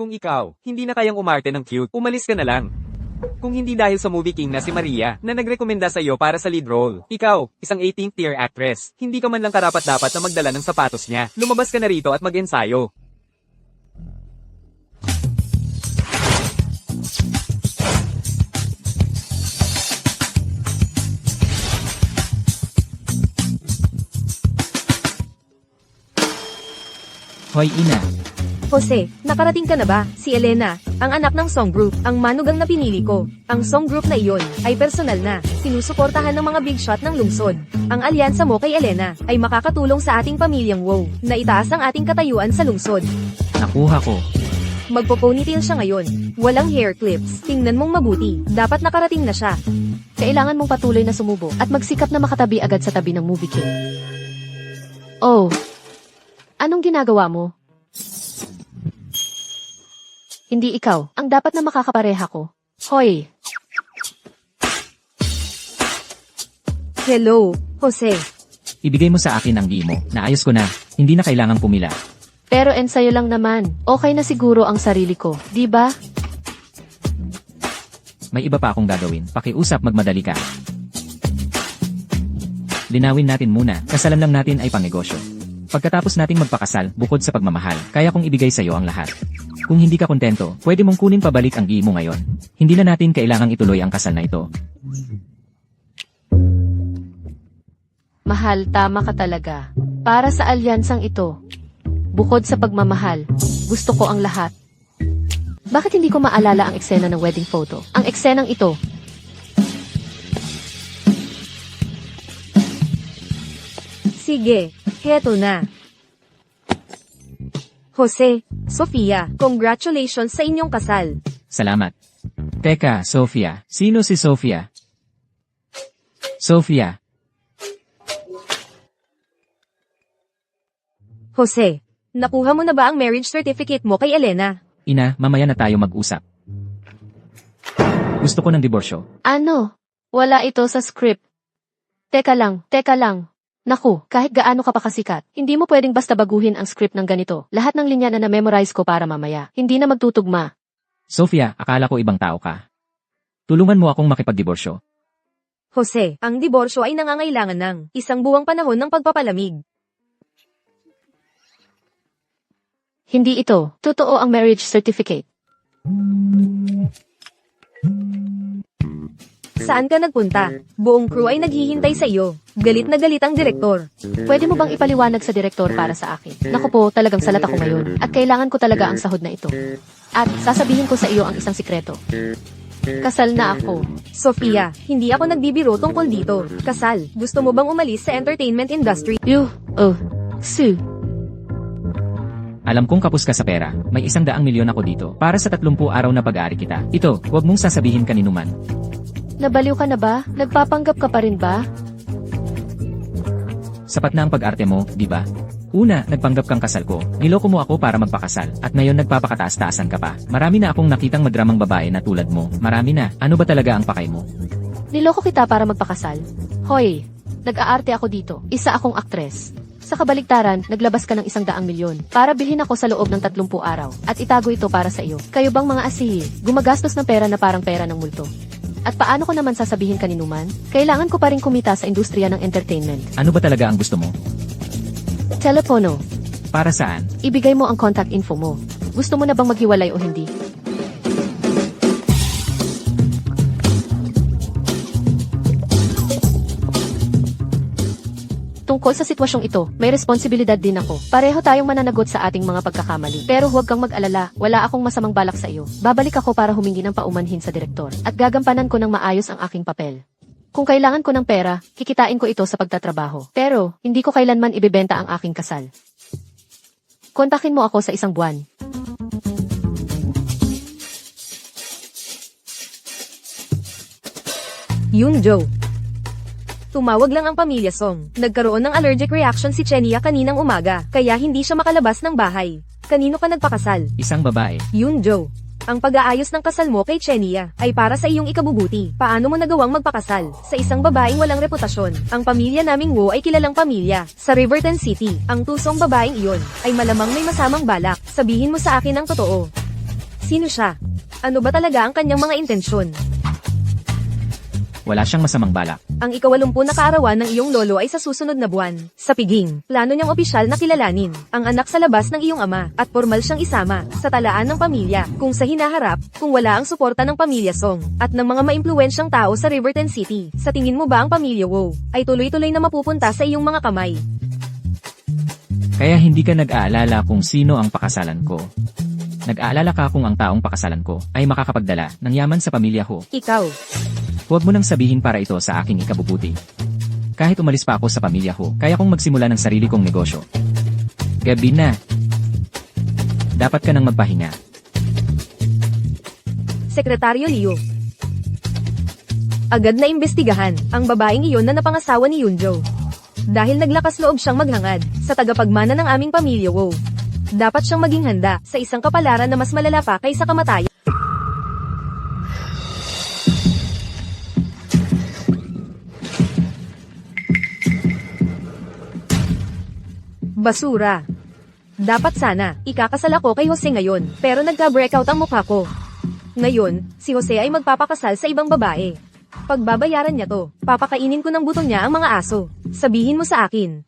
Kung ikaw, hindi na kayang umarte ng cute, umalis ka na lang. Kung hindi dahil sa movie king na si Maria, na nagrekomenda sa iyo para sa lead role. Ikaw, isang 18th tier actress, hindi ka man lang karapat-dapat na magdala ng sapatos niya. Lumabas ka na rito at mag-ensayo. Hoy ina, Jose, nakarating ka na ba? Si Elena, ang anak ng song group, ang manugang na pinili ko. Ang song group na iyon ay personal na, sinusuportahan ng mga big shot ng lungsod. Ang alyansa mo kay Elena ay makakatulong sa ating pamilyang WOW na itaas ang ating katayuan sa lungsod. nakuha ko. Magpo-ponytail siya ngayon. Walang hair clips. Tingnan mong mabuti. Dapat nakarating na siya. Kailangan mong patuloy na sumubo at magsikap na makatabi agad sa tabi ng movie king. Oh, anong ginagawa mo? Hindi ikaw ang dapat na makakapareha ko. Hoy! Hello, Jose. Ibigay mo sa akin ang gi mo. Naayos ko na. Hindi na kailangang pumila. Pero ensayo lang naman. Okay na siguro ang sarili ko, di ba? May iba pa akong gagawin. Pakiusap, magmadali ka. Linawin natin muna. Kasalan lang natin ay pangnegosyo. Pagkatapos nating magpakasal, bukod sa pagmamahal, kaya kong ibigay sa iyo ang lahat. Kung hindi ka kontento, pwede mong kunin pabalik ang gi mo ngayon. Hindi na natin kailangang ituloy ang kasal na ito. Mahal, tama ka talaga. Para sa alyansang ito, bukod sa pagmamahal, gusto ko ang lahat. Bakit hindi ko maalala ang eksena ng wedding photo? Ang eksenang ito. Sige, heto na. Jose, Sofia, congratulations sa inyong kasal. Salamat. Teka, Sofia. Sino si Sofia? Sofia. Jose, nakuha mo na ba ang marriage certificate mo kay Elena? Ina, mamaya na tayo mag-usap. Gusto ko ng diborsyo. Ano? Wala ito sa script. Teka lang. Naku, kahit gaano ka pa kasikat, hindi mo pwedeng basta baguhin ang script ng ganito. Lahat ng linya na na-memorize ko para mamaya, hindi na magtutugma. Sofia, akala ko ibang tao ka. Tulungan mo akong makipagdiborsyo. Jose, ang diborsyo ay nangangailangan ng isang buwang panahon ng pagpapalamig. Hindi ito. Totoo ang marriage certificate. Saan ka nagpunta? Buong crew ay naghihintay sa iyo. Galit na galit ang direktor. Pwede mo bang ipaliwanag sa direktor para sa akin? Naku po, talagang salat ako ngayon. At kailangan ko talaga ang sahod na ito. At sasabihin ko sa iyo ang isang sikreto. Kasal na ako. Sofia, hindi ako nagbibiro tungkol dito. Kasal, gusto mo bang umalis sa entertainment industry? Sue. Alam kong kapos ka sa pera. May 100 milyon ako dito. Para sa 30 araw na pag-aari kita. Ito, huwag mong sasabihin kaninuman. Nabaliw ka na ba? Nagpapanggap ka pa rin ba? Sapat na ang pag-arte mo, di ba? Una, nagpanggap kang kasal ko. Niloko mo ako para magpakasal. At ngayon nagpapakataas-taasan ka pa. Marami na akong nakitang madramang babae na tulad mo. Marami na. Ano ba talaga ang pakay mo? Niloko kita para magpakasal? Hoy, nag-aarte ako dito. Isa akong aktres. Sa kabaligtaran, naglabas ka ng 100 milyon para bilhin ako sa loob ng 30 araw at itago ito para sa iyo. Kayo bang mga asihi, gumagastos ng pera na parang pera ng multo? At paano ko naman sasabihin kaninuman? Kailangan ko pa rin kumita sa industriya ng entertainment. Ano ba talaga ang gusto mo? Telepono. Para saan? Ibigay mo ang contact info mo. Gusto mo na bang maghiwalay o hindi? Tungkol sa sitwasyong ito, may responsibilidad din ako. Pareho tayong mananagot sa ating mga pagkakamali. Pero huwag kang mag-alala, wala akong masamang balak sa iyo. Babalik ako para humingi ng paumanhin sa direktor. At gagampanan ko ng maayos ang aking papel. Kung kailangan ko ng pera, kikitain ko ito sa pagtatrabaho. Pero, hindi ko kailanman ibebenta ang aking kasal. Kontakin mo ako sa 1 buwan. Yun, Joe. Tumawag lang ang pamilya Song. Nagkaroon ng allergic reaction si Chenia kaninang umaga, kaya hindi siya makalabas ng bahay. Kanino ka nagpakasal? Isang babae. Yun, Joe. Ang pag-aayos ng kasal mo kay Chenia ay para sa iyong ikabubuti. Paano mo nagawang magpakasal sa isang babaeng walang reputasyon? Ang pamilya naming Wu ay kilalang pamilya sa Riverton City. Ang tusong babaeng iyon ay malamang may masamang balak. Sabihin mo sa akin ang totoo. Sino siya? Ano ba talaga ang kanyang mga intensyon? Wala siyang masamang balak. Ang ika-80 na kaarawan ng iyong lolo ay sa susunod na buwan. Sa piging, plano niyang opisyal na kilalanin ang anak sa labas ng iyong ama at formal siyang isama sa talaan ng pamilya kung sa hinaharap, kung wala ang suporta ng pamilya Song at ng mga maimpluwensyang tao sa Riverton City. Sa tingin mo ba ang pamilya Wow ay tuloy-tuloy na mapupunta sa iyong mga kamay? Kaya hindi ka nag-aalala kung sino ang pakasalan ko. Nag-aalala ka kung ang taong pakasalan ko ay makakapagdala ng yaman sa pamilya ko. Ikaw, Huwag mo nang sabihin para ito sa aking ikabubuti. Kahit umalis pa ako sa pamilya ko, kaya kong magsimula ng sarili kong negosyo. Gabi na. Dapat ka nang magpahinga. Sekretaryo Liu. Agad na imbestigahan ang babaeng iyon na napangasawa ni Yunjo. Dahil naglakas loob siyang maghangad sa tagapagmana ng aming pamilya Wow. Dapat siyang maging handa sa isang kapalaran na mas malala pa kaysa kamatayan. Basura. Dapat sana, ikakasal ako kay Jose ngayon, pero nagka-breakout ang mukha ko. Ngayon, si Jose ay magpapakasal sa ibang babae. Pagbabayaran niya to, papakainin ko ng buto niya ang mga aso. Sabihin mo sa akin.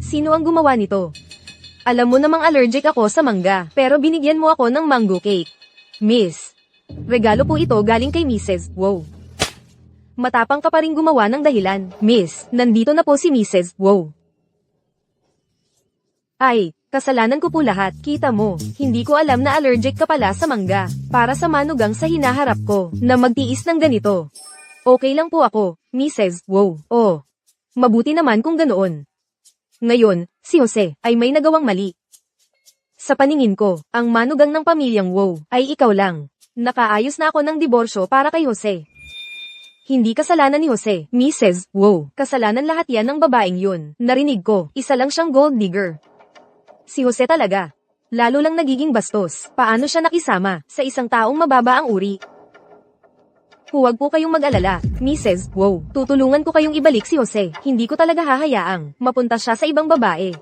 Sino ang gumawa nito? Alam mo namang allergic ako sa mangga, pero binigyan mo ako ng mango cake. Miss. Regalo po ito galing kay Mrs. Wow. Matapang ka pa rin gumawa ng dahilan. Miss, nandito na po si Mrs. Wow. Ay, kasalanan ko po lahat. Kita mo, hindi ko alam na allergic ka pala sa mangga. Para sa manugang sa hinaharap ko, na magtiis ng ganito. Okay lang po ako, Mrs. Wow. Oh, mabuti naman kung ganoon. Ngayon, si Jose ay may nagawang mali. Sa paningin ko, ang manugang ng pamilyang Wow ay ikaw lang. Nakaayos na ako ng diborsyo para kay Jose. Hindi kasalanan ni Jose, Mrs. Wow. Kasalanan lahat yan ng babaeng yun. Narinig ko, isa lang siyang gold digger. Si Jose talaga. Lalo lang nagiging bastos. Paano siya nakisama sa isang taong mababa ang uri? Huwag po kayong mag-alala, Mrs. Wow. Tutulungan ko kayong ibalik si Jose. Hindi ko talaga hahayaang mapunta siya sa ibang babae.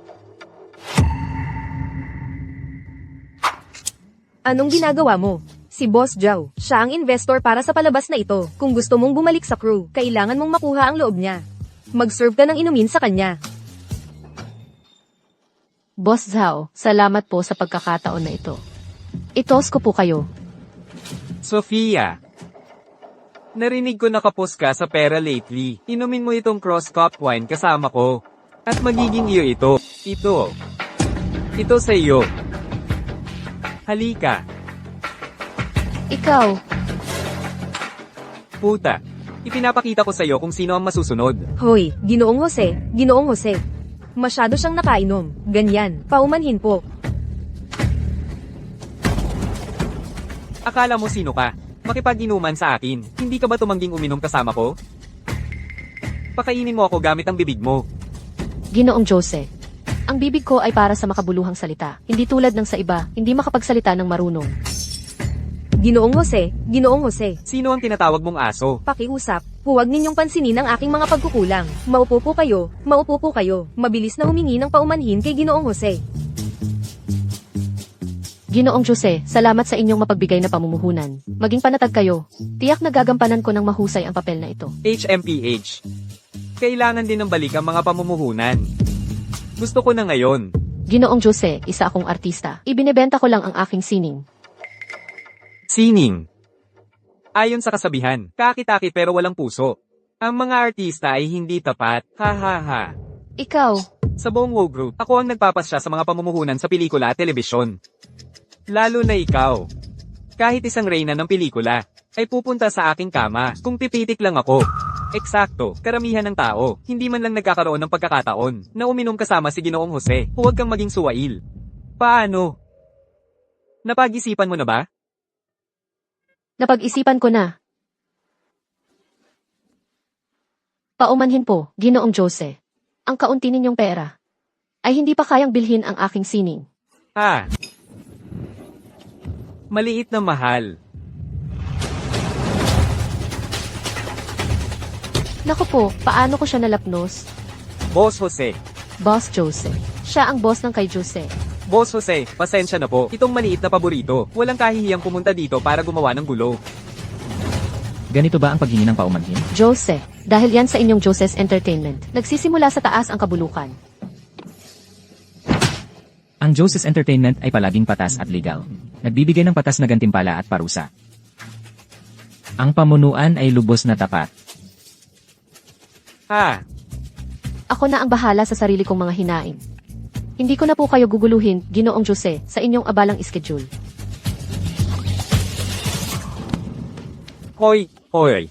Anong ginagawa mo? Si Boss Zhao, siya ang investor para sa palabas na ito. Kung gusto mong bumalik sa crew, kailangan mong makuha ang loob niya. Mag-serve ka ng inumin sa kanya. Boss Zhao, salamat po sa pagkakataon na ito. Itos ko po kayo. Sofia. Narinig ko nakapos ka sa pera lately. Inumin mo itong cross-cup wine kasama ko. At magiging iyo ito. Ito. Ito sa iyo. Halika. Ikaw, Puta. Ipinapakita ko sa iyo kung sino ang masusunod. Hoy, Ginoong Jose, Ginoong Jose. Masyado siyang nakainom. Ganyan, paumanhin po. Akala mo sino ka? Makipag-inuman sa akin. Hindi ka ba tumangging uminom kasama ko? Pakainin mo ako gamit ang bibig mo. Ginoong Jose. Ang bibig ko ay para sa makabuluhang salita. Hindi tulad ng sa iba, hindi makapagsalita ng marunong. Ginoong Jose, Ginoong Jose. Sino ang tinatawag mong aso? Pakiusap, huwag ninyong pansinin ang aking mga pagkukulang. Maupo po kayo, maupo po kayo. Mabilis na humingi ng paumanhin kay Ginoong Jose. Ginoong Jose, salamat sa inyong mapagbigay na pamumuhunan. Maging panatag kayo. Tiyak na gagampanan ko ng mahusay ang papel na ito. HMPH. Kailangan din ng balik ang mga pamumuhunan. Gusto ko na ngayon. Ginoong Jose, isa akong artista. Ibinebenta ko lang ang aking sining. Sining. Ayon sa kasabihan, kakit-akit pero walang puso. Ang mga artista ay hindi tapat. Ha ha ha. Ikaw, Sa buong Wow Group, ako ang nagpapasya sa mga pamumuhunan sa pelikula at telebisyon. Lalo na ikaw. Kahit isang reyna ng pelikula, ay pupunta sa aking kama kung pipitik lang ako. Eksakto, karamihan ng tao, hindi man lang nagkakaroon ng pagkakataon na uminom kasama si Ginoong Jose. Huwag kang maging suwail. Paano? Napag-isipan mo na ba? napag-isipan ko na. Paumanhin po, Ginoong Jose. Ang kaunti ninyong pera ay hindi pa kayang bilhin ang aking sining. Ah. Maliit na mahal. Naku po, paano ko siya nalapnos? Boss Jose. Boss Jose. Siya ang boss ng kay Jose. Boss Jose, pasensya na po. Itong maliit na paborito. Walang kahihiyang pumunta dito para gumawa ng gulo. Ganito ba ang paghingi ng paumanhin? Jose, dahil yan sa inyong Jose's Entertainment, nagsisimula sa taas ang kabulukan. Ang Jose's Entertainment ay palaging patas at legal. Nagbibigay ng patas na gantimpala at parusa. Ang pamunuan ay lubos na tapat. Ha? Ako na ang bahala sa sarili kong mga hinaing. Hindi ko na po kayo guguluhin, Ginoong Jose, sa inyong abalang schedule. Hoy, hoy.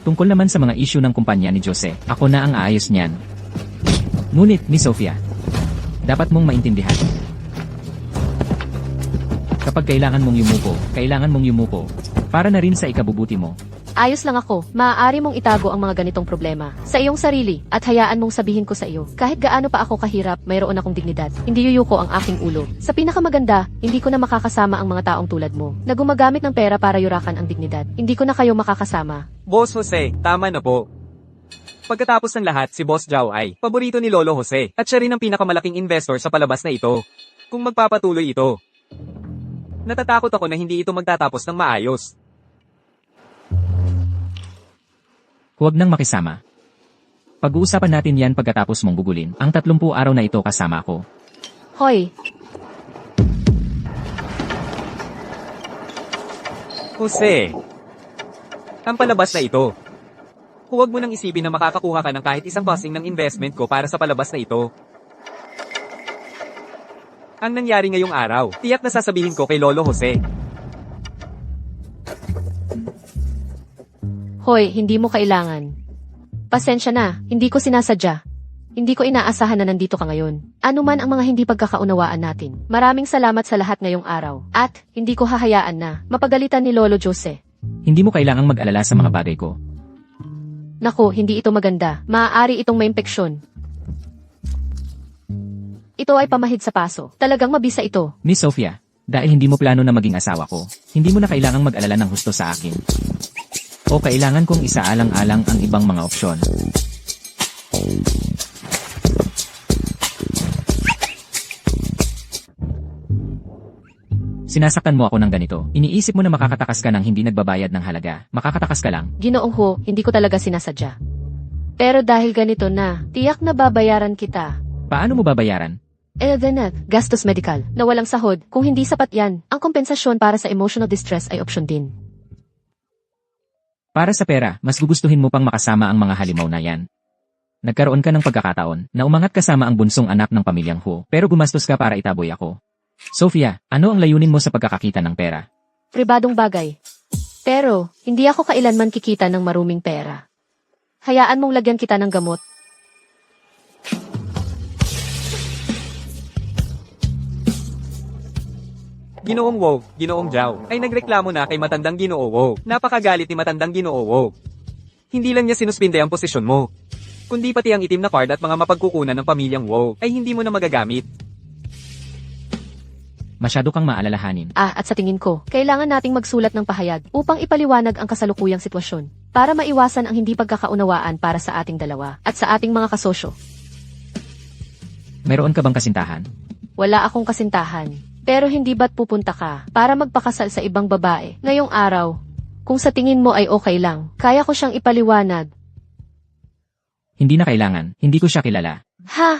Tungkol naman sa mga issue ng kumpanya ni Jose, ako na ang aayos niyan. Ngunit, ni Sofia, dapat mong maintindihan. Kapag kailangan mong yumuko, para na rin sa ikabubuti mo. Ayos lang ako, maaari mong itago ang mga ganitong problema sa iyong sarili at hayaan mong sabihin ko sa iyo. Kahit gaano pa ako kahirap, mayroon akong dignidad. Hindi yuyuko ang aking ulo. Sa pinakamaganda, hindi ko na makakasama ang mga taong tulad mo na gumagamit ng pera para yurakan ang dignidad. Hindi ko na kayo makakasama. Boss Jose, tama na po. Pagkatapos ng lahat, si Boss Jao ay paborito ni Lolo Jose at siya rin ang pinakamalaking investor sa palabas na ito. Kung magpapatuloy ito, natatakot ako na hindi ito magtatapos ng maayos. Huwag nang makisama. Pag-uusapan natin yan pagkatapos mong gugulin. Ang 30 araw na ito kasama ko. Hoy, Jose, ang palabas na ito. Huwag mo nang isipin na makakakuha ka ng kahit isang passing ng investment ko para sa palabas na ito. Ang nangyari ngayong araw, tiyak na sasabihin ko kay Lolo Jose. hoy, hindi mo kailangan. Pasensya na, hindi ko sinasadya. Hindi ko inaasahan na nandito ka ngayon. Ano man ang mga hindi pagkakaunawaan natin. Maraming salamat sa lahat ngayong araw. At, hindi ko hahayaan na mapagalitan ni Lolo Jose. Hindi mo kailangang mag-alala sa mga bagay ko. Naku, hindi ito maganda. Maaari itong may impeksyon. Ito ay pamahid sa paso. Talagang mabisa ito. Miss Sofia, dahil hindi mo plano na maging asawa ko, hindi mo na kailangang mag-alala ng husto sa akin. O kailangan kong isaalang-alang ang ibang mga opsyon. Sinasaktan mo ako ng ganito. Iniisip mo na makakatakas ka ng hindi nagbabayad ng halaga. Makakatakas ka lang. Ginoong ho, hindi ko talaga sinasadya. Pero dahil ganito na, tiyak na babayaran kita. Paano mo babayaran? Gastos medical, na walang sahod. Kung hindi sapat yan, ang kompensasyon para sa emotional distress ay opsyon din. Para sa pera, mas gugustuhin mo pang makasama ang mga halimaw na yan. Nagkaroon ka ng pagkakataon na umangat kasama ang bunsong anak ng pamilyang Ho, pero gumastos ka para itaboy ako. Sofia, ano ang layunin mo sa pagkakakita ng pera? Pribadong bagay. Pero, hindi ako kailanman kikita ng maruming pera. Hayaan mong lagyan kita ng gamot. Ginoong Wow, Ginoong Jao, ay nagreklamo na kay matandang Ginoo Wow. Napakagalit ni matandang Ginoo Wow. Hindi lang niya sinuspinde ang posisyon mo, kundi pati ang itim na card at mga mapagkukunan ng pamilyang Wow ay hindi mo na magagamit. Masyado kang maalalahanin. At sa tingin ko, kailangan nating magsulat ng pahayag upang ipaliwanag ang kasalukuyang sitwasyon para maiwasan ang hindi pagkakaunawaan para sa ating dalawa at sa ating mga kasosyo. Mayroon ka bang kasintahan? Wala akong kasintahan. Pero hindi ba't pupunta ka para magpakasal sa ibang babae ngayong araw? Kung sa tingin mo ay okay lang, kaya ko siyang ipaliwanag. Hindi na kailangan. Hindi ko siya kilala. Ha?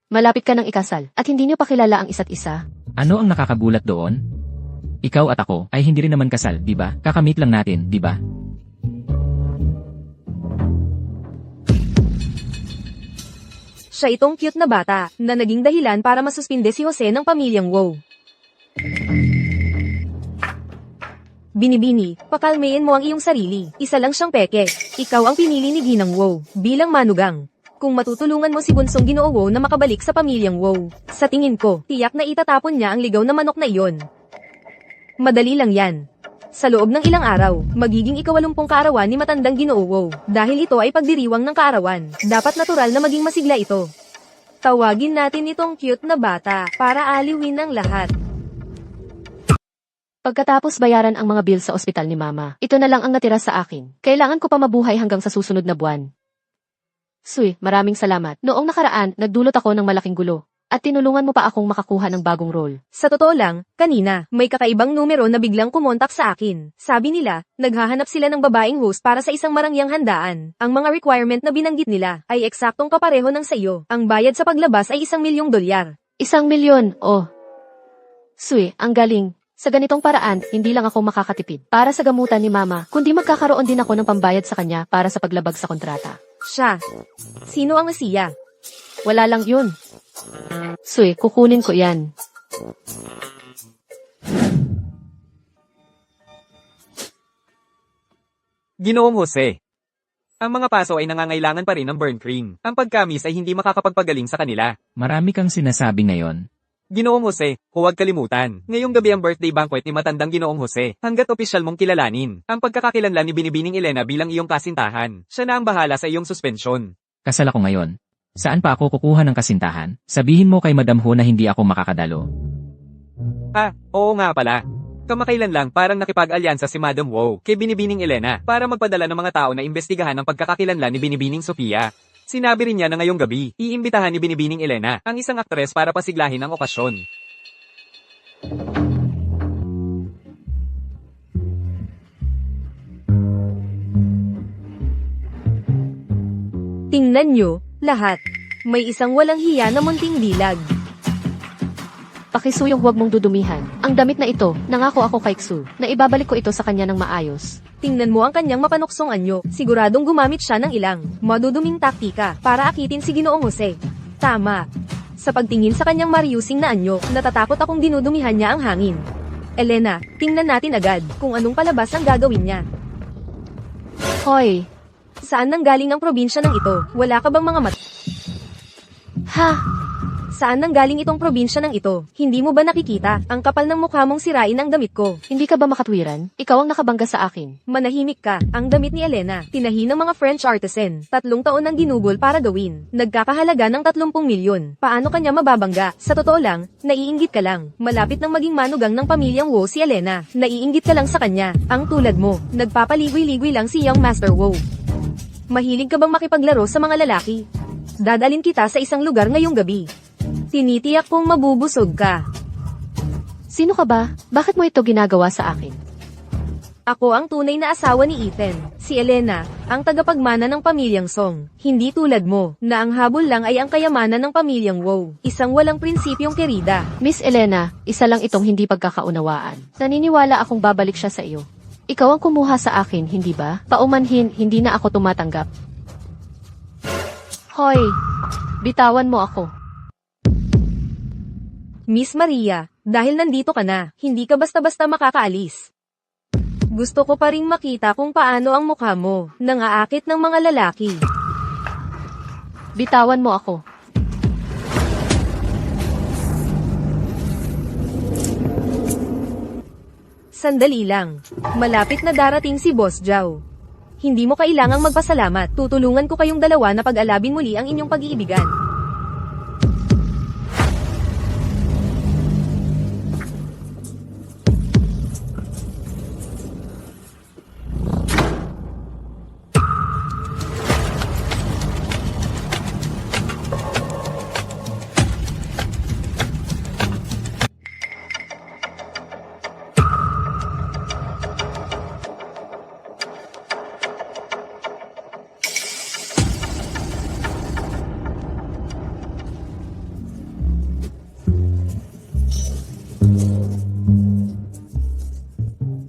Malapit ka ng ikasal at hindi niyo pa kilala ang isa't isa? Ano ang nakakagulat doon? Ikaw at ako ay hindi rin naman kasal, di ba? Kakamit lang natin, di ba? Siya itong cute na bata na naging dahilan para masuspinde si Jose ng pamilyang Wow. Binibini, pakalmayin mo ang iyong sarili. Isa lang siyang peke. Ikaw ang pinili ni Ginang Wow bilang manugang. Kung matutulungan mo si Bunsong Ginoo Wow na makabalik sa pamilyang Wow, sa tingin ko, tiyak na itatapon niya ang ligaw na manok na iyon. Madali lang yan. Sa loob ng ilang araw, magiging 80 kaarawan ni matandang Ginoo Wow. Dahil ito ay pagdiriwang ng kaarawan, dapat natural na maging masigla ito. Tawagin natin itong cute na bata para aliwin ang lahat. Pagkatapos bayaran ang mga bill sa ospital ni Mama, ito na lang ang natira sa akin. Kailangan ko pa mabuhay hanggang sa susunod na buwan. Suy, maraming salamat. Noong nakaraan, nagdulot ako ng malaking gulo. At tinulungan mo pa akong makakuha ng bagong role. Sa totoo lang, kanina, may kakaibang numero na biglang kumontak sa akin. Sabi nila, naghahanap sila ng babaeng host para sa isang marangyang handaan. Ang mga requirement na binanggit nila ay eksaktong kapareho ng sa iyo. Ang bayad sa paglabas ay $1,000,000. $1,000,000, oh. Sui, ang galing. Sa ganitong paraan, hindi lang ako makakatipid para sa gamutan ni Mama, kundi magkakaroon din ako ng pambayad sa kanya para sa paglabag sa kontrata. Siya. Sino ang siya? Wala lang yun. Sui, kukunin ko yan. Ginoong Jose. Ang mga paso ay nangangailangan pa rin ng burn cream. Ang pagkamis ay hindi makakapagpagaling sa kanila. Marami kang sinasabi ngayon. Ginoong Jose, huwag kalimutan. Ngayong gabi ang birthday banquet ni matandang Ginoong Jose. Hanggat opisyal mong kilalanin. Ang pagkakakilanlan ni Binibining Elena bilang iyong kasintahan. Siya na ang bahala sa iyong suspensyon. Kasal ako ngayon. Saan pa ako kukuha ng kasintahan? Sabihin mo kay Madam Ho na hindi ako makakadalo. Oo nga pala. Kamakailan lang parang nakipag-alyansa si Madam Wow kay Binibining Elena para magpadala ng mga tao na imbestigahan ang pagkakakilanlan ni Binibining Sofia. Sinabi rin niya na ngayong gabi, iimbitahan ni Binibining Elena ang isang aktres para pasiglahin ang okasyon. Tingnan nyo, lahat. May isang walang hiya na munting dilag. Pakisuyong huwag mong dudumihan. Ang damit na ito, nangako ako kay Xu, na ibabalik ko ito sa kanya ng maayos. Tingnan mo ang kanyang mapanuksong anyo. Siguradong gumamit siya ng ilang maduduming taktika para akitin si Ginoong Jose. Tama. Sa pagtingin sa kanyang mariusing na anyo, natatakot akong dinudumihan niya ang hangin. Elena, tingnan natin agad kung anong palabas ang gagawin niya. Hoy! Saan nanggaling ang probinsya ng ito? Wala ka bang mga Ha! Saan nanggaling itong probinsya ng ito? Hindi mo ba nakikita? Ang kapal ng mukha mong sirain ang damit ko. Hindi ka ba makatwiran? Ikaw ang nakabangga sa akin. Manahimik ka. Ang damit ni Elena, tinahi ng mga French artisan. 3 taon ang ginugol para gawin. Nagkakahalaga ng 30 milyon. Paano kanya mababangga? Sa totoo lang, naiinggit ka lang. Malapit nang maging manugang ng pamilyang Wu si Elena. Naiinggit ka lang sa kanya. Ang tulad mo, nagpapaligoy-ligoy lang si Young Master Wu. Mahilig ka bang makipaglaro sa mga lalaki? Dadalin kita sa isang lugar ngayong gabi. Tinitiyak kong mabubusog ka. Sino ka ba? Bakit mo ito ginagawa sa akin? Ako ang tunay na asawa ni Ethan, si Elena, ang tagapagmana ng pamilyang Song. Hindi tulad mo, na ang habol lang ay ang kayamanan ng pamilyang Wow. Isang walang prinsipyong kerida. Miss Elena, isa lang itong hindi pagkakaunawaan. Naniniwala akong babalik siya sa iyo. Ikaw ang kumuha sa akin, hindi ba? Paumanhin, hindi na ako tumatanggap. Hoy! Bitawan mo ako. Miss Maria, dahil nandito ka na, hindi ka basta-basta makakaalis. Gusto ko pa ring makita kung paano ang mukha mo, nangaakit ng mga lalaki. Bitawan mo ako. Sandali lang. Malapit na darating si Boss Zhao. Hindi mo kailangang magpasalamat, tutulungan ko kayong dalawa na pag-alabin muli ang inyong pag-iibigan.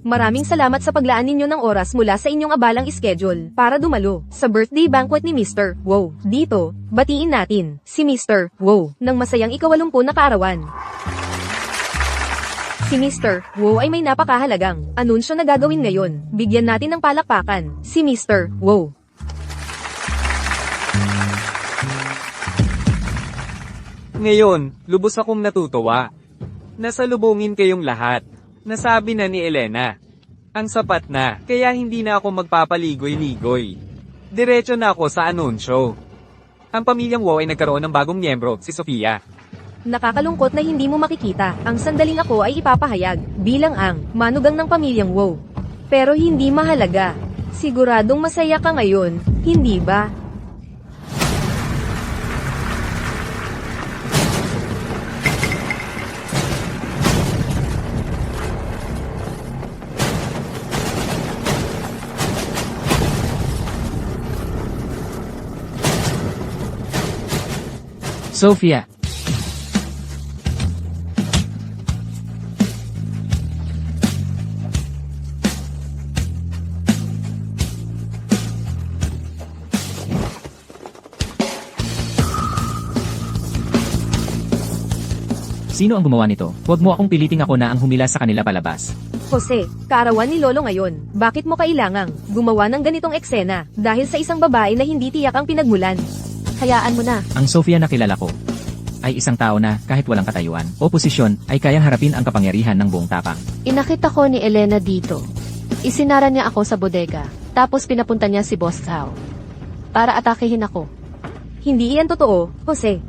Maraming salamat sa paglaan ninyo ng oras mula sa inyong abalang schedule para dumalo sa birthday banquet ni Mr. Wow. Dito, batiin natin si Mr. Wow ng masayang ika-80 na kaarawan. Si Mr. Wow ay may napakahalagang anunsyo na gagawin ngayon. Bigyan natin ng palakpakan si Mr. Wow. Ngayon, lubos akong natutuwa. Nasalubungin kayong lahat. Nasabi na ni Elena. Ang sapat na, kaya hindi na ako magpapaligoy-ligoy. Diretso na ako sa anunsyo. Ang pamilyang Wow ay nagkaroon ng bagong miyembro, si Sofia. Nakakalungkot na hindi mo makikita, ang sandaling ako ay ipapahayag, bilang ang manugang ng pamilyang Wow. Pero hindi mahalaga. Siguradong masaya ka ngayon, hindi ba? Sophia! Sino ang gumawa nito? Huwag mo akong piliting ako na ang humila sa kanila palabas. Jose, kaarawan ni Lolo ngayon. Bakit mo kailangang gumawa ng ganitong eksena dahil sa isang babae na hindi tiyak ang pinagmulan? Hayaan mo na. Ang Sophia na kilala ko ay isang tao na kahit walang katayuan o posisyon ay kayang harapin ang kapangyarihan ng buong tapang. Inakit ako ni Elena dito. Isinara niya ako sa bodega. Tapos pinapunta niya si Boss Zhao para atakehin ako. Hindi iyan totoo, Jose.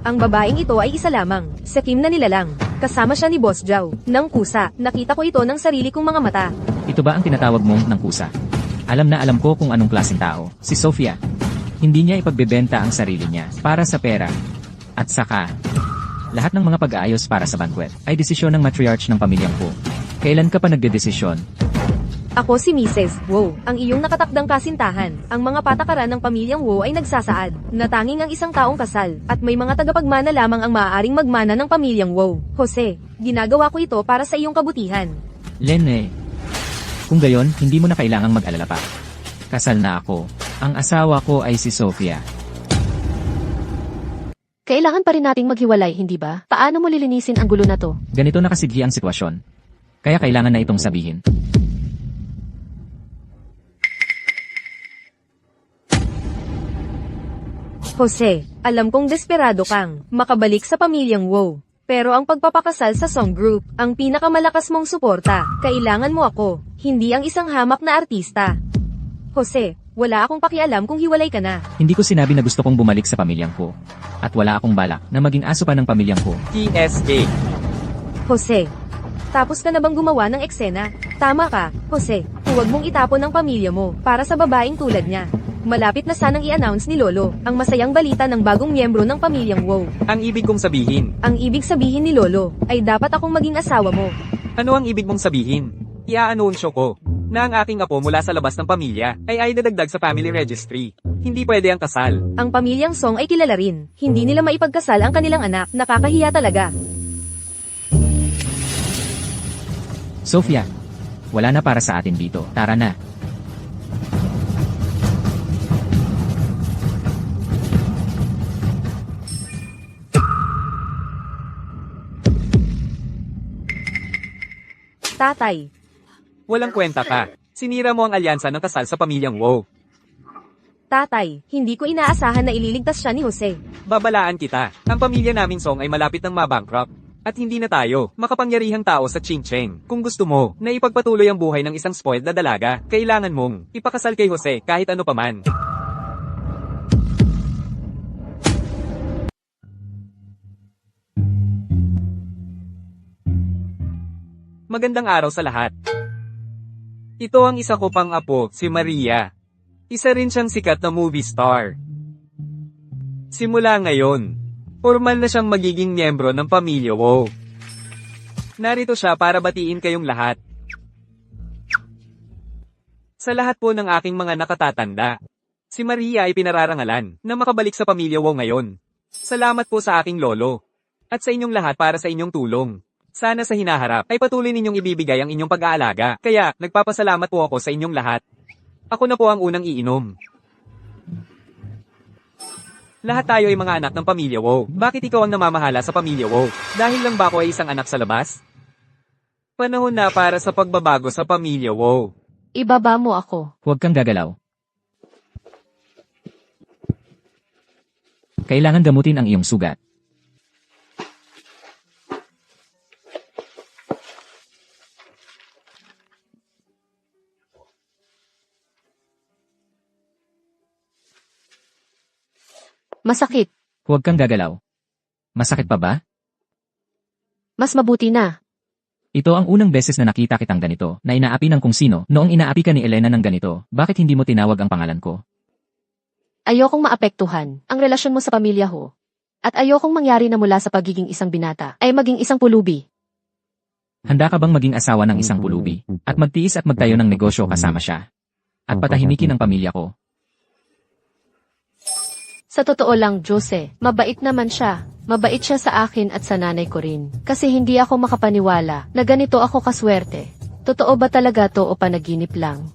Ang babaeng ito ay isa lamang, sa Kim na nilalang. Kasama siya ni Boss Zhao, ng kusa. Nakita ko ito ng sarili kong mga mata. Ito ba ang tinatawag mong ng kusa? Alam na alam ko kung anong klaseng tao. Si Sophia. Hindi niya ipagbebenta ang sarili niya para sa pera. At saka, lahat ng mga pag-aayos para sa banquet ay desisyon ng matriarch ng pamilyang Wu. Kailan ka pa nagdedesisyon? Ako si Mrs. Wu, ang iyong nakatakdang kasintahan. Ang mga patakaran ng pamilyang Wu ay nagsasaad na tanging ang isang taong kasal at may mga tagapagmana lamang ang maaaring magmana ng pamilyang Wu. Jose, ginagawa ko ito para sa iyong kabutihan. Lene. Kung gayon, hindi mo na kailangang mag-alala pa. Kasal na ako. Ang asawa ko ay si Sophia. Kailangan pa rin nating maghiwalay, hindi ba? Paano mo lilinisin ang gulo na to? Ganito nakasidhi ang sitwasyon. Kaya kailangan na itong sabihin. Jose, alam kong desperado kang makabalik sa pamilyang Wu. Pero ang pagpapakasal sa Song Group, ang pinakamalakas mong suporta. Kailangan mo ako, hindi ang isang hamak na artista. Jose, wala akong pakialam kung hiwalay ka na. Hindi ko sinabi na gusto kong bumalik sa pamilyang ko. At wala akong balak na maging aso pa ng pamilyang ko. TSA. Jose, tapos ka na bang gumawa ng eksena? Tama ka, Jose. Huwag mong itapon ang pamilya mo para sa babaeng tulad niya. Malapit na sanang i-announce ni Lolo ang masayang balita ng bagong miyembro ng pamilyang Wu. Ang ibig kong sabihin. Ang ibig sabihin ni Lolo ay dapat akong maging asawa mo. Ano ang ibig mong sabihin? Ia-anunsyo ko na ang aking apo mula sa labas ng pamilya ay dadagdag sa family registry. Hindi pwede ang kasal. Ang pamilyang Song ay kilala rin. Hindi nila maipagkasal ang kanilang anak. Nakakahiya talaga. Sophia, wala na para sa atin dito. Tara na. Tatay, Walang kwenta ka. Sinira mo ang alyansa ng kasal sa pamilyang Wu. tatay, hindi ko inaasahan na ililigtas siya ni Jose. Babalaan kita. Ang pamilya naming Song ay malapit ng mabankrupt. At hindi na tayo, makapangyarihang tao sa Ching-Cheng. Kung gusto mo, na ipagpatuloy ang buhay ng isang spoiled na dalaga, kailangan mong ipakasal kay Jose kahit ano paman. Magandang araw sa lahat. Ito ang isa ko pang apo, si Maria. Isa rin siyang sikat na movie star. Simula ngayon, formal na siyang magiging miyembro ng pamilya Wu. Narito siya para batiin kayong lahat. Sa lahat po ng aking mga nakatatanda, si Maria ay pinararangalan na makabalik sa pamilya Wu ngayon. Salamat po sa aking lolo. At sa inyong lahat para sa inyong tulong. Sana sa hinaharap ay patuloy ninyong ibibigay ang inyong pag-aalaga. Kaya, nagpapasalamat po ako sa inyong lahat. Ako na po ang unang iinom. Lahat tayo ay mga anak ng pamilya Wu. Bakit ikaw ang namamahala sa pamilya Wu? Dahil lang ba ako ay isang anak sa labas? Panahon na para sa pagbabago sa pamilya Wu. Ibaba mo ako. Huwag kang gagalaw. Kailangan gamutin ang iyong sugat. Masakit. Huwag kang gagalaw. Masakit pa ba? Mas mabuti na. Ito ang unang beses na nakita kitang ganito, na inaapi ng kung sino. Noong inaapi ka ni Elena ng ganito, bakit hindi mo tinawag ang pangalan ko? Ayokong maapektuhan ang relasyon mo sa pamilya ho. At ayokong mangyari na mula sa pagiging isang binata ay maging isang pulubi. Handa ka bang maging asawa ng isang pulubi? At magtiis at magtayo ng negosyo kasama siya? At patahimikin ang pamilya ko? Sa totoo lang, Jose, mabait naman siya. Mabait siya sa akin at sa nanay ko rin. Kasi hindi ako makapaniwala na ganito ako kaswerte. Totoo ba talaga to o panaginip lang?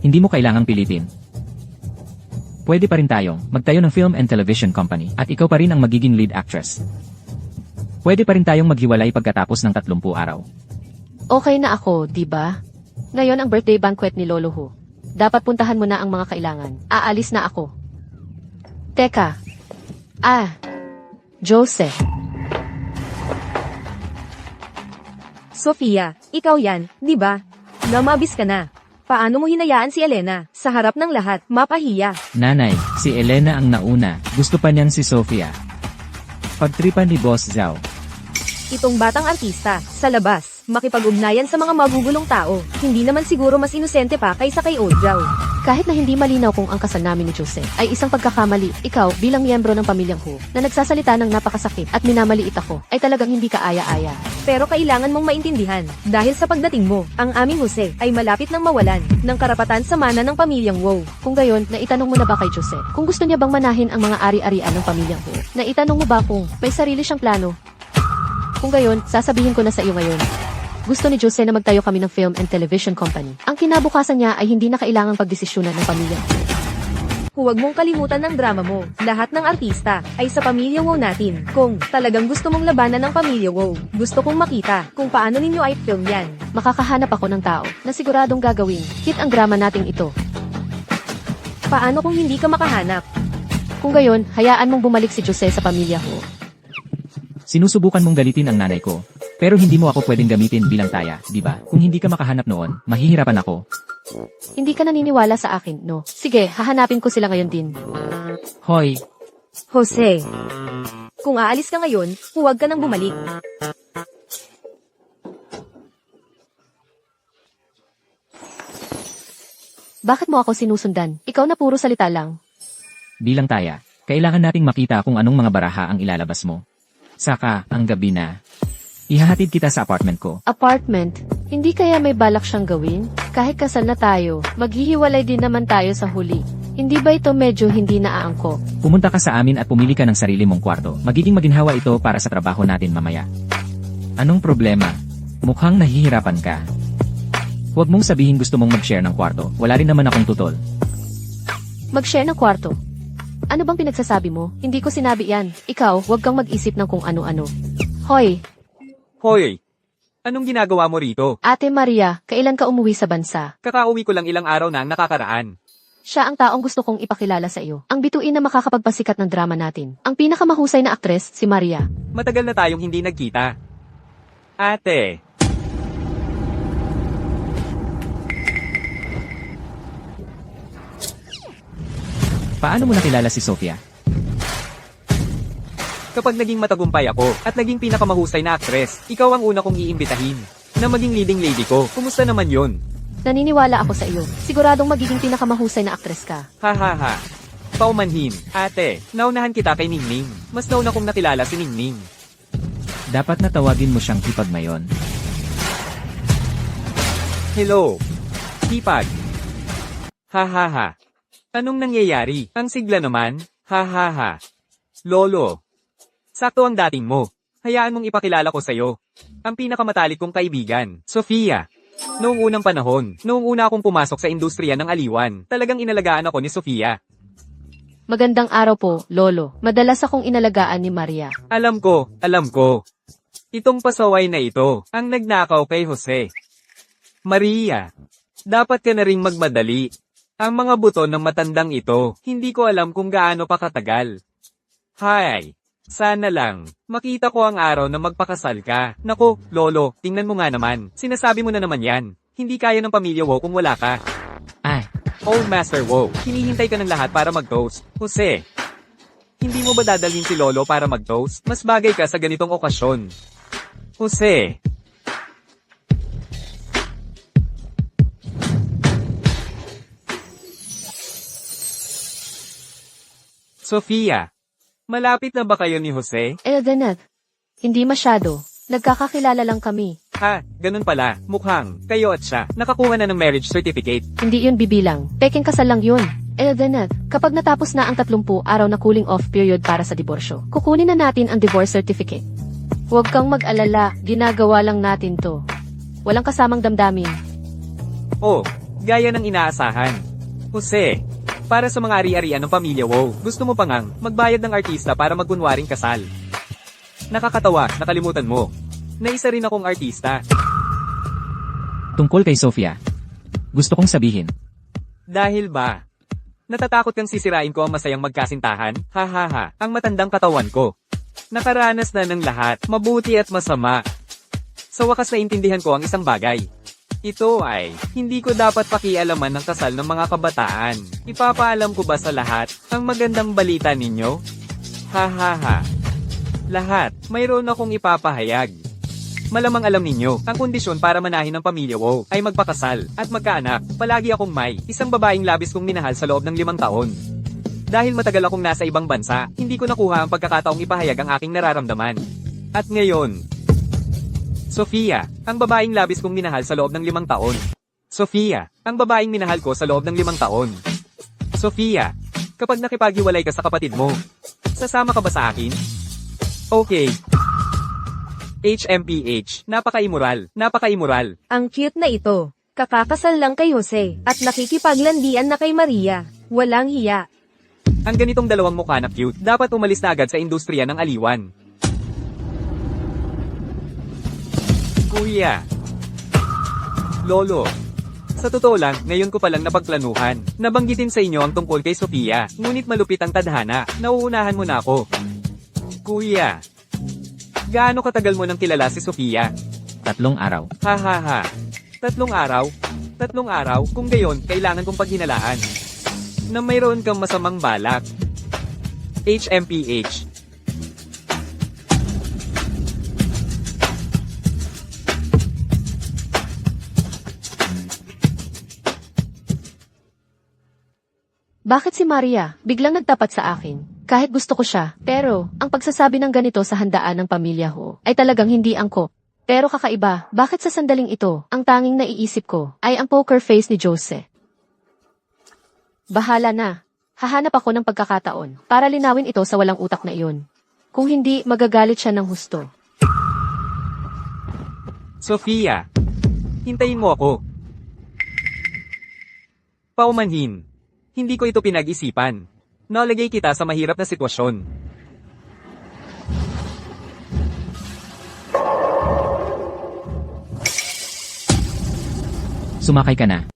Hindi mo kailangang pilitin. Pwede pa rin tayong magtayo ng film and television company at ikaw pa rin ang magiging lead actress. Pwede pa rin tayong maghiwalay pagkatapos ng 30 araw. Okay na ako, di ba? Ngayon ang birthday banquet ni Lolo Hu. Dapat puntahan mo na ang mga kailangan. Aalis na ako. Teka. Jose. Sofia, ikaw yan, di ba? Namabis ka na. Paano mo hinayaan si Elena? Sa harap ng lahat, mapahiya. Nanay, si Elena ang nauna. Gusto pa niyang si Sofia. Pagtripan ni Boss Zhao. Itong batang artista, sa labas, makipag-ugnayan sa mga magugulong tao. Hindi naman siguro mas inosente pa kaysa kay Old Zhao. Kahit na hindi malinaw kung ang kasal namin ni Jose ay isang pagkakamali, ikaw bilang miyembro ng pamilyang Hu na nagsasalita ng napakasakit at minamaliit ako ay talagang hindi ka aya-aya. Pero kailangan mong maintindihan, dahil sa pagdating mo, ang aming Jose ay malapit nang mawalan ng karapatan sa mana ng pamilyang Wu. Kung gayon, naitanong mo na ba kay Jose kung gusto niya bang manahin ang mga ari-arian ng pamilyang Hu? Naitanong mo ba kung may sarili siyang plano? Kung gayon, sasabihin ko na sa iyo ngayon. Gusto ni Jose na magtayo kami ng film and television company. Ang kinabukasan niya ay hindi na kailangang pagdesisyonan ng pamilya. Huwag mong kalimutan ng drama mo. Lahat ng artista ay sa pamilya Wu natin. Kung talagang gusto mong labanan ng pamilya Wu, gusto kong makita kung paano ninyo ay film yan. Makakahanap ako ng tao na siguradong gagawin hit ang drama nating ito. Paano kung hindi ka makahanap? Kung gayon, hayaan mong bumalik si Jose sa pamilya ko. Sinusubukan mong galitin ang nanay ko. Pero hindi mo ako pwedeng gamitin bilang taya, di ba? Kung hindi ka makahanap noon, mahihirapan ako. Hindi ka naniniwala sa akin, no? Sige, hahanapin ko sila ngayon din. Hoy, Jose, kung aalis ka ngayon, huwag ka nang bumalik. Bakit mo ako sinusundan? Ikaw na puro salita lang. bilang taya, kailangan nating makita kung anong mga baraha ang ilalabas mo. Saka, ang gabi na. Ihahatid kita sa apartment ko. Apartment? Hindi kaya may balak siyang gawin? Kahit kasal na tayo, maghihiwalay din naman tayo sa huli. Hindi ba ito medyo hindi naaangkop? Pumunta ka sa amin at pumili ka ng sarili mong kwarto. Magiging maginhawa ito para sa trabaho natin mamaya. Anong problema? Mukhang nahihirapan ka. Huwag mong sabihin gusto mong mag-share ng kwarto. Wala rin naman akong tutol. Mag-share ng kwarto? Ano bang pinagsasabi mo? Hindi ko sinabi yan. Ikaw, huwag kang mag-isip ng kung ano-ano. Hoy, Hoy! Anong ginagawa mo rito? Ate Maria, kailan ka umuwi sa bansa? Kakauwi ko lang ilang araw na ang nakakaraan. Siya ang taong gusto kong ipakilala sa iyo. Ang bituin na makakapagpasikat ng drama natin. Ang pinakamahusay na aktres, si Maria. Matagal na tayong hindi nagkita. Ate! Paano mo nakilala si Sofia? Kapag naging matagumpay ako at naging pinakamahusay na aktres, ikaw ang una kong iimbitahin na maging leading lady ko. Kumusta naman yon? Naniniwala ako sa iyo. Siguradong magiging pinakamahusay na aktres ka. Ha ha ha. Paumanhin. Ate, naunahan kita kay Ningning. Mas nauna kong nakilala si Ningning. Dapat na tawagin mo siyang hipag-mayon. Hello. Hipag. Ha ha ha. Anong nangyayari? Ang sigla naman? Ha ha ha. Lolo. Sakto ang dating mo. Hayaan mong ipakilala ko sa'yo. Ang pinakamatalik kong kaibigan, Sofia. Noong unang panahon, noong una akong pumasok sa industriya ng aliwan, talagang inalagaan ako ni Sofia. Magandang araw po, Lolo. Madalas akong inalagaan ni Maria. Alam ko, alam ko. Itong pasaway na ito, ang nagnakaw kay Jose. Maria, dapat ka na ring magmadali. Ang mga buto ng matandang ito, hindi ko alam kung gaano pa katagal. Hay, sana lang, makita ko ang araw na magpakasal ka. Nako, Lolo, tingnan mo nga naman. Sinasabi mo na naman yan. Hindi kaya ng pamilya Wo kung wala ka. Ay, Old Master Wo, hinihintay ka ng lahat para mag-toast. Jose, hindi mo ba dadalhin si Lolo para mag-toast? Mas bagay ka sa ganitong okasyon. Jose. Sofia, malapit na ba kayo ni Jose? Eldenet. Hindi masyado. Nagkakakilala lang kami. Ganun pala. Mukhang, kayo at siya, nakakuha na ng marriage certificate. Hindi yun bibilang. Peking kasal lang yun. Then, kapag natapos na ang 30 araw na cooling off period para sa diborsyo, kukunin na natin ang divorce certificate. Huwag kang mag-alala, ginagawa lang natin to. Walang kasamang damdamin. Oh, gaya ng inaasahan. Jose, para sa mga ari-arian ng pamilya Wow, gusto mo pa ngang magbayad ng artista para magkunwaring kasal. Nakakatawa, nakalimutan mo. Na isa rin akong artista. Tungkol kay Sofia. Gusto kong sabihin. Dahil ba? Natatakot kang sisirain ko ang masayang magkasintahan? Ang matandang katawan ko. Nakaranas na ng lahat, mabuti at masama. Sa wakas naintindihan ko ang isang bagay. Ito ay, hindi ko dapat pakialaman ng kasal ng mga kabataan. Ipapaalam ko ba sa lahat, ang magandang balita ninyo? Lahat, mayroon akong ipapahayag. Malamang alam ninyo, ang kondisyon para manahin ng pamilya Wow ay magpakasal at magkaanak. Palagi akong may isang babaeng labis kong minahal sa loob ng 5 taon. Dahil matagal akong nasa ibang bansa, hindi ko nakuha ang pagkakataong ipahayag ang aking nararamdaman. At ngayon, Sofia, ang babaeng labis kong minahal sa loob ng 5 taon. Sofia, ang babaeng minahal ko sa loob ng 5 taon. Sofia, kapag nakipaghiwalay ka sa kapatid mo, sasama ka ba sa akin? Okay. HMPH, napaka-immoral. Ang cute na ito. Kakakasal lang kay Jose, at nakikipaglandian na kay Maria. Walang hiya. Ang ganitong dalawang mukha na cute, dapat umalis na agad sa industriya ng aliwan. Kuya. Lolo. Sa totoo lang, ngayon ko palang napagplanuhan. Nabanggitin sa inyo ang tungkol kay Sofia, ngunit malupit ang tadhana, nauunahan mo na ako. Kuya. Gaano katagal mo nang kilala si Sofia? 3 araw. 3 araw? 3 araw? Kung gayon, kailangan kong paghinalaan. Na mayroon kang masamang balak. HMPH. Bakit si Maria biglang nagtapat sa akin? Kahit gusto ko siya, pero ang pagsasabi ng ganito sa handaan ng pamilya ko ay talagang hindi angkop. Pero kakaiba, bakit sa sandaling ito, ang tanging naiisip ko ay ang poker face ni Jose? Bahala na. Hahanap ako ng pagkakataon para linawin ito sa walang utak na iyon. Kung hindi, magagalit siya ng husto. Sofia. Hintayin mo ako. Paumanhin. Hindi ko ito pinag-isipan. Nalagay kita sa mahirap na sitwasyon. Sumakay ka na.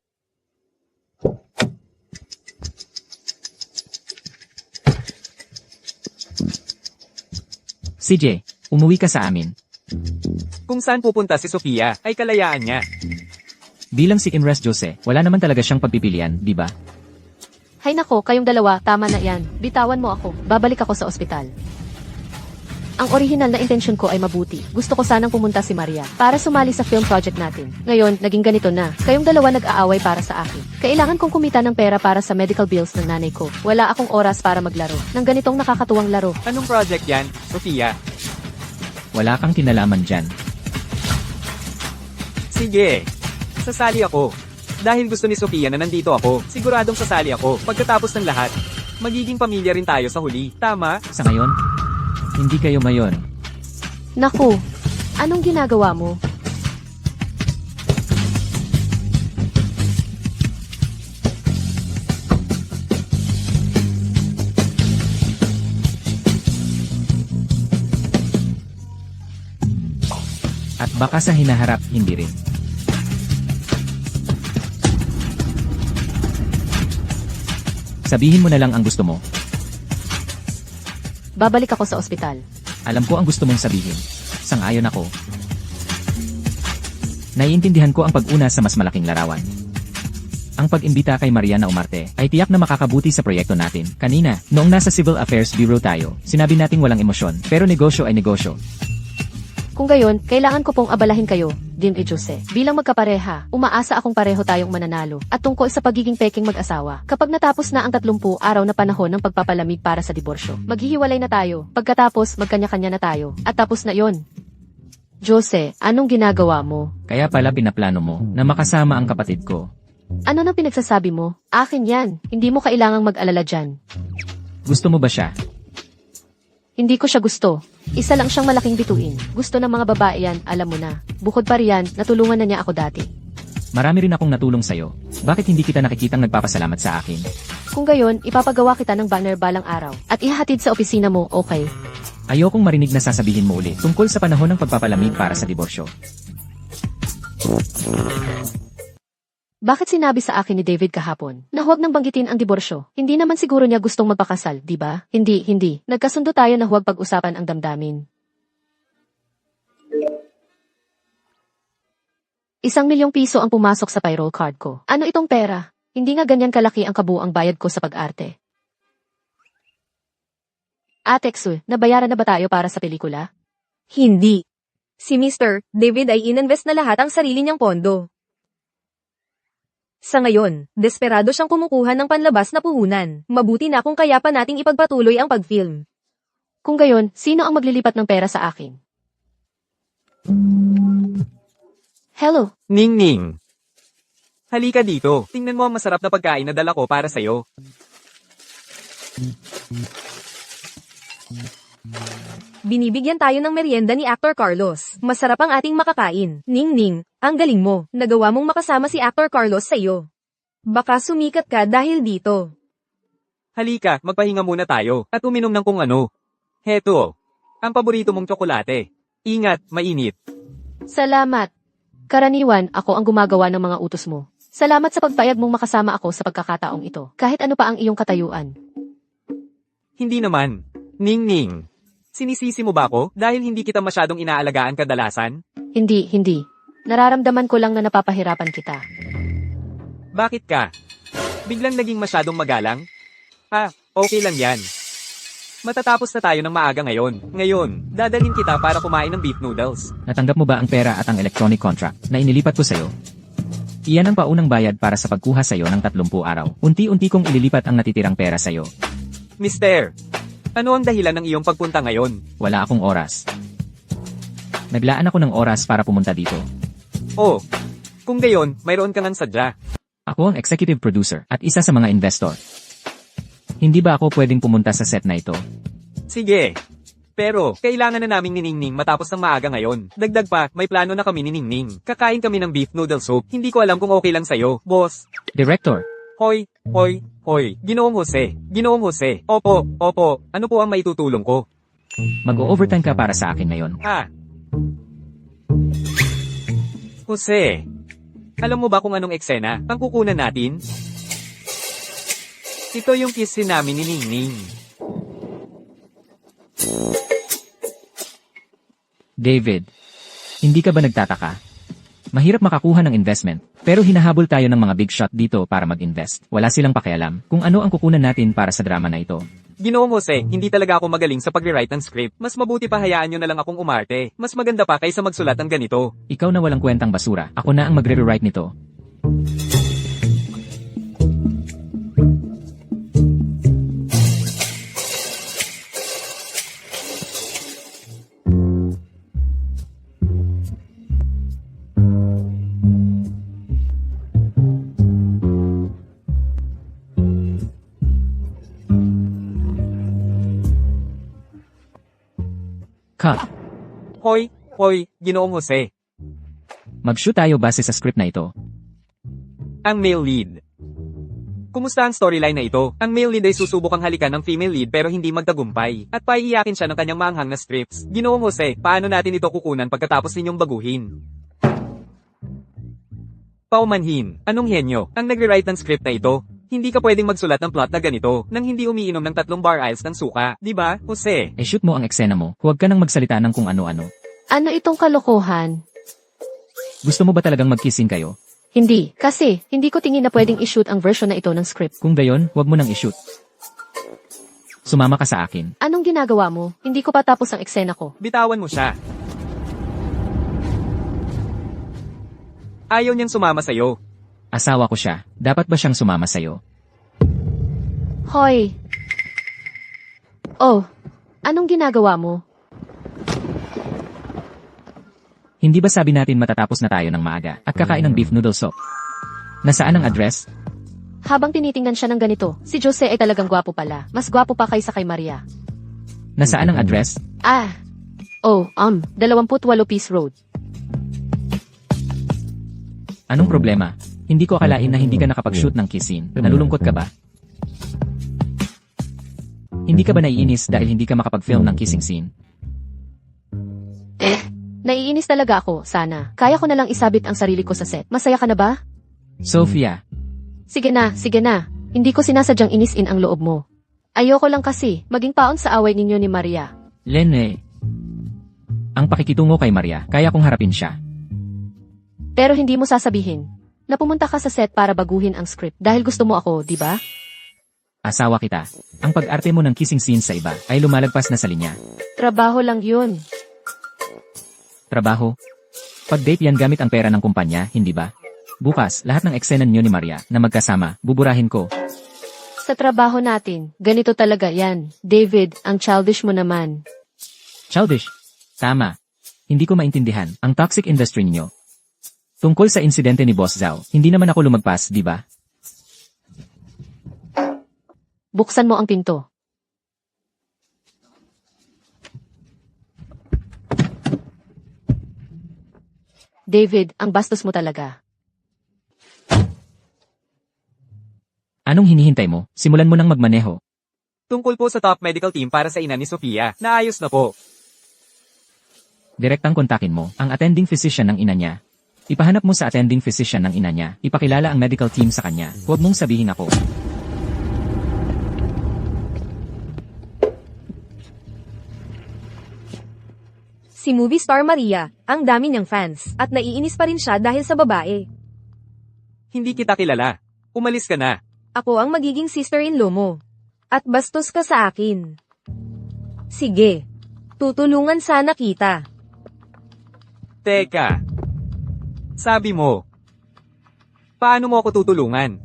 CJ, umuwi ka sa amin. Kung saan pupunta si Sofia, ay kalayaan niya. Bilang si Imres Jose, wala naman talaga siyang pagpipilian, di ba? Hay nako, kayong dalawa, tama na yan. Bitawan mo ako, babalik ako sa ospital. Ang orihinal na intensyon ko ay mabuti. Gusto ko sanang pumunta si Maria para sumali sa film project natin. Ngayon, naging ganito na. Kayong dalawa nag-aaway para sa akin. Kailangan kong kumita ng pera para sa medical bills ng nanay ko. Wala akong oras para maglaro ng ganitong nakakatuwang laro. Anong project yan, Sofia? Wala kang kinalaman dyan. Sige. Sasali ako. Dahil gusto ni Sofia na nandito ako, siguradong sasali ako. Pagkatapos ng lahat, magiging pamilya rin tayo sa huli. Tama? Sa ngayon, hindi kayo mayon. Naku, anong ginagawa mo? At baka sa hinaharap, hindi rin. Sabihin mo na lang ang gusto mo. Babalik ako sa ospital. Alam ko ang gusto mong sabihin. Sang-ayon ako. Naiintindihan ko ang pag-una sa mas malaking larawan. Ang pag-imbita kay Maria na umarte ay tiyak na makakabuti sa proyekto natin. Kanina, noong nasa Civil Affairs Bureau tayo, sinabi nating walang emosyon, pero negosyo ay negosyo. Kung gayon, kailangan ko pong abalahin kayo, Dim e Jose. Bilang magkapareha, umaasa akong pareho tayong mananalo. At tungkol sa pagiging peking mag-asawa, kapag natapos na ang 30 araw na panahon ng pagpapalamig para sa diborsyo, maghihiwalay na tayo. Pagkatapos, magkanya-kanya na tayo. At tapos na yon. Jose, anong ginagawa mo? Kaya pala pinaplano mo na makasama ang kapatid ko. Ano nang pinagsasabi mo? Akin yan. Hindi mo kailangang mag-alala dyan. Gusto mo ba siya? Hindi ko siya gusto. Isa lang siyang malaking bituin. Gusto ng mga babae yan, alam mo na. Bukod pa riyan, natulungan na niya ako dati. Marami rin akong natulong sa'yo. Bakit hindi kita nakikitang nagpapasalamat sa akin? Kung gayon, ipapagawa kita ng banner balang araw. At ihahatid sa opisina mo, okay? Ayokong marinig na sasabihin mo ulit tungkol sa panahon ng pagpapalamig para sa diborsyo. Bakit sinabi sa akin ni David kahapon na huwag nang banggitin ang diborsyo? Hindi naman siguro niya gustong magpakasal, di ba? Hindi. Nagkasundo tayo na huwag pag-usapan ang damdamin. 1,000,000 piso ang pumasok sa payroll card ko. Ano itong pera? Hindi nga ganyan kalaki ang kabuuang bayad ko sa pag-arte. Atexul, nabayaran na ba tayo para sa pelikula? Hindi. Si Mr. David ay ininvest na lahat ang sarili niyang pondo. Sa ngayon, desperado siyang kumukuha ng panlabas na puhunan. Mabuti na kung kaya pa nating ipagpatuloy ang pag-film. Kung gayon, sino ang maglilipat ng pera sa akin? Hello, Ning. Halika dito. Tingnan mo ang masarap na pagkain na dala ko para sa'yo. Binibigyan tayo ng merienda ni Actor Carlos. Masarap ang ating makakain. Ning, ang galing mo. Nagawa mong makasama si Actor Carlos sa iyo. Baka sumikat ka dahil dito. Halika, magpahinga muna tayo at uminom ng kung ano. Heto, ang paborito mong tsokolate. Ingat, mainit. salamat. Karaniwan, ako ang gumagawa ng mga utos mo. Salamat sa pagpayag mong makasama ako sa pagkakataong ito, kahit ano pa ang iyong katayuan. Hindi naman. Ning. Sinisisi mo ba ako dahil hindi kita masyadong inaalagaan kadalasan? Hindi. Nararamdaman ko lang na napapahirapan kita. Bakit ka? Biglang naging masyadong magalang? Okay lang yan. Matatapos na tayo ng maaga ngayon. Ngayon, dadalhin kita para kumain ng beef noodles. Natanggap mo ba ang pera at ang electronic contract na inilipat ko sa'yo? Iyan ang paunang bayad para sa pagkuha sa'yo ng 30 araw. Unti-unti kong ililipat ang natitirang pera sa'yo. Mister, ano ang dahilan ng iyong pagpunta ngayon? Wala akong oras. Naglaan ako ng oras para pumunta dito. Oh, kung gayon, mayroon ka ngang sadya. Ako ang executive producer at isa sa mga investor. Hindi ba ako pwedeng pumunta sa set na ito? Sige. Pero, kailangan na naming ni Ningning matapos ng maaga ngayon. Dagdag pa, may plano na kami ni Ningning. Kakain kami ng beef noodle soup. Hindi ko alam kung okay lang sa'yo, boss. Director, Hoy. Ginoong Jose. Opo. Ano po ang maitutulong ko? mag-o-overtime ka para sa akin ngayon. Jose. Alam mo ba kung anong eksena ang kukunan natin? Ito yung kiss namin ni Ningning. David, hindi ka ba nagtataka? Mahirap makakuha ng investment, pero hinahabol tayo ng mga big shot dito para mag-invest. Wala silang pakialam kung ano ang kukunan natin para sa drama na ito. Ginoong Jose, hindi talaga ako magaling sa pag-rewrite ng script. Mas mabuti pa hayaan nyo na lang akong umarte. Mas maganda pa kaysa magsulat ng ganito. Ikaw na walang kwentang basura. Ako na ang magre-rewrite nito. Cut. Hoy, Ginoong Jose. Mag-shoot tayo base sa script na ito. Ang male lead. Kumusta ang storyline na ito? Ang male lead ay susubukang halikan ng female lead pero hindi magtagumpay. At paiiyakin siya ng kanyang maanghang na strips. Ginoong Jose, paano natin ito kukunan pagkatapos ninyong baguhin? Paumanhin, anong henyo? Ang nagre-write ng script na ito? Hindi ka pwedeng magsulat ng plot na ganito nang hindi umiinom ng 3 bar aisles ng suka, di ba, Jose? Shoot mo ang eksena mo. Huwag ka nang magsalita ng kung ano-ano. Ano itong kalokohan? Gusto mo ba talagang magkissing kayo? Hindi, kasi hindi ko tingin na pwedeng i-shoot ang version na ito ng script. Kung gayon, huwag mo nang i-shoot. Sumama ka sa akin. Anong ginagawa mo? Hindi ko pa tapos ang eksena ko. Bitawan mo siya. Ayaw niyang sumama sa'yo. Asawa ko siya. Dapat ba siyang sumama sa'yo? Hoy! Oh, anong ginagawa mo? Hindi ba sabi natin matatapos na tayo ng maaga at kakain ng beef noodle soup? Nasaan ang address? Habang tinitingnan siya ng ganito, si Jose ay talagang gwapo pala. Mas gwapo pa kaysa kay Maria. Nasaan ang address? 28 Peace Road. Anong problema? Hindi ko akalain na hindi ka nakapag-shoot ng kiss scene. Nalulungkot ka ba? Hindi ka ba naiinis dahil hindi ka makapag-film ng kissing scene? Naiinis talaga ako, sana. Kaya ko na lang isabit ang sarili ko sa set. Masaya ka na ba? Sophia, Sige na, sige na. Hindi ko sinasadyang inisin ang loob mo. Ayoko lang kasi, maging paon sa away ninyo ni Maria. Lene. Ang pakikitungo kay Maria, kaya kong harapin siya. Pero hindi mo sasabihin na pumunta ka sa set para baguhin ang script dahil gusto mo ako, di ba? Asawa kita. Ang pag-arte mo ng kissing scene sa iba ay lumalagpas na sa linya. Trabaho lang yun. Trabaho? Pag-date yan gamit ang pera ng kumpanya, hindi ba? Bukas, lahat ng eksena niyo ni Maria na magkasama, buburahin ko. Sa trabaho natin, ganito talaga yan. David, ang childish mo naman. Childish. Tama. Hindi ko maintindihan ang toxic industry niyo. Tungkol sa insidente ni Boss Zhao, hindi naman ako lumagpas, di ba? Buksan mo ang pinto. David, ang bastos mo talaga. Anong hinihintay mo? Simulan mo nang magmaneho. Tungkol po sa top medical team para sa ina ni Sofia, naayos na po. Direktang kontakin mo ang attending physician ng ina niya. Ipahanap mo sa attending physician ng ina niya. Ipakilala ang medical team sa kanya. Huwag mong sabihin ako. Si movie star Maria, ang dami niyang fans, at naiinis pa rin siya dahil sa babae. Hindi kita kilala. Umalis ka na. Ako ang magiging sister-in-law mo. At bastos ka sa akin. Sige. Tutulungan sana kita. Teka. Sabi mo. Paano mo ako tutulungan?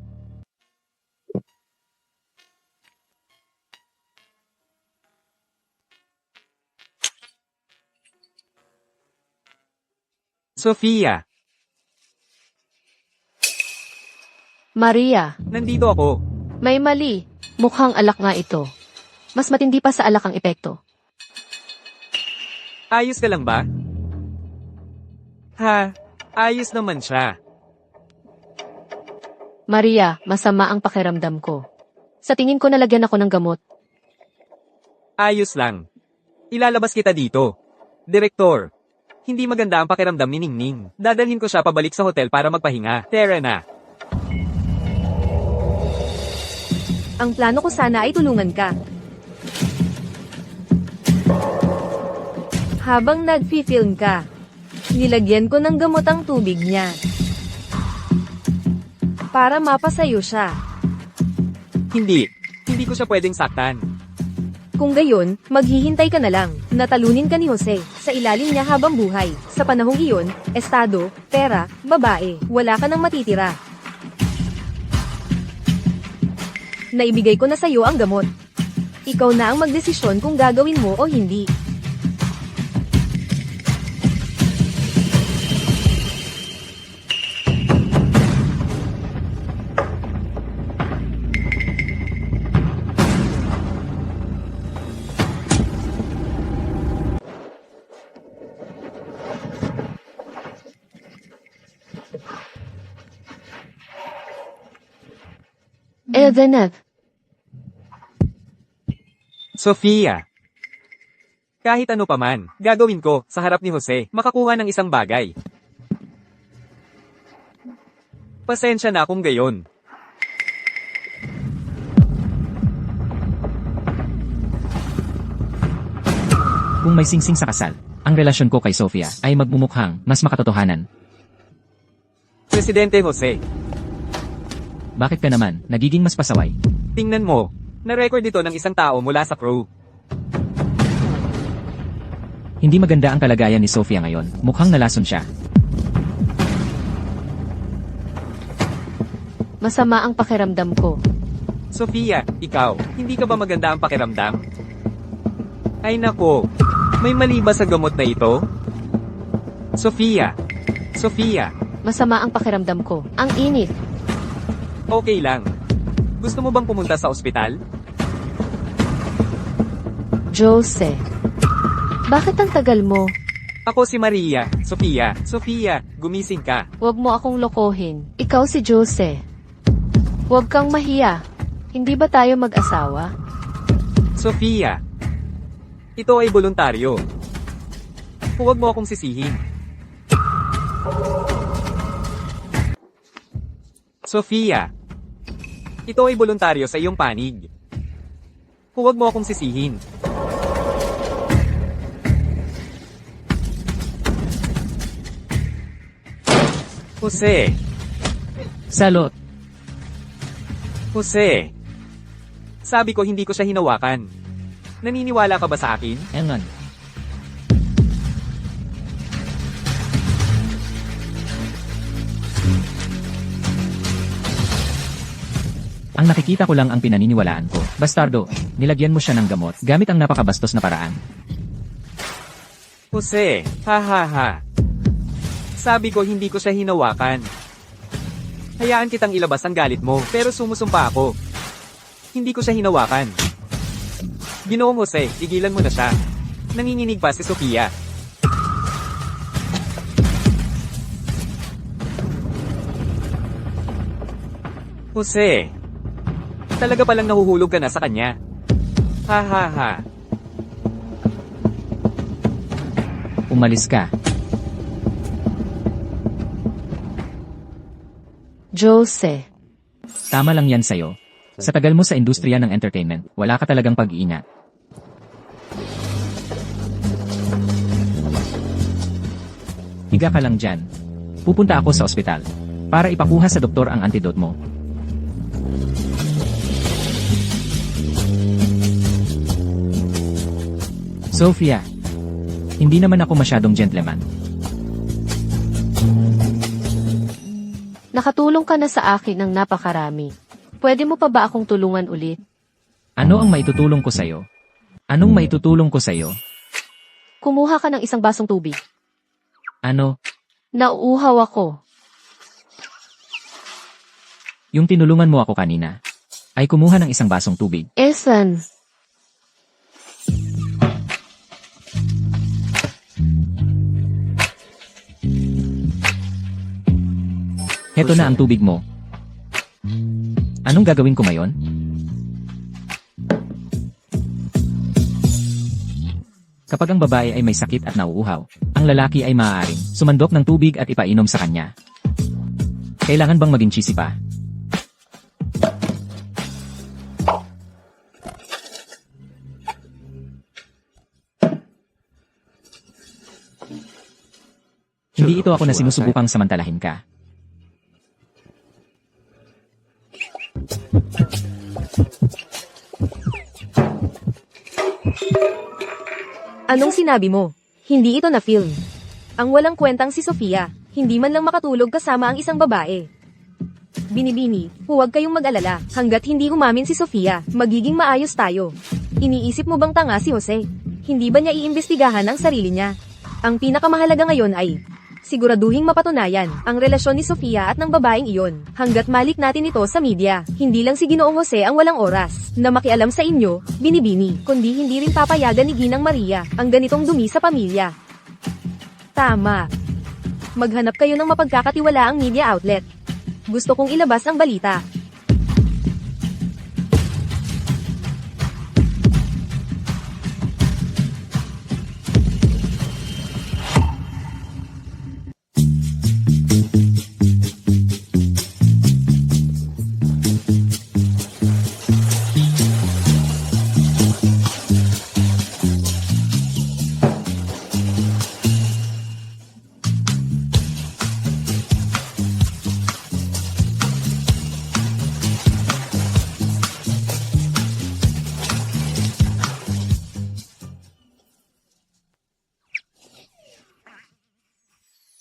Sofia, Maria, nandito ako. may mali. Mukhang alak nga ito. Mas matindi pa sa alak ang epekto. Ayos ka lang ba? Ha, ayos naman siya. Maria, masama ang pakiramdam ko. Sa tingin ko nalagyan ako ng gamot. Ayos lang. Ilalabas kita dito. Direktor, hindi maganda ang pakiramdam ni Ningning. Dadalhin ko siya pabalik sa hotel para magpahinga. Tara na. Ang plano ko sana ay tulungan ka. Habang nag-film ka, nilagyan ko ng gamot ang tubig niya. Para mapasayo siya. Hindi. Hindi ko siya pwedeng saktan. Kung gayon, maghihintay ka na lang. Natalunin ka ni Jose, sa ilalim niya habang buhay. Sa panahong iyon, estado, pera, babae, wala ka nang matitira. Naibigay ko na sa'yo ang gamot. Ikaw na ang magdesisyon kung gagawin mo o hindi. Eldeneth, Sofia. Kahit ano pa man, gagawin ko, sa harap ni Jose, makakuha ng isang bagay. Pasensya na kung gayon. Kung may singsing sa kasal, ang relasyon ko kay Sophia ay magmumukhang mas makatotohanan. Presidente Jose, Bakit ka naman nagiging mas pasaway? tingnan mo. Na-record ito ng isang tao mula sa crew. Hindi maganda ang kalagayan ni Sophia ngayon. Mukhang nalason siya. masama ang pakiramdam ko. Sofia, ikaw, hindi ka ba maganda ang pakiramdam? Ay nako, may mali ba sa gamot na ito? Sofia! Sofia! Masama ang pakiramdam ko. Ang init. Okay lang. Gusto mo bang pumunta sa ospital? Jose. Bakit ang tagal mo? Ako si Maria. Sofia. Sofia, gumising ka. Huwag mo akong lokohin. Ikaw si Jose. Huwag kang mahiya. Hindi ba tayo mag-asawa? Sofia. Ito ay voluntaryo. Huwag mo akong sisihin. Sofia. Ito ay voluntaryo sa iyong panig. Huwag mo akong sisihin. Jose. Salot. Jose. Sabi ko hindi ko siya hinawakan. Naniniwala ka ba sa akin? Engon. Ang nakikita ko lang ang pinaniniwalaan ko. Bastardo, nilagyan mo siya ng gamot gamit ang napakabastos na paraan. Jose, ha ha ha. Sabi ko hindi ko siya hinawakan. Hayaan kitang ilabas ang galit mo, pero sumusumpa ako. Hindi ko siya hinawakan. Ginoong Jose, tigilan mo na siya. Nanginginig pa si Sofia. Jose, talaga palang nahuhulog ka na sa kanya. Ha ha ha. Umalis ka. Jose. Tama lang yan sa'yo. Sa tagal mo sa industriya ng entertainment, wala ka talagang pag-iingat. Higa ka lang dyan. Pupunta ako sa ospital para ipakuha sa doktor ang antidote mo. Sophia, hindi naman ako masyadong gentleman. Nakatulong ka na sa akin ng napakarami. Pwede mo pa ba akong tulungan ulit? Ano ang maitutulong ko sa'yo? Anong maitutulong ko sa'yo? Kumuha ka ng isang basong tubig. Ano? Nauuhaw ako. Yung tinulungan mo ako kanina, ay kumuha ng isang basong tubig. Ethan. Heto na ang tubig mo. Anong gagawin ko ngayon? Kapag ang babae ay may sakit at nauuhaw, ang lalaki ay maaaring sumandok ng tubig at ipainom sa kanya. Kailangan bang maging cheesy pa? Hindi ito ako na sinusubukang samantalahin ka. Anong sinabi mo? Hindi ito na film. Ang walang kwentang si Sofia, hindi man lang makatulog kasama ang isang babae. Binibini, huwag kayong mag-alala, hanggat hindi umamin si Sofia, magiging maayos tayo. Iniisip mo bang tanga si Jose? Hindi ba niya iimbestigahan ang sarili niya? Ang pinakamahalaga ngayon ay, siguraduhing mapatunayan ang relasyon ni Sofia at ng babaeng iyon, hanggat malik natin ito sa media. Hindi lang si Ginoong Jose ang walang oras na makialam sa inyo, Binibini, kundi hindi rin papayagan ni Ginang Maria ang ganitong dumi sa pamilya. Tama. Maghanap kayo ng mapagkakatiwalaang media outlet. Gusto kong ilabas ang balita.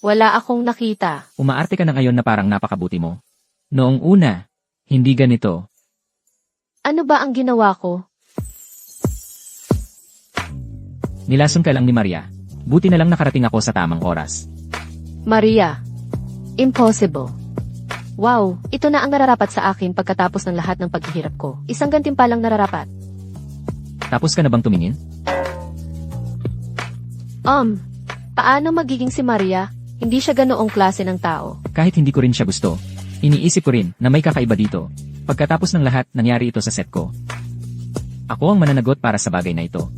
Wala akong nakita. Umaarte ka na ngayon na parang napakabuti mo. Noong una, hindi ganito. Ano ba ang ginawa ko? Nilason ka lang ni Maria. Buti na lang nakarating ako sa tamang oras. Maria. Impossible. Wow, ito na ang nararapat sa akin pagkatapos ng lahat ng paghihirap ko. Isang gantimpalang nararapat. Tapos ka na bang tumingin? Paano magiging si Maria? Hindi siya ganoong klase ng tao. Kahit hindi ko rin siya gusto. Iniisip ko rin na may kakaiba dito. Pagkatapos ng lahat, nangyari ito sa set ko. Ako ang mananagot para sa bagay na ito.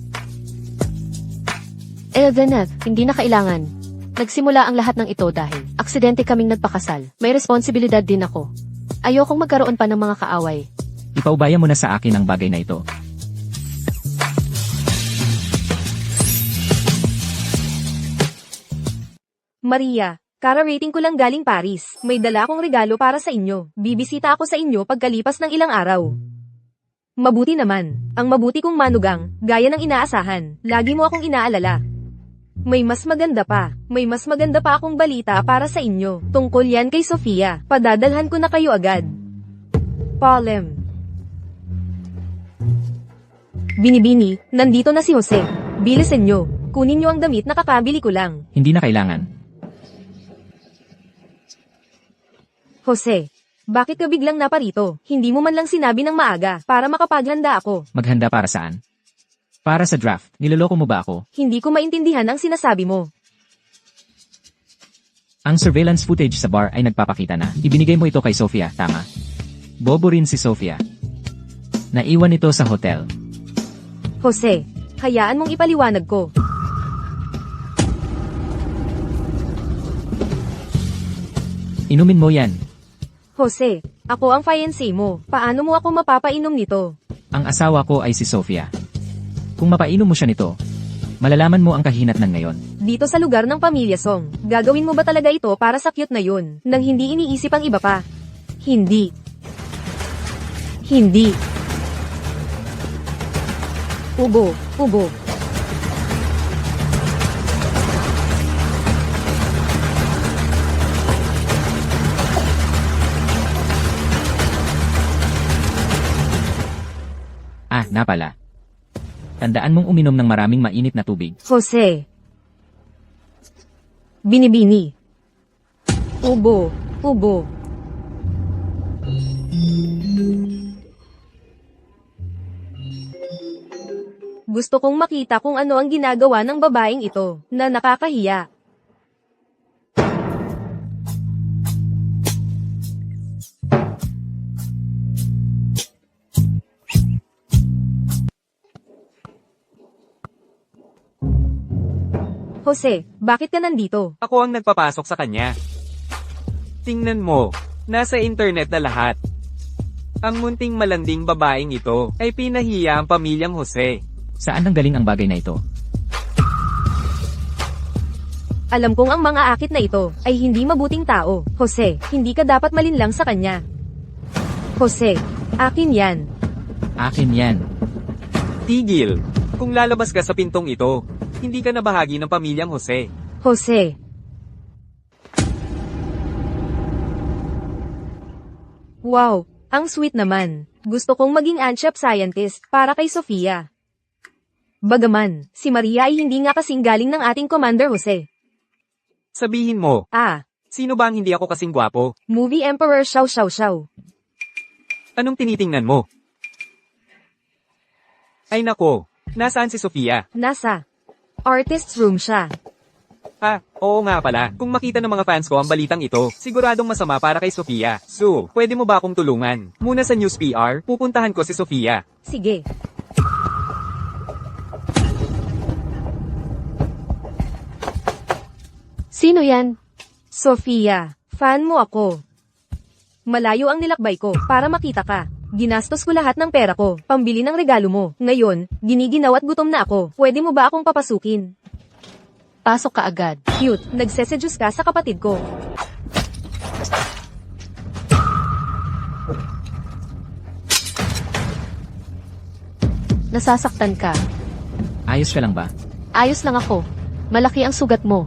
Eldeneth, hindi na kailangan. Nagsimula ang lahat ng ito dahil aksidente kaming nagpakasal. May responsibilidad din ako. Ayokong magkaroon pa ng mga kaaway. Ipaubaya mo na sa akin ang bagay na ito. Maria, kara-rating ko lang galing Paris. May dala akong regalo para sa inyo. Bibisita ako sa inyo pagkalipas ng ilang araw. Mabuti naman. Ang mabuti kong manugang, gaya ng inaasahan. Lagi mo akong inaalala. May mas maganda pa. May mas maganda pa akong balita para sa inyo. Tungkol yan kay Sofia. Padadalhan ko na kayo agad. Polem. Binibini, nandito na si Jose. Bilisan nyo. Kunin nyo ang damit na kakabili ko lang. Hindi na kailangan. Jose, bakit ka biglang naparito? Hindi mo man lang sinabi ng maaga para makapaghanda ako. Maghanda para saan? Para sa draft, niloloko mo ba ako? Hindi ko maintindihan ang sinasabi mo. Ang surveillance footage sa bar ay nagpapakita na ibinigay mo ito kay Sofia, tama? Bobo rin si Sofia. Naiwan ito sa hotel. Jose, hayaan mong ipaliwanag ko. Inumin mo yan. Jose, ako ang fiancé mo. Paano mo ako mapapainom nito? Ang asawa ko ay si Sofia. Kung mapainom mo siya nito, malalaman mo ang kahinatnan ngayon. Dito sa lugar ng Pamilya Song, gagawin mo ba talaga ito para sa cute na yun, nang hindi iniisip ang iba pa? Hindi. Hindi. Ubo, ubo. Napala. Tandaan mong uminom ng maraming mainit na tubig. Jose. Binibini. Ubo, ubo. Gusto kong makita kung ano ang ginagawa ng babaeng ito, na nakakahiya. Jose, bakit ka nandito? Ako ang nagpapasok sa kanya. Tingnan mo, nasa internet na lahat. Ang munting malanding babaeng ito ay pinahiya ang pamilyang Jose. Saan nanggaling ang bagay na ito? Alam kong ang mga akit na ito ay hindi mabuting tao. Jose, hindi ka dapat malinlang sa kanya. Jose, akin yan. Akin yan. Tigil! Kung lalabas ka sa pintong ito, hindi ka na bahagi ng pamilyang Jose. Jose. Wow, ang sweet naman. Gusto kong maging ancient scientist para kay Sofia. Bagaman, si Maria ay hindi nga kasing galing ng ating Commander Jose. Sabihin mo, sino ba ang hindi ako kasing gwapo? Movie Emperor Xiao Xiao Xiao. Anong tinitingnan mo? Ay nako, nasaan si Sofia? Nasa artist's room siya. Oo nga pala. Kung makita ng mga fans ko ang balitang ito, siguradong masama para kay Sofia. So, pwede mo ba akong tulungan? Muna sa News PR, pupuntahan ko si Sofia. Sige. Sino yan? Sofia, fan mo ako. Malayo ang nilakbay ko para makita ka. Ginastos ko lahat ng pera ko, pambili ng regalo mo. Ngayon, giniginaw at gutom na ako. Pwede mo ba akong papasukin? Pasok ka agad. Cute, nagsesedyos ka sa kapatid ko. Nasasaktan ka. Ayos ka lang ba? Ayos lang ako. Malaki ang sugat mo.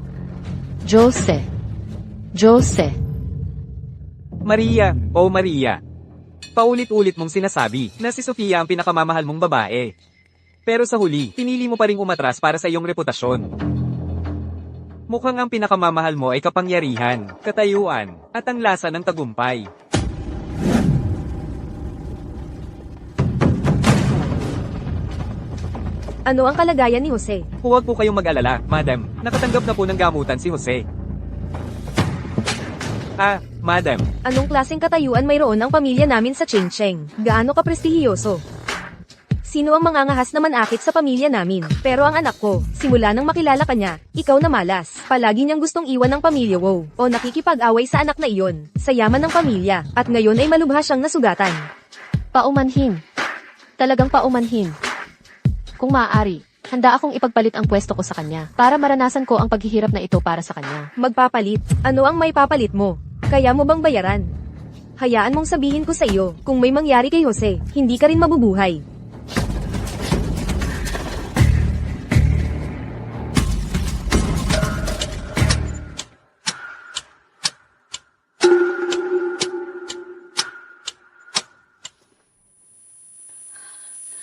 Jose. Jose. Maria, Maria. Paulit-ulit mong sinasabi na si Sofia ang pinakamamahal mong babae. Pero sa huli, pinili mo pa ring umatras para sa iyong reputasyon. Mukhang ang pinakamamahal mo ay kapangyarihan, katayuan, at ang lasa ng tagumpay. Ano ang kalagayan ni Jose? Huwag po kayong mag-alala, madam. Nakatanggap na po ng gamutan si Jose. Ah, madam. Anong klaseng katayuan mayroon ang pamilya namin sa Chingcheng? Gaano ka prestihiyoso? Sino ang mangangahas na manakit sa pamilya namin? Pero ang anak ko, simula nang makilala ka niya, ikaw na malas. Palagi niyang gustong iwan ng pamilya Wow, o nakikipag-away sa anak na iyon, sa yaman ng pamilya, at ngayon ay malubha siyang nasugatan. Paumanhin. Talagang paumanhin. Kung maaari, handa akong ipagpalit ang pwesto ko sa kanya para maranasan ko ang paghihirap na ito para sa kanya. Magpapalit? Ano ang may papalit mo? Kaya mo bang bayaran? Hayaan mong sabihin ko sa iyo, kung may mangyari kay Jose, hindi ka rin mabubuhay.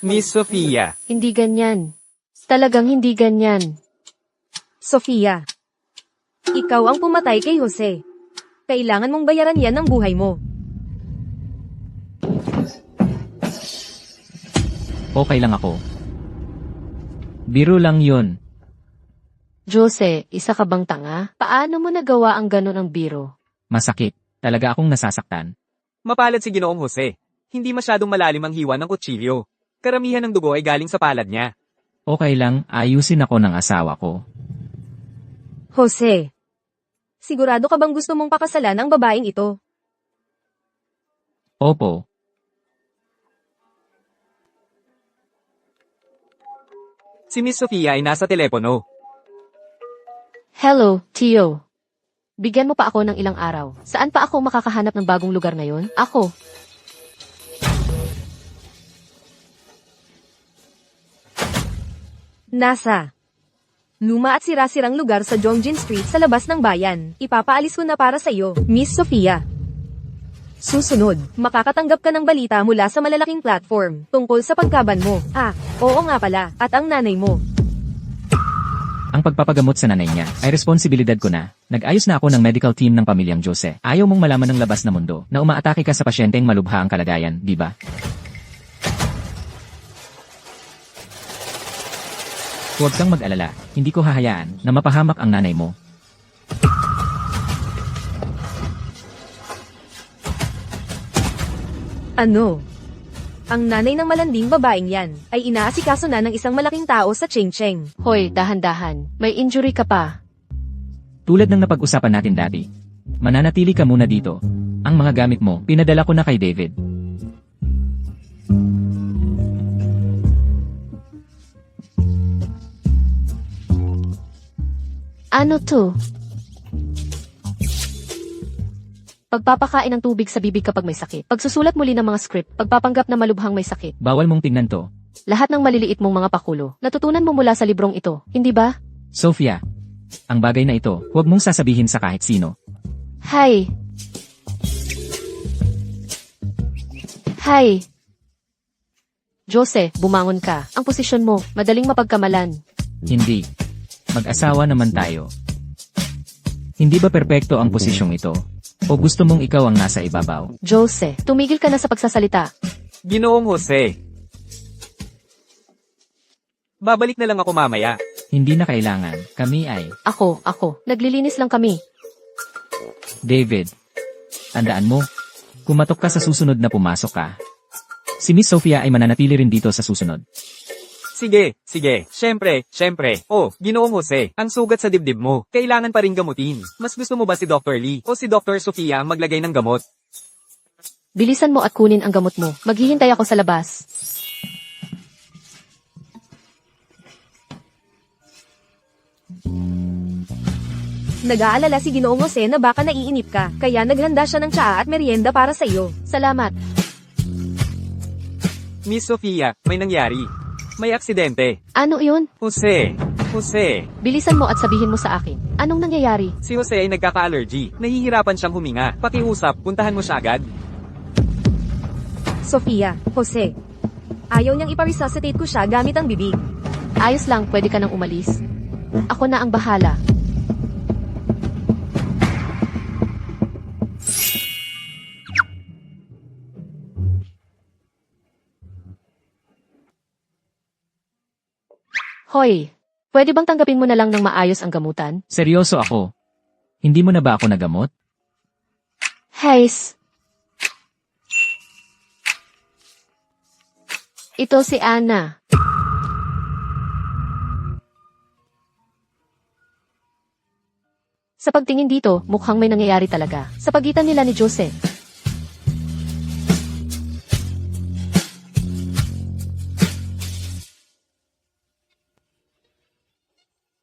Miss Sofia. Hindi ganyan. Talagang hindi ganyan. Sofia, ikaw ang pumatay kay Jose. Kailangan mong bayaran yan ng buhay mo. Okay lang ako. Biro lang yun. Jose, isa ka bang tanga? Paano mo nagawa ang ganon ang biro? Masakit. Talaga akong nasasaktan. Mapalad si Ginoong Jose. Hindi masyadong malalim ang hiwa ng kutsilyo. Karamihan ng dugo ay galing sa palad niya. Okay lang, ayusin ako ng asawa ko. Jose, sigurado ka bang gusto mong pakasalan ang babaeng ito? Opo. Si Miss Sofia ay nasa telepono. Hello, Tio. Bigyan mo pa ako ng ilang araw. Saan pa ako makakahanap ng bagong lugar ngayon? Ako. Nasa luma at sira-sirang lugar sa Jongjin Street sa labas ng bayan. Ipapaalis ko na para sa iyo, Miss Sofia. Susunod, makakatanggap ka ng balita mula sa malalaking platform tungkol sa pagkaban mo. Ah, oo nga pala, at ang nanay mo. Ang pagpapagamot sa nanay niya ay responsibilidad ko na. Nag-ayos na ako ng medical team ng pamilyang Jose. Ayaw mong malaman ng labas na mundo na umaatake ka sa pasyenteng malubha ang kalagayan, di ba? Huwag kang mag-alala, hindi ko hahayaan na mapahamak ang nanay mo. Ano? Ang nanay ng malanding babaeng yan ay inaasikaso na ng isang malaking tao sa Chingcheng. Hoy, dahan-dahan. May injury ka pa. Tulad ng napag-usapan natin dati. Mananatili ka muna dito. Ang mga gamit mo, pinadala ko na kay David. Ano to? Pagpapakain ng tubig sa bibig kapag may sakit. Pagsusulat muli ng mga script. Pagpapanggap na malubhang may sakit. Bawal mong tingnan to. Lahat ng maliliit mong mga pakulo. Natutunan mo mula sa librong ito, hindi ba? Sophia, ang bagay na ito, huwag mong sasabihin sa kahit sino. Hi. Hi. Jose, bumangon ka. Ang posisyon mo, madaling mapagkamalan. Hindi. Mag-asawa naman tayo. Hindi ba perpekto ang posisyong ito? O gusto mong ikaw ang nasa ibabaw? Jose, tumigil ka na sa pagsasalita. Ginoong Jose. Babalik na lang ako mamaya. Hindi na kailangan. Kami ay... Ako. Naglilinis lang kami. David. Tandaan mo, kumatok ka sa susunod na pumasok ka. Si Miss Sophia ay mananatili rin dito sa susunod. Sige. Siyempre. Oh, Ginoong Jose, ang sugat sa dibdib mo, kailangan pa rin gamutin. Mas gusto mo ba si Dr. Lee o si Dr. Sofia ang maglagay ng gamot? Bilisan mo at kunin ang gamot mo. Maghihintay ako sa labas. Nag-aalala si Ginoong Jose na baka naiinip ka, kaya naghanda siya ng tsaa at merienda para sa iyo. Salamat. Miss Sofia, may nangyari. May aksidente. Ano yun? Jose. Bilisan mo at sabihin mo sa akin. Anong nangyayari? Si Jose ay nagkaka-allergy. Nahihirapan siyang huminga. Pakiusap, puntahan mo siya agad. Sofia, Jose. Ayaw niyang ipa-resuscitate ko siya gamit ang bibig. Ayos lang, pwede ka nang umalis. Ako na ang bahala. Hoy, pwede bang tanggapin mo na lang ng maayos ang gamutan? Seryoso ako. Hindi mo na ba ako nagamot? Heis. Ito si Ana. Sa pagtingin dito, mukhang may nangyayari talaga sa pagitan nila ni Jose.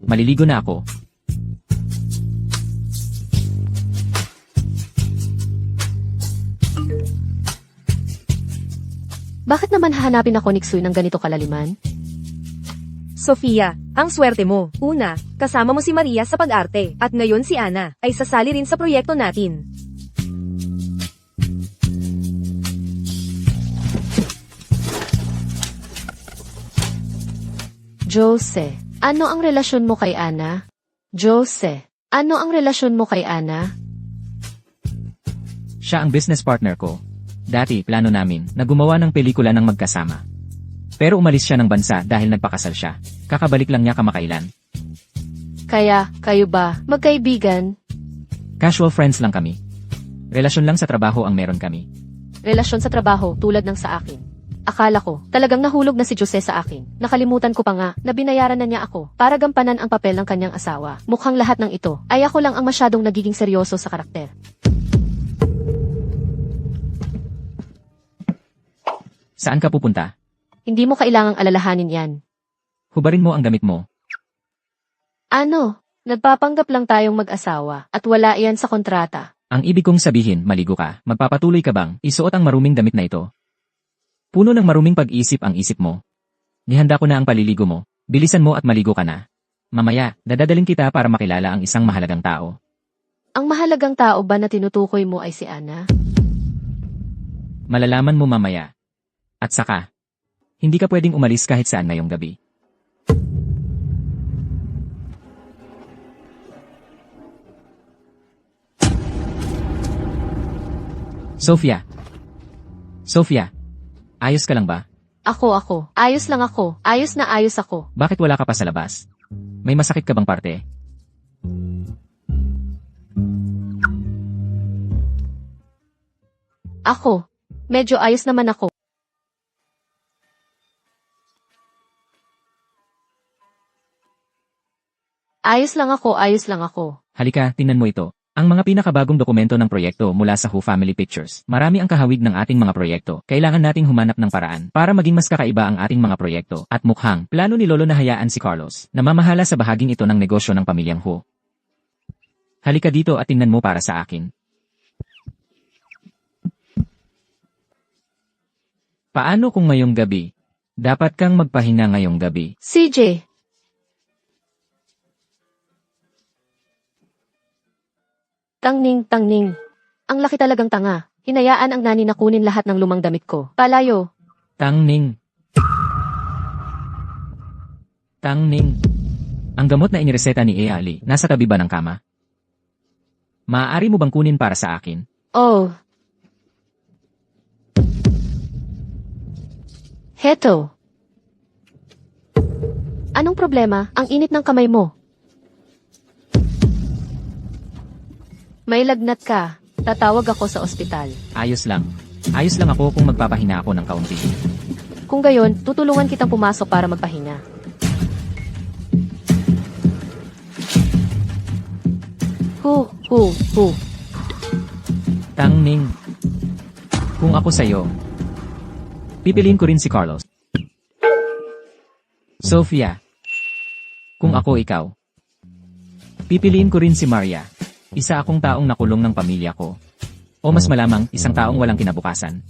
Maliligo na ako. Bakit naman hahanapin ako ni Xui ng ganito kalaliman? Sofia, ang swerte mo. Una, kasama mo si Maria sa pag-arte. At ngayon si Ana ay sasali rin sa proyekto natin. Jose, ano ang relasyon mo kay Ana? Jose, ano ang relasyon mo kay Ana? Siya ang business partner ko. Dati, plano namin na gumawa ng pelikula ng magkasama. Pero umalis siya ng bansa dahil nagpakasal siya. Kakabalik lang niya kamakailan. Kaya, kayo ba, magkaibigan? Casual friends lang kami. Relasyon lang sa trabaho ang meron kami. Relasyon sa trabaho tulad ng sa akin. Akala ko, talagang nahulog na si Jose sa akin. Nakalimutan ko pa nga na binayaran na niya ako para gampanan ang papel ng kanyang asawa. Mukhang lahat ng ito ay ako lang ang masyadong nagiging seryoso sa karakter. Saan ka pupunta? Hindi mo kailangang alalahanin yan. Hubarin mo ang damit mo. Ano? Nagpapanggap lang tayong mag-asawa at wala iyan sa kontrata. Ang ibig kong sabihin, maligo ka. Magpapatuloy ka bang isuot ang maruming damit na ito? Puno ng maruming pag-isip ang isip mo. Nihanda ko na ang paliligo mo. Bilisan mo at maligo ka na. Mamaya, dadadaling kita para makilala ang isang mahalagang tao. Ang mahalagang tao ba na tinutukoy mo ay si Ana? Malalaman mo mamaya. At saka, hindi ka pwedeng umalis kahit saan ngayong gabi. Sofia. Sofia. Ayos ka lang ba? Ako. Ayos lang ako. Ayos na ayos ako. Bakit wala ka pa sa labas? May masakit ka bang parte? Ako. Medyo ayos naman ako. Ayos lang ako. Halika, tingnan mo ito. Ang mga pinakabagong dokumento ng proyekto mula sa Who Family Pictures. Marami ang kahawig ng ating mga proyekto. Kailangan nating humanap ng paraan para maging mas kakaiba ang ating mga proyekto. At mukhang, plano ni Lolo na hayaan si Carlos na mamahala sa bahaging ito ng negosyo ng pamilyang Who. Halika dito at tingnan mo para sa akin. Paano kung ngayong gabi? Dapat kang magpahinga ngayong gabi. CJ. Tangning. Ang laki talagang tanga. Hinayaan ang nani na kunin lahat ng lumang damit ko. Palayo. Tangning. Ang gamot na inireseta ni Ali, nasa tabi ba ng kama? Maaari mo bang kunin para sa akin? Oh. Heto. Anong problema? Ang init ng kamay mo. May lagnat ka. Tatawag ako sa ospital. Ayos lang. Ayos lang ako kung magpapahinga ako ng kaunti. Kung gayon, tutulungan kitang pumasok para magpahinga. Hu. Tangning. Kung ako sa'yo, pipiliin ko rin si Carlos. Sofia. Kung ako ikaw, pipiliin ko rin si Maria. Isa akong taong nakulong ng pamilya ko. O mas malamang, isang taong walang kinabukasan.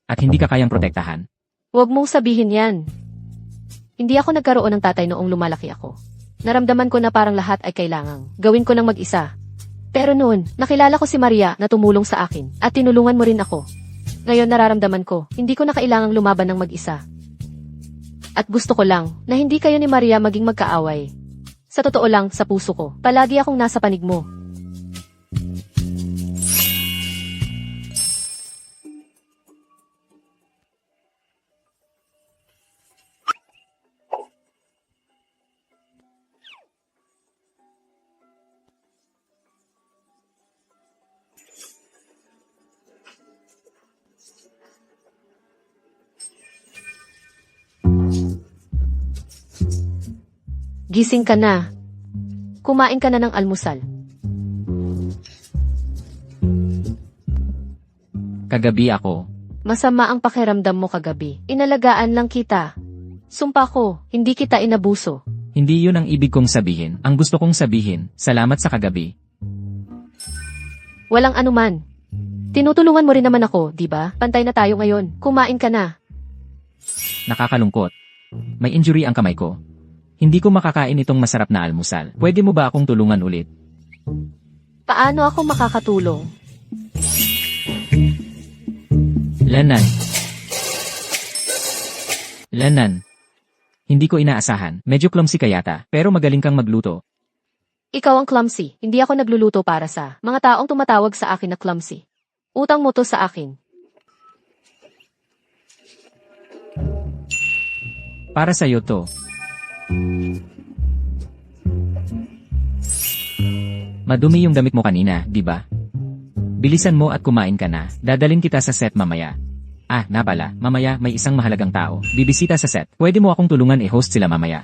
At hindi ka kayang protektahan. Huwag mong sabihin yan. Hindi ako nagkaroon ng tatay noong lumalaki ako. Naramdaman ko na parang lahat ay kailangang gawin ko ng mag-isa. Pero noon, nakilala ko si Maria na tumulong sa akin at tinulungan mo rin ako. Ngayon nararamdaman ko, hindi ko na kailangang lumaban ng mag-isa. At gusto ko lang na hindi kayo ni Maria maging magkaaway. Sa totoo lang, sa puso ko, palagi akong nasa panig mo. Gising ka na. Kumain ka na ng almusal. Kagabi ako. Masama ang pakiramdam mo kagabi. Inalagaan lang kita. Sumpa ko, hindi kita inabuso. Hindi yun ang ibig kong sabihin. Ang gusto kong sabihin, salamat sa kagabi. Walang anuman. Tinutulungan mo rin naman ako, di ba? Pantay na tayo ngayon. Kumain ka na. Nakakalungkot. May injury ang kamay ko. Hindi ko makakain itong masarap na almusal. Pwede mo ba akong tulungan ulit? Paano ako makakatulong? Lanan. Lanan. Hindi ko inaasahan. Medyo clumsy ka yata, pero magaling kang magluto. Ikaw ang clumsy. Hindi ako nagluluto para sa mga taong tumatawag sa akin na clumsy. Utang mo to sa akin. Para sa'yo to. Madumi yung damit mo kanina, di ba? Bilisan mo at kumain ka na. Dadalhin kita sa set mamaya. Ah, na pala, mamaya may isang mahalagang tao. Bibisita sa set. Pwede mo akong tulungan i-host sila mamaya.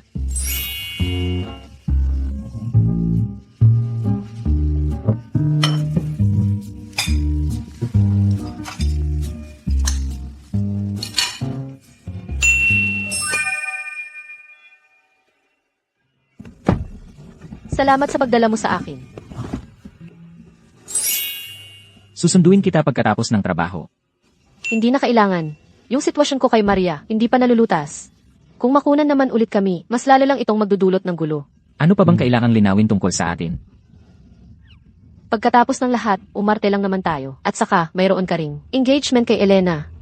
Salamat sa pagdala mo sa akin. Susunduin kita pagkatapos ng trabaho. Hindi na kailangan. Yung sitwasyon ko kay Maria, hindi pa nalulutas. Kung makunan naman ulit kami, mas lalo lang itong magdudulot ng gulo. Ano pa bang kailangang linawin tungkol sa atin? Pagkatapos ng lahat, umarte lang naman tayo. At saka, mayroon ka ring engagement kay Elena.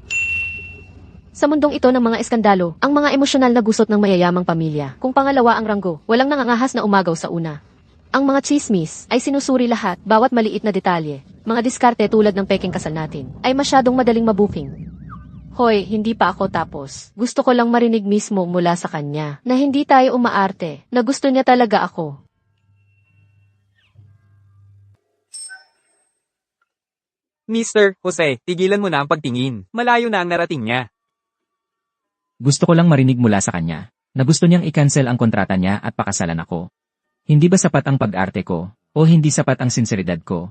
Sa mundong ito ng mga eskandalo, ang mga emosyonal na gusot ng mayayamang pamilya. Kung pangalawa ang ranggo, walang nangangahas na umagaw sa una. Ang mga chismis ay sinusuri lahat, bawat maliit na detalye. Mga diskarte tulad ng peking kasal natin, ay masyadong madaling mabuking. Hoy, hindi pa ako tapos. Gusto ko lang marinig mismo mula sa kanya, na hindi tayo umaarte, na gusto niya talaga ako. Mr. Jose, tigilan mo na ang pagtingin. Malayo na ang narating niya. Gusto ko lang marinig mula sa kanya, na gusto niyang i-cancel ang kontrata niya at pakasalan ako. Hindi ba sapat ang pag-arte ko, o hindi sapat ang sinseridad ko?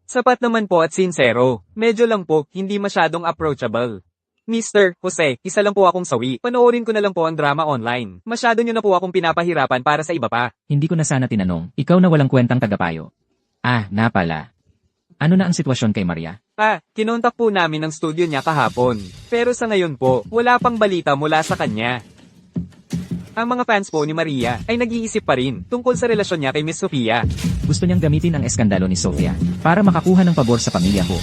Sapat naman po at sincero. Medyo lang po, hindi masyadong approachable. Mr. Jose, isa lang po akong sawi. Panoorin ko na lang po ang drama online. Masyado nyo na po akong pinapahirapan para sa iba pa. Hindi ko na sana tinanong, ikaw na walang kwentang tagapayo. Ah, na pala. Ano na ang sitwasyon kay Maria? Kinontak po namin ang studio niya kahapon. Pero sa ngayon po, wala pang balita mula sa kanya. Ang mga fans po ni Maria ay nag-iisip pa rin tungkol sa relasyon niya kay Miss Sofia. Gusto niyang gamitin ang eskandalo ni Sofia para makakuha ng pabor sa pamilya ko.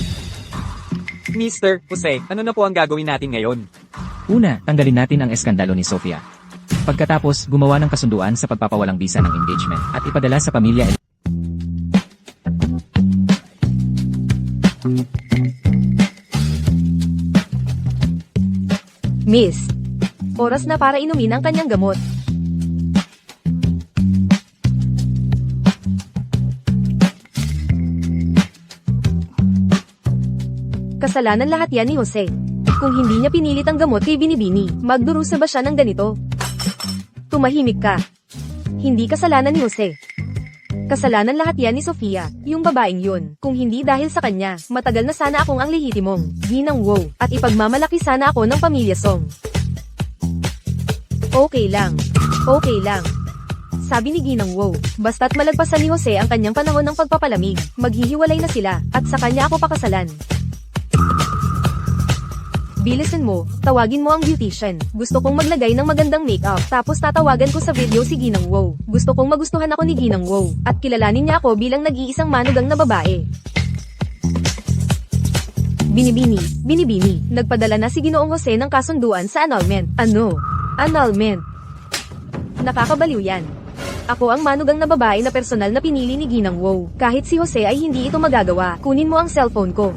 Mr. Jose, ano na po ang gagawin natin ngayon? Una, tanggalin natin ang eskandalo ni Sofia. Pagkatapos, gumawa ng kasunduan sa pagpapawalang bisa ng engagement at ipadala sa pamilya. Miss, oras na para inumin ang kanyang gamot. Kasalanan lahat yan ni Jose. Kung hindi niya pinilit ang gamot kay Binibini, magdurusa ba siya ng ganito? Tumahimik ka. Hindi kasalanan ni Jose. Kasalanan lahat yan ni Sofia, yung babaeng yun. Kung hindi dahil sa kanya, matagal na sana akong ang lehitimong Ginang Wow, at ipagmamalaki sana ako ng pamilya Song. Okay lang. Okay lang. Sabi ni Ginang Wow, basta't malagpasan ni Jose ang kanyang panahon ng pagpapalamig, maghihiwalay na sila, at sa kanya ako pakasalan. Bilisan mo, tawagin mo ang beautician. Gusto kong maglagay ng magandang makeup, tapos tatawagan ko sa video si Ginang Wow. Gusto kong magustuhan ako ni Ginang Wow, at kilalanin niya ako bilang nag-iisang manugang na babae. Binibini, nagpadala na si Ginoong Jose ng kasunduan sa annulment. Ano? Annulment. Nakakabaliw yan. Ako ang manugang na babae na personal na pinili ni Ginang Wow. Kahit si Jose ay hindi ito magagawa, kunin mo ang cellphone ko.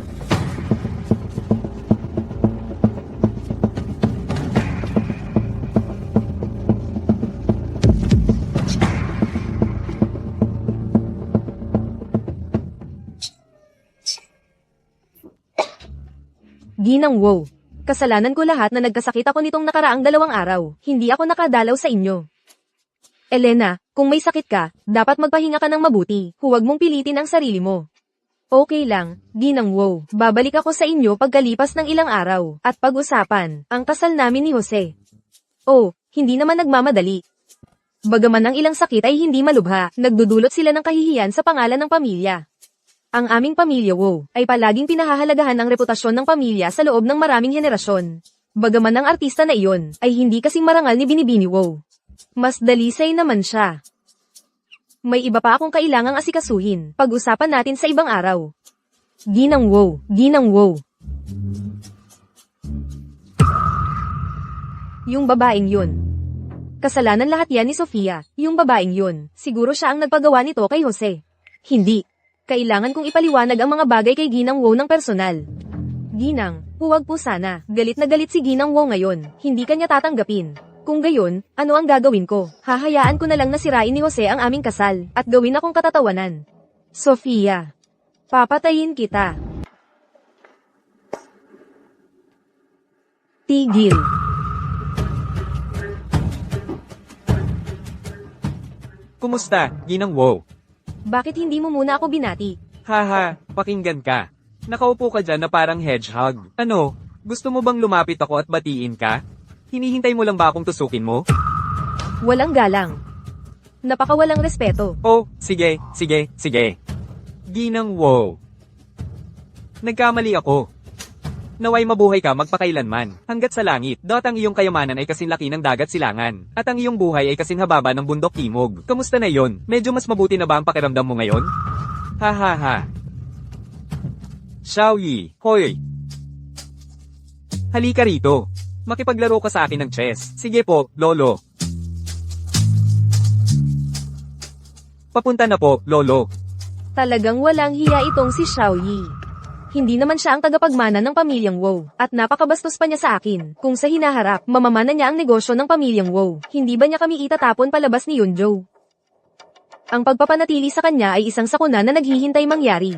Ginang Wow. Kasalanan ko lahat na nagkasakit ako nitong nakaraang 2 araw. Hindi ako nakadalaw sa inyo. Elena, kung may sakit ka, dapat magpahinga ka ng mabuti. Huwag mong pilitin ang sarili mo. Okay lang, Ginang Wow. Babalik ako sa inyo pagkalipas ng ilang araw, at pag-usapan, ang kasal namin ni Jose. Oh, hindi naman nagmamadali. Bagaman ang ilang sakit ay hindi malubha, nagdudulot sila ng kahihiyan sa pangalan ng pamilya. Ang aming pamilya Wow, ay palaging pinahahalagahan ang reputasyon ng pamilya sa loob ng maraming henerasyon. Bagaman ang artista na iyon, ay hindi kasing marangal ni Binibini Wow. Mas dalisay naman siya. May iba pa akong kailangang asikasuhin. Pag-usapan natin sa ibang araw. Ginang Wow, Ginang Wow. Yung babaeng yun. Kasalanan lahat yan ni Sofia. Yung babaeng yun, siguro siya ang nagpagawa nito kay Jose. Hindi. Kailangan kong ipaliwanag ang mga bagay kay Ginang Wow ng personal. Ginang, huwag po sana. Galit na galit si Ginang Wow ngayon. Hindi kanya tatanggapin. Kung gayon, ano ang gagawin ko? Hahayaan ko na lang na sirain ni Jose ang aming kasal, at gawin akong katatawanan. Sofia, papatayin kita. Tigil. Kumusta, Ginang Wow? Bakit hindi mo muna ako binati? Haha, pakinggan ka. Nakaupo ka dyan na parang hedgehog. Ano, gusto mo bang lumapit ako at batiin ka? Hinihintay mo lang ba akong tusukin mo? Walang galang. Napakawalang respeto. Oh, sige. Ginang Wow. Nagkamali ako. Naway mabuhay ka magpakailanman, hanggat sa langit. Ang iyong kayamanan ay kasing laki ng dagat silangan, at ang iyong buhay ay kasing hababa ng bundok timog. Kamusta na yon? Medyo mas mabuti na ba ang pakiramdam mo ngayon? Ha ha ha. Xiaoyi, hoy. Halika rito. Makipaglaro ka sa akin ng chess. Sige po, Lolo. Papunta na po, Lolo. Talagang walang hiya itong si Xiaoyi. Hindi naman siya ang tagapagmana ng pamilyang Wow, at napakabastos pa niya sa akin. Kung sa hinaharap, mamamana niya ang negosyo ng pamilyang Wow, hindi ba niya kami itatapon palabas ni Yunjo? Ang pagpapanatili sa kanya ay isang sakuna na naghihintay mangyari.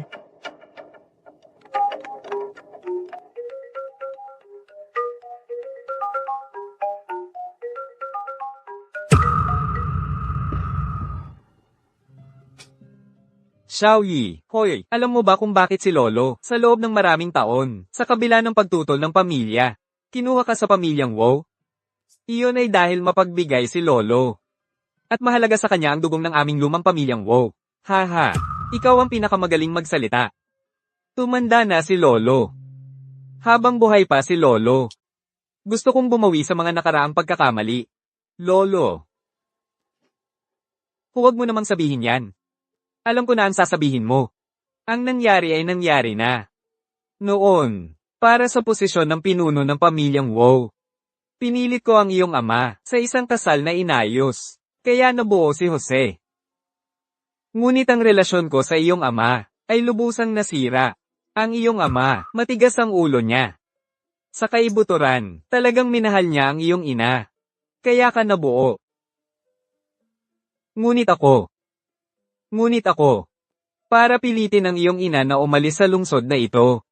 Xiaoyi, hoy, alam mo ba kung bakit si Lolo, sa loob ng maraming taon, sa kabila ng pagtutol ng pamilya, kinuha ka sa pamilyang Wow? Iyon ay dahil mapagbigay si Lolo. At mahalaga sa kanya ang dugong ng aming lumang pamilyang Wow. Haha, ikaw ang pinakamagaling magsalita. Tumanda na si Lolo. Habang buhay pa si Lolo. Gusto kong bumawi sa mga nakaraang pagkakamali. Lolo. Huwag mo namang sabihin yan. Alam ko na ang sasabihin mo. Ang nangyari ay nangyari na. Noon, para sa posisyon ng pinuno ng pamilyang Wow, pinilit ko ang iyong ama sa isang kasal na inayos, kaya nabuo si Jose. Ngunit ang relasyon ko sa iyong ama ay lubusang nasira. Ang iyong ama, matigas ang ulo niya. Sa kaibuturan, talagang minahal niya ang iyong ina. Kaya ka nabuo. Ngunit ako, para pilitin ang iyong ina na umalis sa lungsod na ito.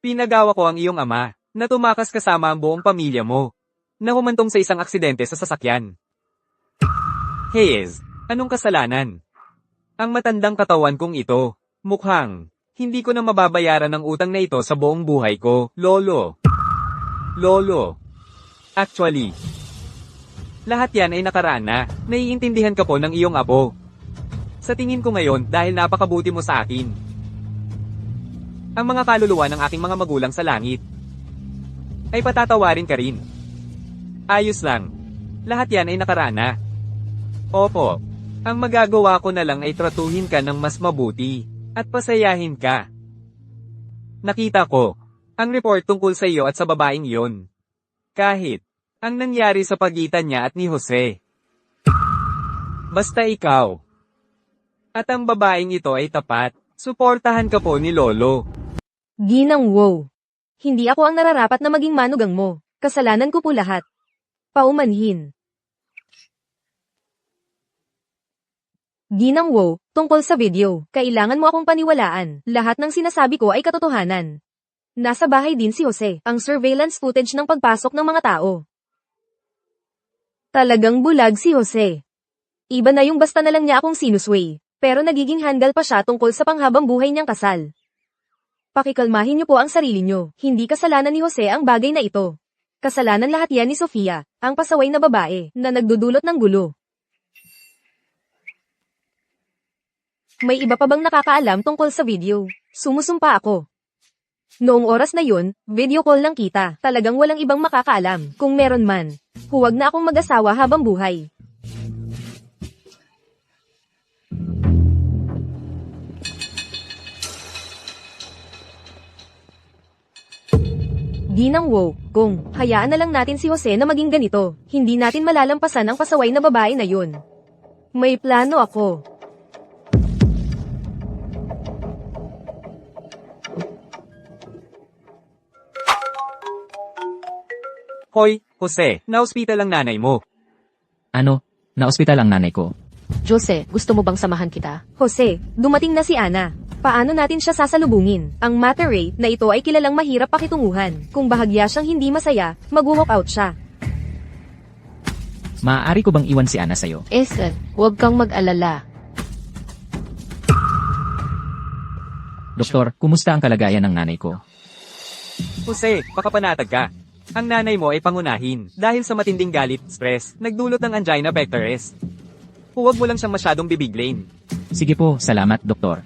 Pinagawa ko ang iyong ama, na tumakas kasama ang buong pamilya mo, na humantong sa isang aksidente sa sasakyan. Hayes, anong kasalanan? Ang matandang katawan kong ito, mukhang, hindi ko na mababayaran ang utang na ito sa buong buhay ko, Lolo. Actually, lahat yan ay nakaraan na, naiintindihan ka po ng iyong apo. Sa tingin ko ngayon, dahil napakabuti mo sa akin. Ang mga kaluluwa ng aking mga magulang sa langit, ay patatawarin ka rin. Ayos lang. Lahat yan ay nakaraan na. Opo, ang magagawa ko na lang ay tratuhin ka ng mas mabuti, at pasayahin ka. Nakita ko, ang report tungkol sa iyo at sa babaeng yon. Kahit, ang nangyari sa pagitan niya at ni Jose. Basta ikaw. At ang babaeng ito ay tapat, suportahan ka po ni Lolo. Ginang Wow. Hindi ako ang nararapat na maging manugang mo. Kasalanan ko po lahat. Paumanhin. Ginang Wow, tungkol sa video, kailangan mo akong paniwalaan. Lahat ng sinasabi ko ay katotohanan. Nasa bahay din si Jose, ang surveillance footage ng pagpasok ng mga tao. Talagang bulag si Jose. Iba na yung basta na lang niya akong sinusway. Pero nagiging handal pa siya tungkol sa panghabang buhay niyang kasal. Pakikalmahin niyo po ang sarili niyo. Hindi kasalanan ni Jose ang bagay na ito. Kasalanan lahat yan ni Sofia, ang pasaway na babae, na nagdudulot ng gulo. May iba pa bang nakakaalam tungkol sa video? Sumusumpa ako. Noong oras na yun, video call lang kita. Talagang walang ibang makakaalam. Kung meron man, huwag na akong mag-asawa habang buhay. Ginang wow, kung hayaan na lang natin si Jose na maging ganito, hindi natin malalampasan ang pasaway na babae na yun. May plano ako. Hoy, Jose, na-hospital ang nanay mo. Ano? Na-ospital ang nanay ko. Jose, gusto mo bang samahan kita? Jose, dumating na si Ana. Paano natin siya sasalubungin? Ang matter rate na ito ay kilalang mahirap pakitunguhan. Kung bahagya siyang hindi masaya, mag-walk out siya. Maaari ko bang iwan si Ana sa'yo? Sir, huwag kang mag-alala. Doktor, kumusta ang kalagayan ng nanay ko? Jose, baka panatag ka. Ang nanay mo ay pangunahin. Dahil sa matinding galit, stress, nagdulot ng angina pectoris. Huwag mo lang siyang masyadong bibiglain. Sige po, salamat, doktor.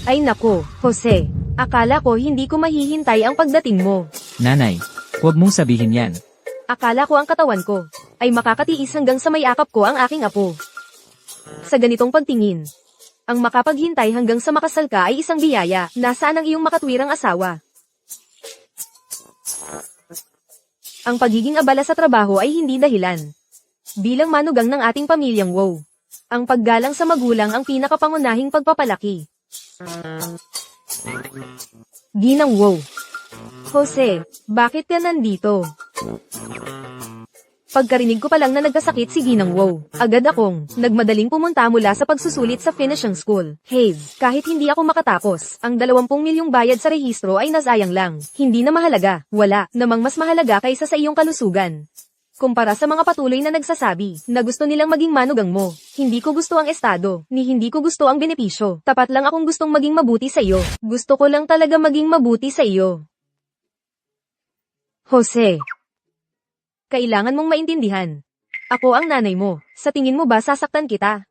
Ay nako, Jose. Akala ko hindi ko mahihintay ang pagdating mo. Nanay, huwag mong sabihin yan. Akala ko ang katawan ko ay makakatiis hanggang sa may akap ko ang aking apo. Sa ganitong pagtingin, ang makapaghintay hanggang sa makasal ka ay isang biyaya. Nasaan ang iyong makatwirang asawa? Ang pagiging abala sa trabaho ay hindi dahilan. Bilang manugang ng ating pamilyang wow, ang paggalang sa magulang ang pinakapangunahing pagpapalaki. Ginang wow. Jose, bakit ka nandito? Pagkarinig ko pa lang na nagkasakit si Ginang wow, agad akong nagmadaling pumunta mula sa pagsusulit sa finishing school. Hayes, kahit hindi ako makatapos, ang 20 milyong bayad sa rehistro ay nasayang lang. Hindi na mahalaga, wala namang mas mahalaga kaysa sa iyong kalusugan. Kumpara sa mga patuloy na nagsasabi na gusto nilang maging manugang mo, hindi ko gusto ang estado, ni hindi ko gusto ang benepisyo. Tapat lang akong gustong maging mabuti sa iyo. Gusto ko lang talaga maging mabuti sa iyo. Jose, kailangan mong maintindihan. Ako ang nanay mo. Sa tingin mo ba sasaktan kita?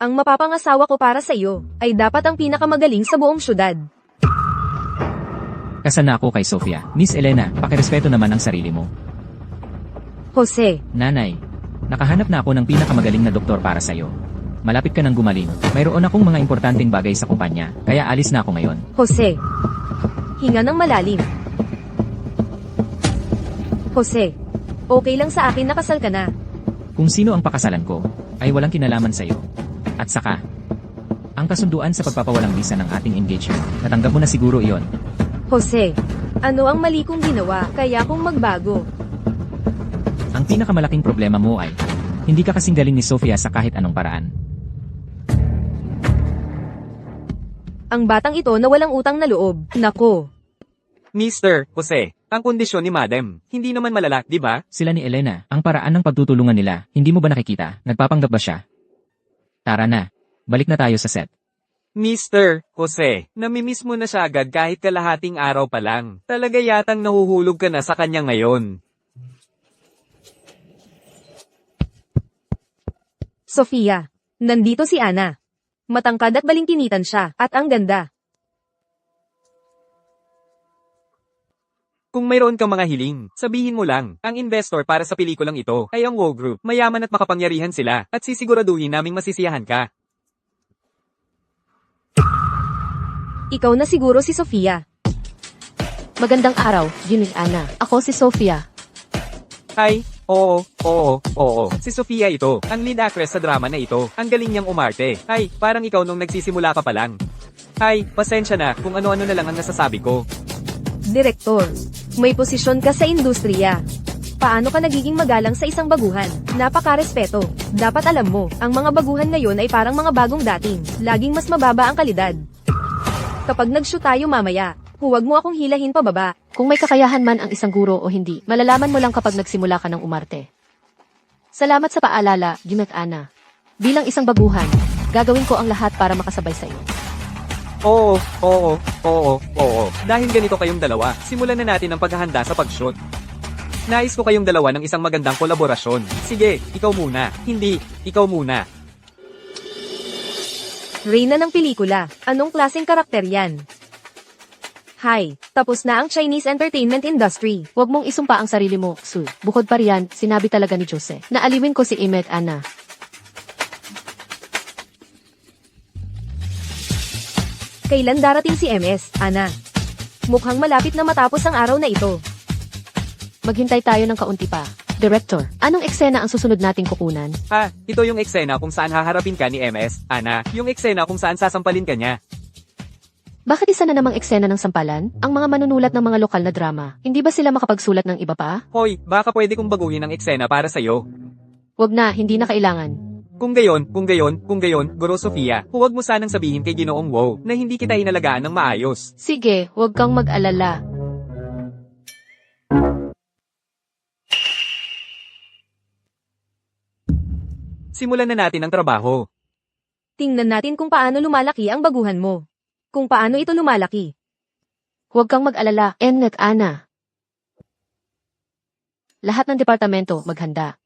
Ang mapapangasawa ko para sa iyo ay dapat ang pinakamagaling sa buong syudad. Kasal na ako kay Sofia. Miss Elena, pakirespeto naman ang sarili mo. Jose, Nanay, nakahanap na ako ng pinakamagaling na doktor para sa'yo. Malapit ka nang gumaling. Mayroon akong mga importanteng bagay sa kumpanya, kaya alis na ako ngayon. Jose. Hinga ng malalim. Jose, okay lang sa akin na kasal ka na. Kung sino ang pakasalan ko, ay walang kinalaman sa'yo. At saka, ang kasunduan sa pagpapawalang bisa ng ating engagement, natanggap mo na siguro iyon. Jose, ano ang mali kong ginawa kaya kung magbago? Ang pinakamalaking problema mo ay, hindi ka kasing galing ni Sofia sa kahit anong paraan. Ang batang ito na walang utang na loob. Nako. Mr. Jose, ang kondisyon ni Madam, hindi naman malala, di ba? Sila ni Elena, ang paraan ng pagtutulungan nila, hindi mo ba nakikita? Nagpapanggap ba siya? Tara na, balik na tayo sa set. Mr. Jose, namimiss mo na siya agad kahit kalahating araw pa lang. Talaga yatang nahuhulog ka na sa kanya ngayon. Sofia, nandito si Ana. Matangkad at balingkinitan siya, at ang ganda. Kung mayroon kang mga hiling, sabihin mo lang. Ang investor para sa pelikulang ito ay ang Wow Group. Mayaman at makapangyarihan sila, at sisiguraduhin naming masisiyahan ka. Ikaw na siguro si Sofia. Magandang araw, Ginang Ana. Ako si Sofia. Ay, oo. Si Sofia ito, ang lead actress sa drama na ito. Ang galing niyang umarte. Ay, parang ikaw nung nagsisimula ka pa lang. Ay, pasensya na kung ano-ano na lang ang nasasabi ko. Direktor, may posisyon ka sa industriya. Paano ka nagiging magalang sa isang baguhan? Napaka-respeto. Dapat alam mo, ang mga baguhan ngayon ay parang mga bagong dating. Laging mas mababa ang kalidad. Kapag nag-shoot tayo mamaya, huwag mo akong hilahin pababa. Kung may kakayahan man ang isang guro o hindi, malalaman mo lang kapag nagsimula ka ng umarte. Salamat sa paalala, Jumet Ana. Bilang isang baguhan, gagawin ko ang lahat para makasabay sa iyo. Oo. Dahil ganito kayong dalawa, simulan na natin ang paghahanda sa pag-shoot. Nais ko kayong dalawa ng isang magandang kolaborasyon. Sige, ikaw muna. Hindi, ikaw muna. Reyna ng pelikula, anong klaseng karakter yan? Hi, tapos na ang Chinese entertainment industry. Huwag mong isumpa ang sarili mo, Su. Bukod pa riyan, sinabi talaga ni Jose. Naaliwin ko si Imet Ana. Kailan darating si MS, Ana? Mukhang malapit na matapos ang araw na ito. Maghintay tayo ng kaunti pa. Director, anong eksena ang susunod nating kukunan? Ito yung eksena kung saan haharapin ka ni MS, Ana. Yung eksena kung saan sasampalin ka niya. Bakit isa na namang eksena ng sampalan? Ang mga manunulat ng mga lokal na drama, hindi ba sila makapagsulat ng iba pa? Hoy, baka pwede kong baguhin ang eksena para sa'yo. Wag na, hindi na kailangan. Kung gayon, Guro Sofia, huwag mo sanang sabihin kay Ginoong Wow na hindi kita inalagaan ng maayos. Sige, huwag kang mag-alala. Simulan na natin ang trabaho. Tingnan natin kung paano lumalaki ang baguhan mo. Kung paano ito lumalaki. Huwag kang mag-alala, Ennet Ana. Lahat ng departamento, maghanda.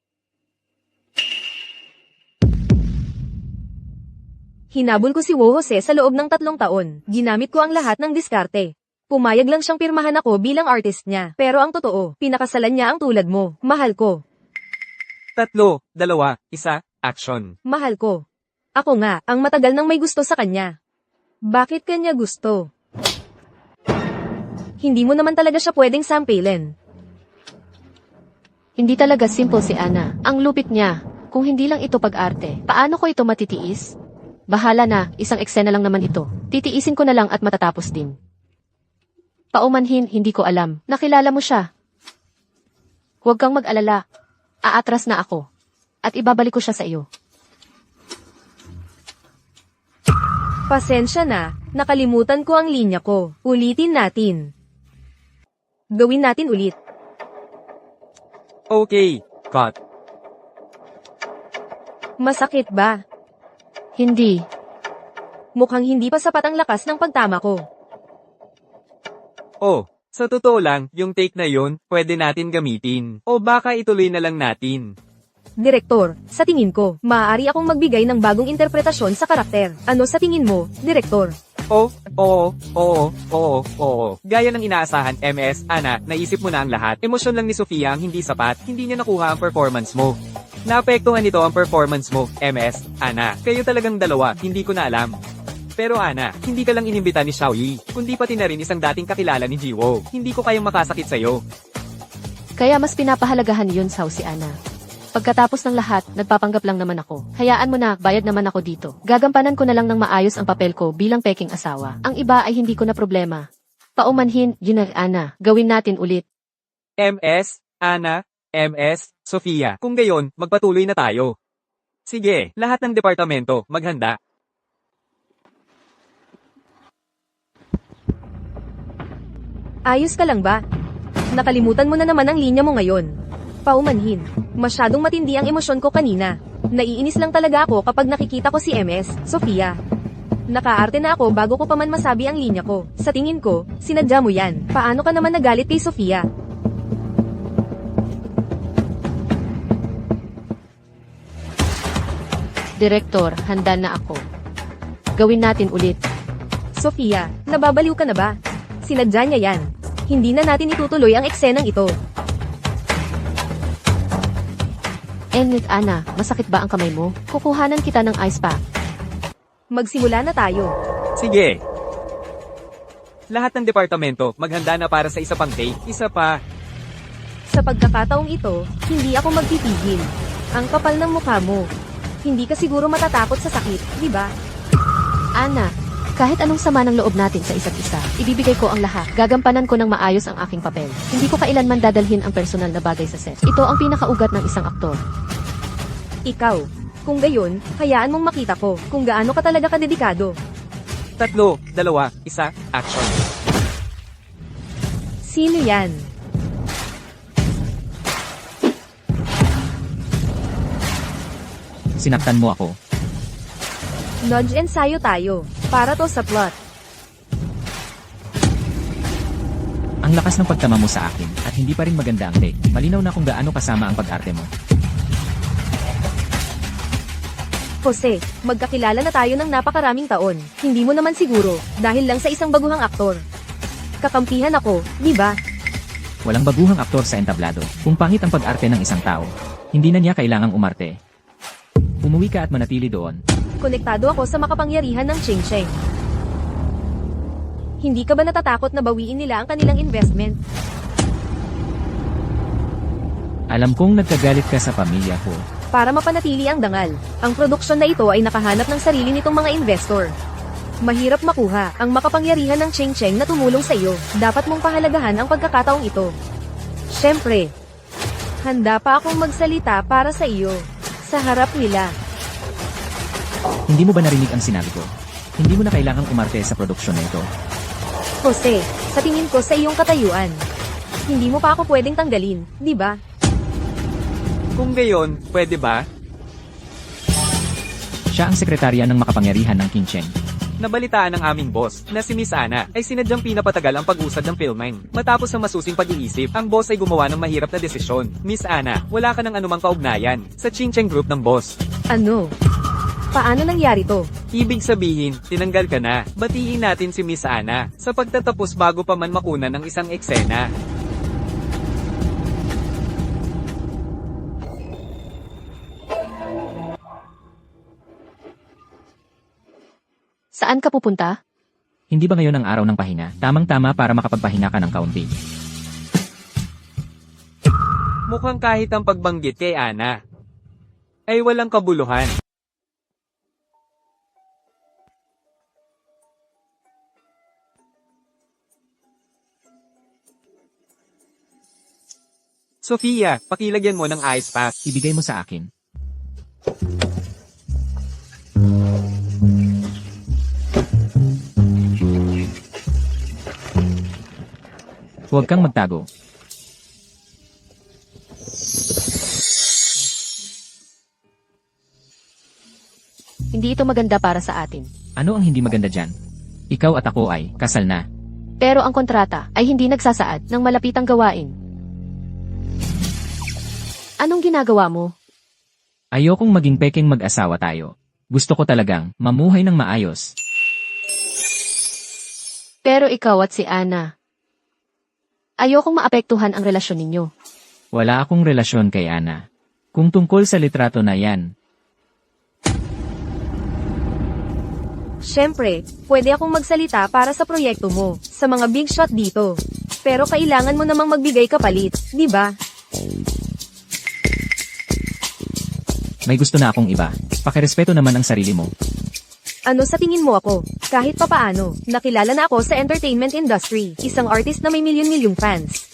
Hinabol ko si Wo Jose sa loob ng 3 taon. Ginamit ko ang lahat ng diskarte. Pumayag lang siyang pirmahan ako bilang artist niya. Pero ang totoo, pinakasalan niya ang tulad mo. Mahal ko. 3, 2, 1, action. Mahal ko. Ako nga, ang matagal nang may gusto sa kanya. Bakit kanya gusto? Hindi mo naman talaga siya pwedeng sampilin. Hindi talaga simple si Ana. Ang lupit niya. Kung hindi lang ito pag-arte, paano ko ito matitiis? Bahala na, isang eksena lang naman ito. Titiisin ko na lang at matatapos din. Paumanhin, hindi ko alam. Nakilala mo siya. Huwag kang mag-alala. Aatras na ako. At ibabalik ko siya sa iyo. Pasensya na, nakalimutan ko ang linya ko. Ulitin natin. Gawin natin ulit. Okay, cut. Masakit ba? Hindi. Mukhang hindi pa sapat ang lakas ng pagtama ko. Sa totoo lang, yung take na yun, pwede natin gamitin. O baka ituloy na lang natin. Direktor, sa tingin ko, maaari akong magbigay ng bagong interpretasyon sa karakter. Ano sa tingin mo, Direktor? Oo. Gaya ng inaasahan, MS, Ana, naisip mo na ang lahat. Emosyon lang ni Sofia ang hindi sapat, hindi niya nakuha ang performance mo. Naapektuhan nito ang performance mo, MS, Ana. Kayo talagang dalawa, hindi ko na alam. Pero Ana, hindi ka lang inimbita ni Xiaoyi, kundi pati na rin isang dating kakilala ni Jiwo. Hindi ko kayang makasakit sa'yo. Kaya mas pinapahalagahan yun sa si Ana. Pagkatapos ng lahat, nagpapanggap lang naman ako. Hayaan mo na, bayad naman ako dito. Gagampanan ko na lang ng maayos ang papel ko bilang peking asawa. Ang iba ay hindi ko na problema. Paumanhin, Junet Ana. Gawin natin ulit. MS, Ana, MS, Sofia. Kung gayon, magpatuloy na tayo. Sige, lahat ng departamento, maghanda. Ayos ka lang ba? Nakalimutan mo na naman ang linya mo ngayon. Paumanhin. Masyadong matindi ang emosyon ko kanina. Naiinis lang talaga ako kapag nakikita ko si MS, Sofia. Nakaarte na ako bago ko pa man masabi ang linya ko. Sa tingin ko, sinadya mo yan. Paano ka naman nagalit kay Sofia? Direktor, handa na ako. Gawin natin ulit. Sofia, nababaliw ka na ba? Sinadya niya yan. Hindi na natin itutuloy ang eksenang ito. Ennet Ana, masakit ba ang kamay mo? Kukuhanan kita ng ice pack. Magsimula na tayo. Sige. Lahat ng departamento, maghanda na para sa isa pang take. Isa pa. Sa pagkakataong ito, hindi ako magpipigil. Ang kapal ng mukha mo. Hindi ka siguro matatakot sa sakit, di ba? Ana, kahit anong sama ng loob natin sa isa't isa, ibibigay ko ang lahat. Gagampanan ko ng maayos ang aking papel. Hindi ko kailanman dadalhin ang personal na bagay sa set. Ito ang pinakaugat ng isang aktor. Ikaw. Kung gayon, hayaan mong makita ko kung gaano ka talaga kadedikado. 3, 2, 1, action. Sino yan? Sinaktan mo ako. Nudge ensayo tayo. Para to sa plot. Ang lakas ng pagtama mo sa akin, at hindi pa rin maganda ang take. Malinaw na kung gaano kasama ang pag-arte mo. Jose, magkakilala na tayo ng napakaraming taon. Hindi mo naman siguro, dahil lang sa isang baguhang aktor. Kakampihan ako, di ba? Walang baguhang aktor sa entablado. Kung pangit ang pag-arte ng isang tao, hindi na niya kailangang umarte. Umuwi ka at manatili doon. Konektado ako sa makapangyarihan ng Ching Cheng. Hindi ka ba natatakot na bawiin nila ang kanilang investment? Alam kong nagkagalit ka sa pamilya ko. Para mapanatili ang dangal, ang produksyon na ito ay nakahanap ng sarili nitong mga investor. Mahirap makuha ang makapangyarihan ng Ching Cheng na tumulong sa iyo. Dapat mong pahalagahan ang pagkakataong ito. Siyempre, handa pa akong magsalita para sa iyo. Sa harap nila. Hindi mo ba narinig ang sinabi ko? Hindi mo na kailangang umarte sa produksyon na ito. Jose, sa tingin ko sa iyong katayuan. Hindi mo pa ako pwedeng tanggalin, di ba? Kung gayon, pwede ba? Siya ang sekretarya ng makapangyarihan ng King Cheng. Nabalitaan ng aming boss na si Miss Ana ay sinadyang pinapatagal ang pag-usad ng filming. Matapos ang masusing pag-iisip, ang boss ay gumawa ng mahirap na desisyon. Miss Ana, wala ka ng anumang kaugnayan sa Ching Cheng Group ng boss. Ano? Paano nangyari to? Ibig sabihin, tinanggal ka na. Batiin natin si Miss Ana sa pagtatapos bago pa man makuna ng isang eksena. Saan ka pupunta? Hindi ba ngayon ang araw ng pahinga? Tamang-tama para makapagpahinga ka ng kaunti. Mukhang kahit ang pagbanggit kay Ana ay walang kabuluhan. Sofia, pakilagyan mo ng ice pack. Ibigay mo sa akin. Huwag kang magtago. Hindi ito maganda para sa atin. Ano ang hindi maganda dyan? Ikaw at ako ay kasal na. Pero ang kontrata ay hindi nagsasaad ng malapitang gawain. Anong ginagawa mo? Ayokong maging peking mag-asawa tayo. Gusto ko talagang mamuhay ng maayos. Pero ikaw at si Ana. Ayokong maapektuhan ang relasyon ninyo. Wala akong relasyon kay Ana. Kung tungkol sa litrato na yan, Siyempre, pwede akong magsalita para sa proyekto mo, sa mga big shot dito. Pero kailangan mo namang magbigay kapalit, di ba? may gusto na akong iba. Pakirespeto naman ang sarili mo. Ano sa tingin mo ako? Kahit papaano, nakilala na ako sa entertainment industry, isang artist na may milyon-milyong fans.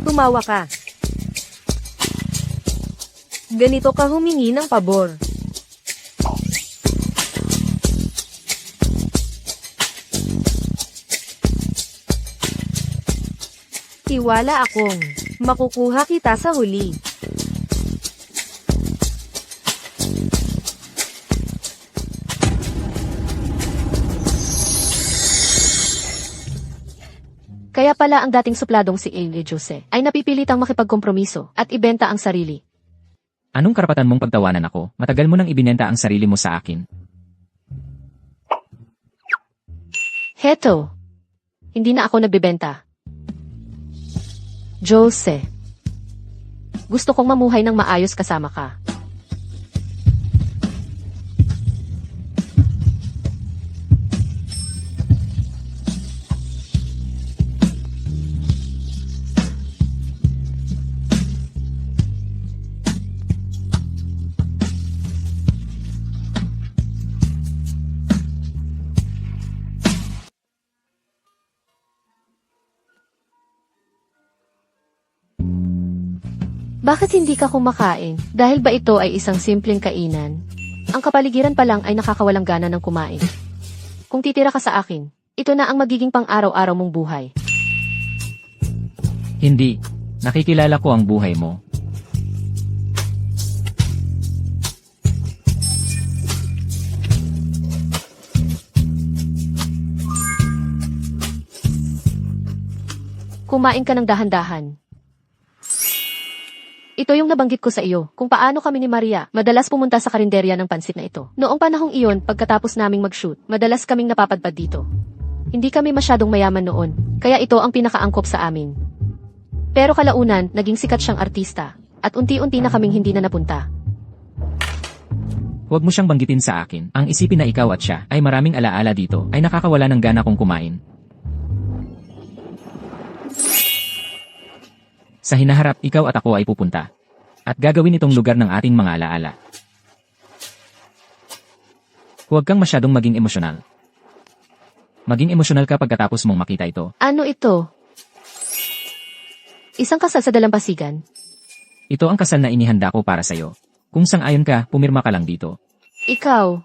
Tumawa ka. Ganito ka humingi ng pabor. Tiwala akong makukuha kita sa huli. Kaya pala ang dating supladong si Ailey Jose ay napipilitang makipagkompromiso at ibenta ang sarili. Anong karapatan mong pagtawanan ako? Matagal mo nang ibinenta ang sarili mo sa akin. Heto. Hindi na ako nagbebenta. Jose. Gusto kong mamuhay ng maayos kasama ka. Bakit hindi ka kumakain? Dahil ba ito ay isang simpleng kainan? Ang kapaligiran pa lang ay nakakawalang gana ng kumain. Kung titira ka sa akin, ito na ang magiging pang-araw-araw mong buhay. Hindi. Nakikilala ko ang buhay mo. Kumain ka ng dahan-dahan. Ito yung nabanggit ko sa iyo, kung paano kami ni Maria madalas pumunta sa karinderya ng pansit na ito. Noong panahong iyon, pagkatapos naming mag-shoot, madalas kaming napapadpad dito. Hindi kami masyadong mayaman noon, kaya ito ang pinakaangkop sa amin. Pero kalaunan, naging sikat siyang artista, at unti-unti na kaming hindi na napunta. Huwag mo siyang banggitin sa akin. Ang isipin na ikaw at siya ay maraming alaala dito ay nakakawala ng gana kong kumain. Sa hinaharap, ikaw at ako ay pupunta. At gagawin itong lugar ng ating mga alaala. Huwag kang masyadong maging emosyonal. Maging emosyonal ka pagkatapos mong makita ito. Ano ito? Isang kasal sa dalampasigan? Ito ang kasal na inihanda ko para sa'yo. Kung sang-ayon ka, pumirma ka lang dito. Ikaw,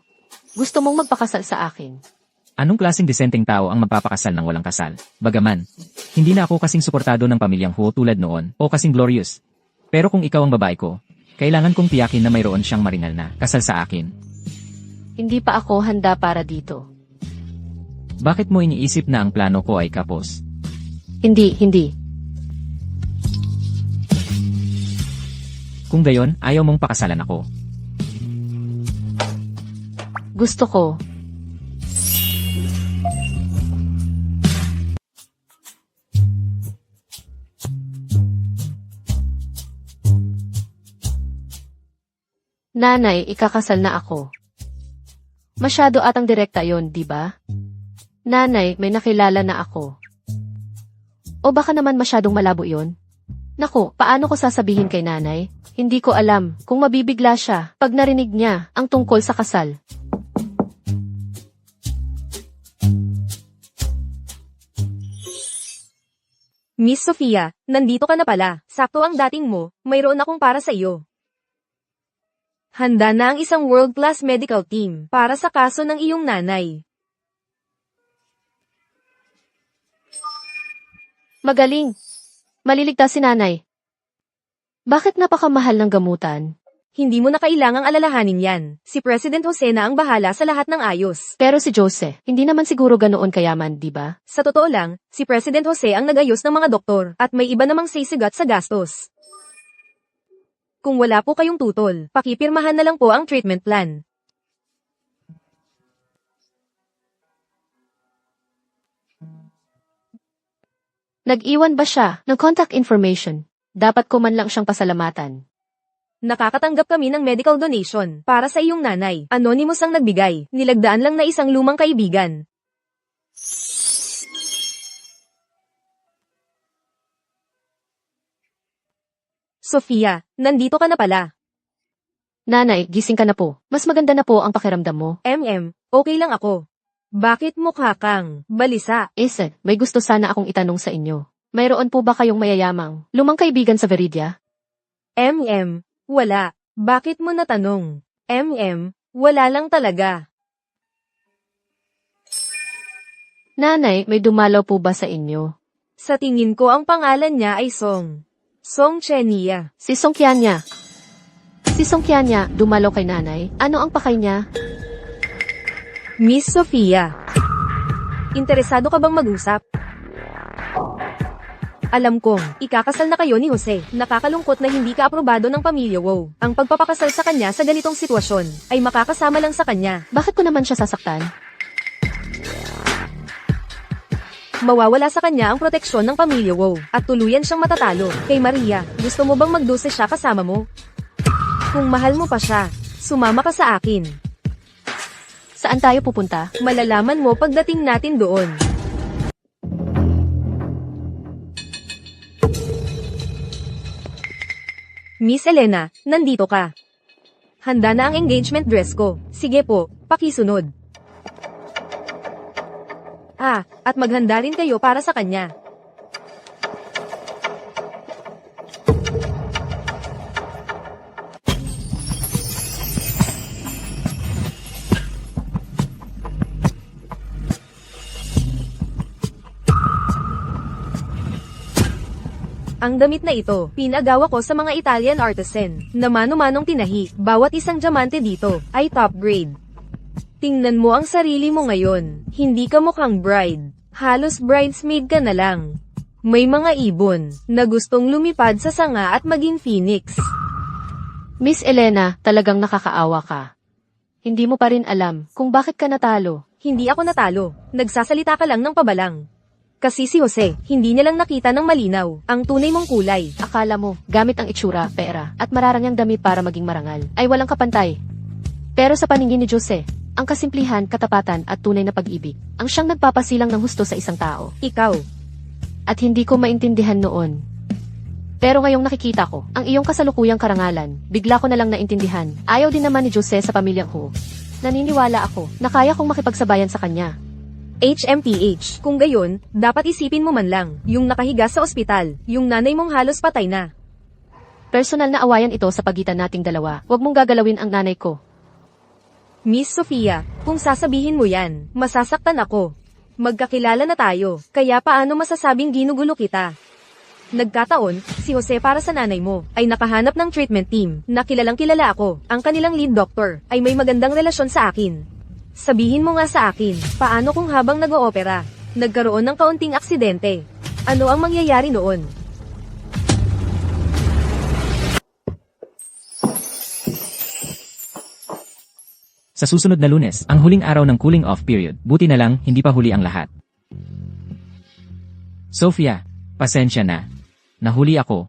gusto mong magpakasal sa akin? Anong klaseng disenteng tao ang magpapakasal ng walang kasal? Bagaman, hindi na ako kasing suportado ng pamilyang Ho tulad noon o kasing glorious. Pero kung ikaw ang babae ko, kailangan kong tiyakin na mayroon siyang maringal na kasal sa akin. Hindi pa ako handa para dito. Bakit mo iniisip na ang plano ko ay kapos? Hindi. Kung gayon, ayaw mong pakasalan ako. Gusto ko. Nanay, ikakasal na ako. Masyado atang direkta yon, di ba? Nanay, may nakilala na ako. O baka naman masyadong malabo yon? Naku, paano ko sasabihin kay nanay? Hindi ko alam kung mabibigla siya pag narinig niya ang tungkol sa kasal. Miss Sofia, nandito ka na pala. Sakto ang dating mo, mayroon akong para sa iyo. Handa na ang isang world-class medical team para sa kaso ng iyong nanay. Magaling. Maliligtas si nanay. Bakit napakamahal ng gamutan? Hindi mo na kailangang alalahanin yan. Si President Jose na ang bahala sa lahat ng ayos. Pero si Jose, hindi naman siguro ganoon kayaman, di ba? Sa totoo lang, si President Jose ang nagayos ng mga doktor at may iba namang sisigat sa gastos. Kung wala po kayong tutol, pakipirmahan na lang po ang treatment plan. Nag-iwan ba siya ng contact information? Dapat ko man lang siyang pasalamatan. Nakakatanggap kami ng medical donation para sa iyong nanay. Anonymous ang nagbigay. Nilagdaan lang na isang lumang kaibigan. Sofia, nandito ka na pala. Nanay, gising ka na po. Mas maganda na po ang pakiramdam mo. Okay lang ako. Bakit mukha kang balisa? Ese, may gusto sana akong itanong sa inyo. Mayroon po ba kayong mayayamang lumang kaibigan sa Veridia? Wala. Bakit mo natanong? Wala lang talaga. Nanay, may dumalaw po ba sa inyo? Sa tingin ko ang pangalan niya ay Song Chenia. Si Song Kianya. Si Song Kianya, dumalaw kay nanay. Ano ang pakay niya? Miss Sofia. Interesado ka bang mag-usap? Alam kong, ikakasal na kayo ni Jose. Nakakalungkot na hindi ka aprobado ng pamilya Wow. Ang pagpapakasal sa kanya sa ganitong sitwasyon, ay makakasama lang sa kanya. Bakit ko naman siya sasaktan? Mawawala sa kanya ang proteksyon ng pamilya Wow. At tuluyan siyang matatalo. Kay Maria, gusto mo bang magdose siya kasama mo? Kung mahal mo pa siya, sumama ka sa akin. Saan tayo pupunta? Malalaman mo pagdating natin doon. Miss Elena, nandito ka. Handa na ang engagement dress ko. Sige po, pakisunod. At maghanda rin kayo para sa kanya. Ang damit na ito, pinagawa ko sa mga Italian artisan, na mano-manong tinahi. Bawat isang diamante dito, ay top grade. Tingnan mo ang sarili mo ngayon, hindi ka mukhang bride. Halos bridesmaid ka na lang. May mga ibon, na gustong lumipad sa sanga at maging phoenix. Miss Elena, talagang nakakaawa ka. Hindi mo pa rin alam kung bakit ka natalo. Hindi ako natalo, nagsasalita ka lang ng pabalang. Kasi si Jose, hindi niya lang nakita ng malinaw, ang tunay mong kulay. Akala mo, gamit ang itsura, pera, at mararangyang damit para maging marangal, ay walang kapantay. Pero sa paningin ni Jose, ang kasimplihan, katapatan at tunay na pag-ibig, ang siyang nagpapasilang ng husto sa isang tao. Ikaw, At hindi ko maintindihan noon. Pero ngayong nakikita ko, ang iyong kasalukuyang karangalan, bigla ko na lang naintindihan. Ayaw din naman ni Jose sa pamilyang Ho. Naniniwala ako na kaya kong makipagsabayan sa kanya. HMPH, kung gayon, dapat isipin mo man lang, yung nakahiga sa ospital, yung nanay mong halos patay na. Personal na awayan ito sa pagitan nating dalawa. Huwag mong gagalawin ang nanay ko. Miss Sofia, kung sasabihin mo yan, masasaktan ako. Magkakilala na tayo, kaya paano masasabing ginugulo kita? Nagkataon, si Jose para sa nanay mo, ay nakahanap ng treatment team, na kilalang kilala ako, ang kanilang lead doctor, ay may magandang relasyon sa akin. Sabihin mo nga sa akin, paano kung habang nag-oopera, nagkaroon ng kaunting aksidente? Ano ang mangyayari noon? Sa susunod na Lunes, ang huling araw ng cooling off period, buti na lang, hindi pa huli ang lahat. Sophia, pasensya na. Nahuli ako.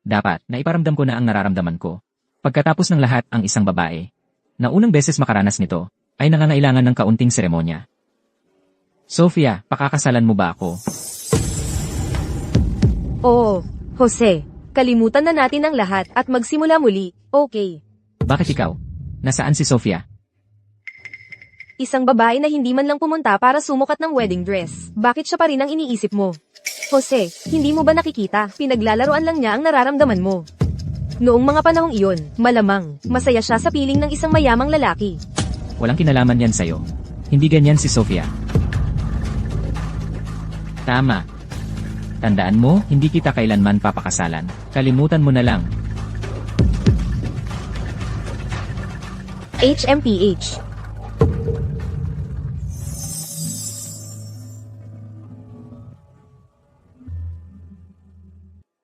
Dapat, naiparamdam ko na ang nararamdaman ko. Pagkatapos ng lahat, ang isang babae, na unang beses makaranas nito, ay nangangailangan ng kaunting seremonya. Sophia, pakakasalan mo ba ako? Oo, Jose, kalimutan na natin ang lahat at magsimula muli, okay? Bakit ikaw? Nasaan si Sophia? Isang babae na hindi man lang pumunta para sumukat ng wedding dress. Bakit siya pa rin ang iniisip mo? Jose, hindi mo ba nakikita? Pinaglalaroan lang niya ang nararamdaman mo. Noong mga panahong iyon, malamang, masaya siya sa piling ng isang mayamang lalaki. Walang kinalaman yan sa'yo. Hindi ganyan si Sophia. Tama. Tandaan mo, hindi kita kailanman papakasalan. Kalimutan mo na lang. HMPH.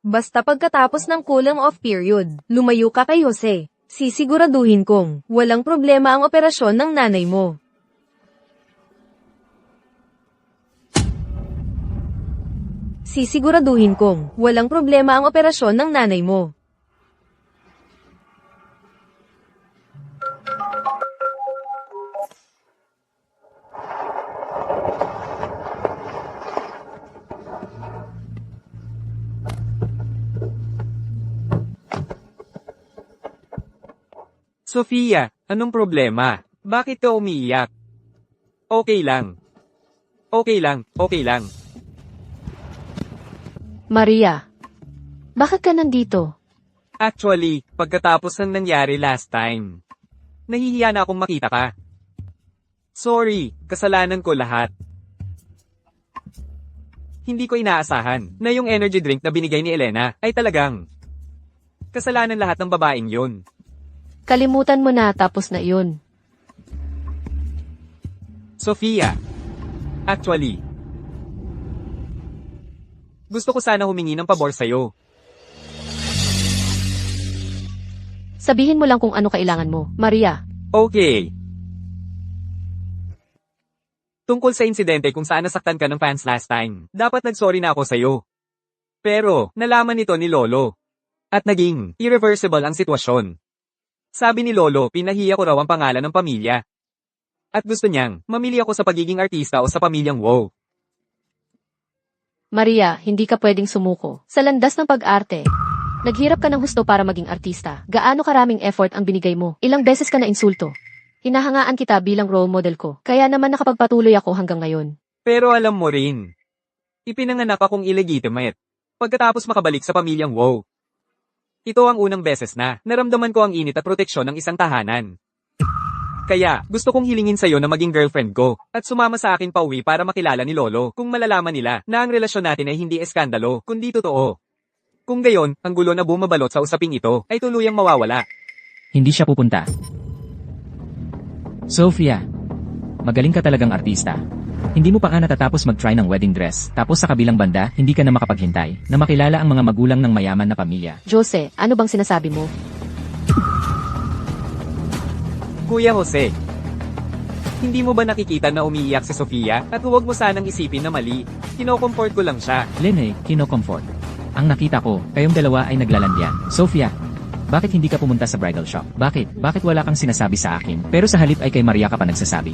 Basta pagkatapos ng cooling off period, lumayo ka kay Jose. Sisiguraduhin kong walang problema ang operasyon ng nanay mo. Sisiguraduhin kong walang problema ang operasyon ng nanay mo. Sofia, anong problema? Bakit ka umiiyak? Okay lang. Okay lang, okay lang. Maria, bakit ka nandito? Actually, pagkatapos ng nangyari last time, nahihiya na akong makita ka. Sorry, kasalanan ko lahat. Hindi ko inaasahan na yung energy drink na binigay ni Elena ay talagang kasalanan lahat ng babaeng yun. Kalimutan mo na tapos na iyon. Sofia, actually, gusto ko sana humingi ng pabor sa'yo. Sabihin mo lang kung ano kailangan mo, Maria. Okay. Tungkol sa insidente kung saan nasaktan ka ng fans last time, dapat nagsorry na ako sa'yo. Pero, nalaman nito ni Lolo. At naging irreversible ang sitwasyon. Sabi ni Lolo, pinahiya ko raw ang pangalan ng pamilya. At gusto niyang, mamili ako sa pagiging artista o sa pamilyang Wow. Maria, hindi ka pwedeng sumuko. Sa landas ng pag-arte. Naghirap ka ng husto para maging artista. Gaano karaming effort ang binigay mo? Ilang beses ka na insulto. Hinahangaan kita bilang role model ko. Kaya naman nakapagpatuloy ako hanggang ngayon. Pero alam mo rin, ipinanganak akong illegitimate. Pagkatapos makabalik sa pamilyang Wow. Ito ang unang beses na naramdaman ko ang init at proteksyon ng isang tahanan. Kaya, gusto kong hilingin sa'yo na maging girlfriend ko, at sumama sa akin pauwi para makilala ni Lolo, kung malalaman nila na ang relasyon natin ay hindi eskandalo, kundi totoo. Kung gayon, ang gulo na bumabalot sa usaping ito, ay tuluyang mawawala. Hindi siya pupunta. Sophia, magaling ka talagang artista. Hindi mo pa nga natatapos mag-try ng wedding dress, tapos sa kabilang banda, hindi ka na makapaghintay, na makilala ang mga magulang ng mayaman na pamilya. Jose, ano bang sinasabi mo? Kuya Jose, hindi mo ba nakikita na umiiyak si Sofia, at huwag mo sanang isipin na mali, kino-comfort ko lang siya. Lene, kino-comfort. Ang nakita ko, kayong dalawa ay naglalandian. Sophia, bakit hindi ka pumunta sa bridal shop? Bakit? Bakit wala kang sinasabi sa akin? Pero sa halip ay kay Maria ka pa nagsasabi.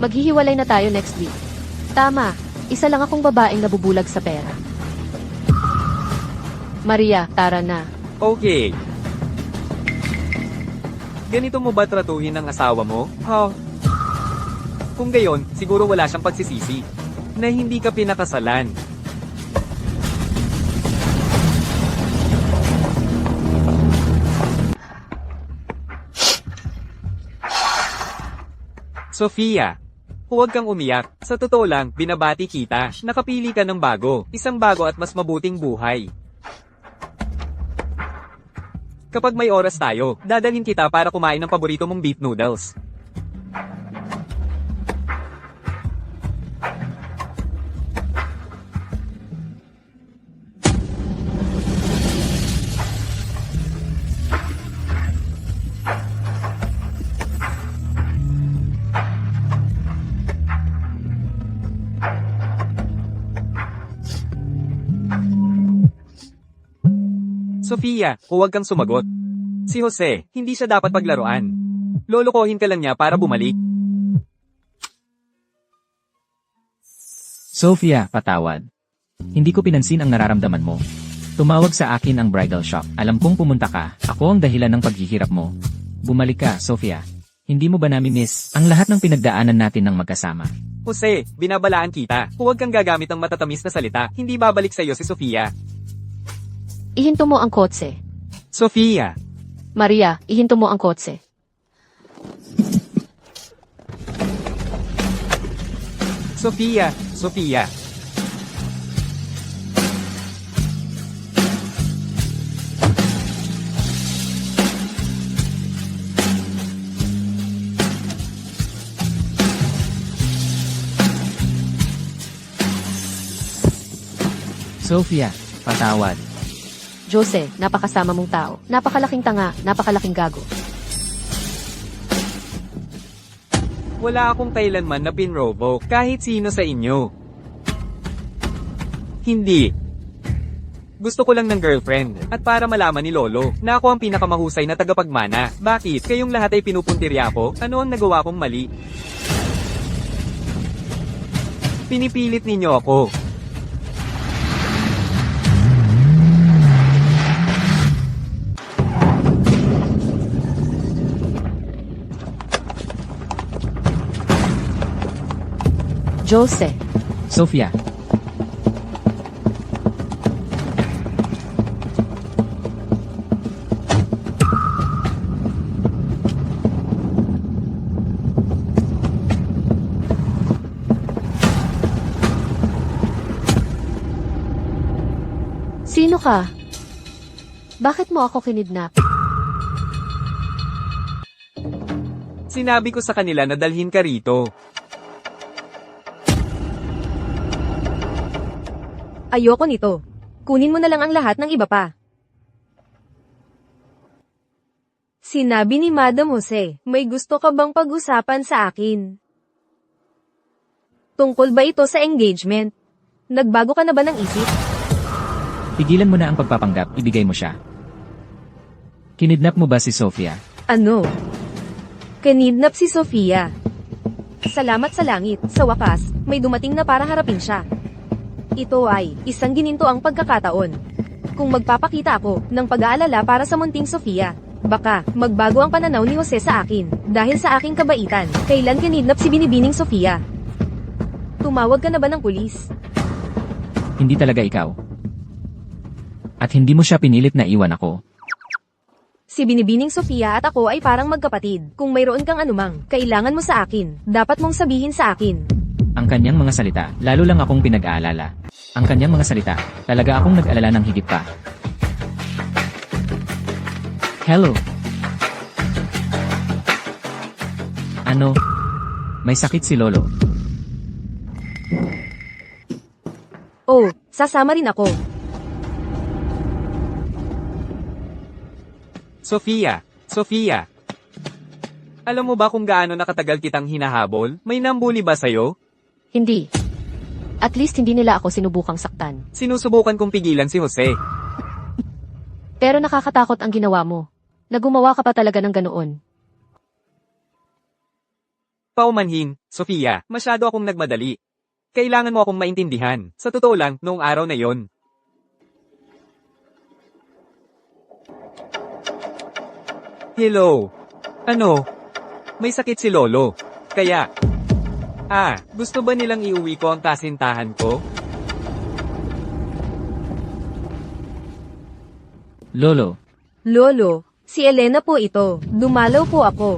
Maghihiwalay na tayo next week. Tama, isa lang akong babaeng nabubulag sa pera. Maria, tara na. Okay. Ganito mo ba tratuhin ang asawa mo? Kung gayon, siguro wala siyang pagsisisi. Na hindi ka pinakasalan. Sofia, huwag kang umiyak. Sa totoo lang, binabati kita. Nakapili ka ng bago. Isang bago at mas mabuting buhay. Kapag may oras tayo, dadalhin kita para kumain ng paborito mong beef noodles. Sofia, huwag kang sumagot. Si Jose, hindi siya dapat paglaruan. Lolokohin ka lang niya para bumalik. Sophia, patawad. Hindi ko pinansin ang nararamdaman mo. Tumawag sa akin ang bridal shop. Alam kong pumunta ka. Ako ang dahilan ng paghihirap mo. Bumalik ka, Sophia. Hindi mo ba nami-miss ang lahat ng pinagdaanan natin ng magkasama? Jose, binabalaan kita. Huwag kang gagamit ng matatamis na salita. Hindi babalik sa'yo si Sofia. Ihinto mo ang kotse. Sofia. Maria, ihinto mo ang kotse. Sofia. Sofia. Sophia, patawad. Jose, napakasama mong tao. Napakalaking tanga, napakalaking gago. Wala akong kailanman na pinrobo kahit sino sa inyo. Hindi. Gusto ko lang ng girlfriend at para malaman ni Lolo na ako ang pinakamahusay na tagapagmana. Bakit? Kayong lahat ay pinupuntirya ko? Ano ang nagawa kong mali? Pinipilit ninyo ako. Jose, Sophia, sino ka? Bakit mo ako kinidnap? Sinabi ko sa kanila na dalhin ka rito. Ayoko nito. Kunin mo na lang ang lahat ng iba pa. Sinabi ni Madam Jose, may gusto ka bang pag-usapan sa akin? Tungkol ba ito sa engagement? Nagbago ka na ba ng isip? tigilan mo na ang pagpapanggap, ibigay mo siya. Kinidnap mo ba si Sophia? Ano? Kinidnap si Sofia. Salamat sa langit, sa wakas, may dumating na para harapin siya. Ito ay isang ginintoang pagkakataon. Kung magpapakita ako ng pag-aalala para sa munting Sofia, baka magbago ang pananaw ni Jose sa akin dahil sa aking kabaitan. Kailan kinidnap si binibining Sofia? Tumawag ka na ba ng pulis? Hindi talaga ikaw. At hindi mo siya pinilit na iwan ako. Si Binibining Sofia at ako ay parang magkapatid. Kung mayroon kang anumang kailangan mo sa akin, dapat mong sabihin sa akin. Ang kanyang mga salita, lalo lang akong pinag-aalala. Ang kanyang mga salita, talaga akong nag-alala ng higit pa. Hello? Ano? May sakit si Lolo. Oh, sasama rin ako. Sofia. Alam mo ba kung gaano nakatagal kitang hinahabol? May nambuli ba sa'yo? Hindi. At least hindi nila ako sinubukang saktan. Sinusubukan kong pigilan si Jose. Pero nakakatakot ang ginawa mo. Nagumawa ka pa talaga ng ganoon. Paumanhin, Sofia, masyado akong nagmadali. Kailangan mo akong maintindihan. Sa totoo lang, noong araw na yon. Hello. Ano? May sakit si Lolo. Kaya... gusto ba nilang iuwi ko ang kasintahan ko? Lolo, Lolo, si Elena po ito. Dumalaw po ako.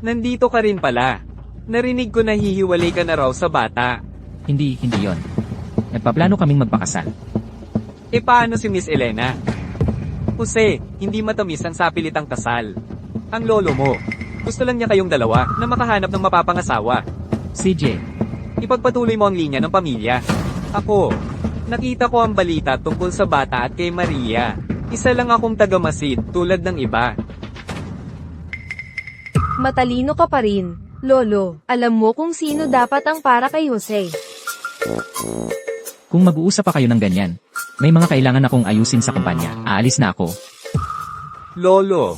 Nandito ka rin pala. Narinig ko na hihiwalay ka na raw sa bata. hindi yon. Nagpaplano kaming magpakasal. E paano si Miss Elena? Jose, hindi matamis ang sapilitang kasal. Ang lolo mo, gusto lang niya kayong dalawa na makahanap ng mapapangasawa. CJ, Ipagpatuloy mo ang linya ng pamilya. Ako, nakita ko ang balita tungkol sa bata at kay Maria. Isa lang akong tagamasid tulad ng iba. Matalino ka pa rin. Lolo, alam mo kung sino dapat ang para kay Jose. kung mag-uusap pa kayo ng ganyan, may mga kailangan akong ayusin sa kumpanya. Aalis na ako. Lolo.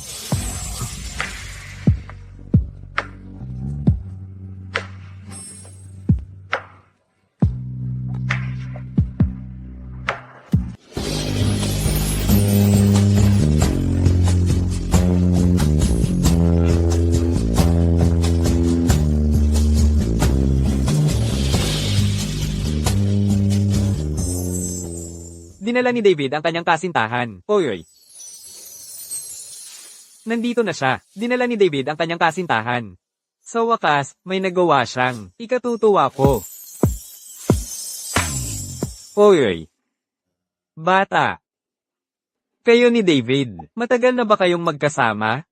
Dinala ni David ang kanyang kasintahan. Oy. Nandito na siya. Dinala ni David ang kanyang kasintahan. Sa wakas, may nagawa siyang. Ikatutuwa ko. Oy. Bata. Kayo ni David, matagal na ba kayong magkasama?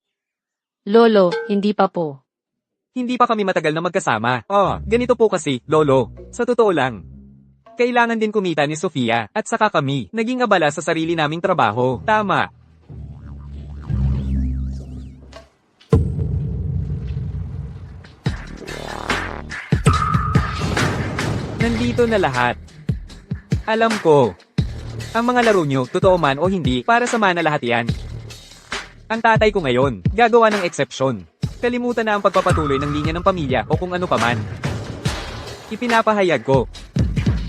Lolo, hindi pa po. Hindi pa kami matagal na magkasama. Ganito po kasi, Lolo. Sa totoo lang. Kailangan din kumita ni Sofia, at saka kami, naging abala sa sarili naming trabaho. Tama. Nandito na lahat. Alam ko. Ang mga laro nyo, totoo man o hindi, para sa mana lahat yan. Ang tatay ko ngayon, gagawa ng eksepsyon. Kalimutan na ang pagpapatuloy ng linya ng pamilya o kung ano paman. Ipinapahayag ko.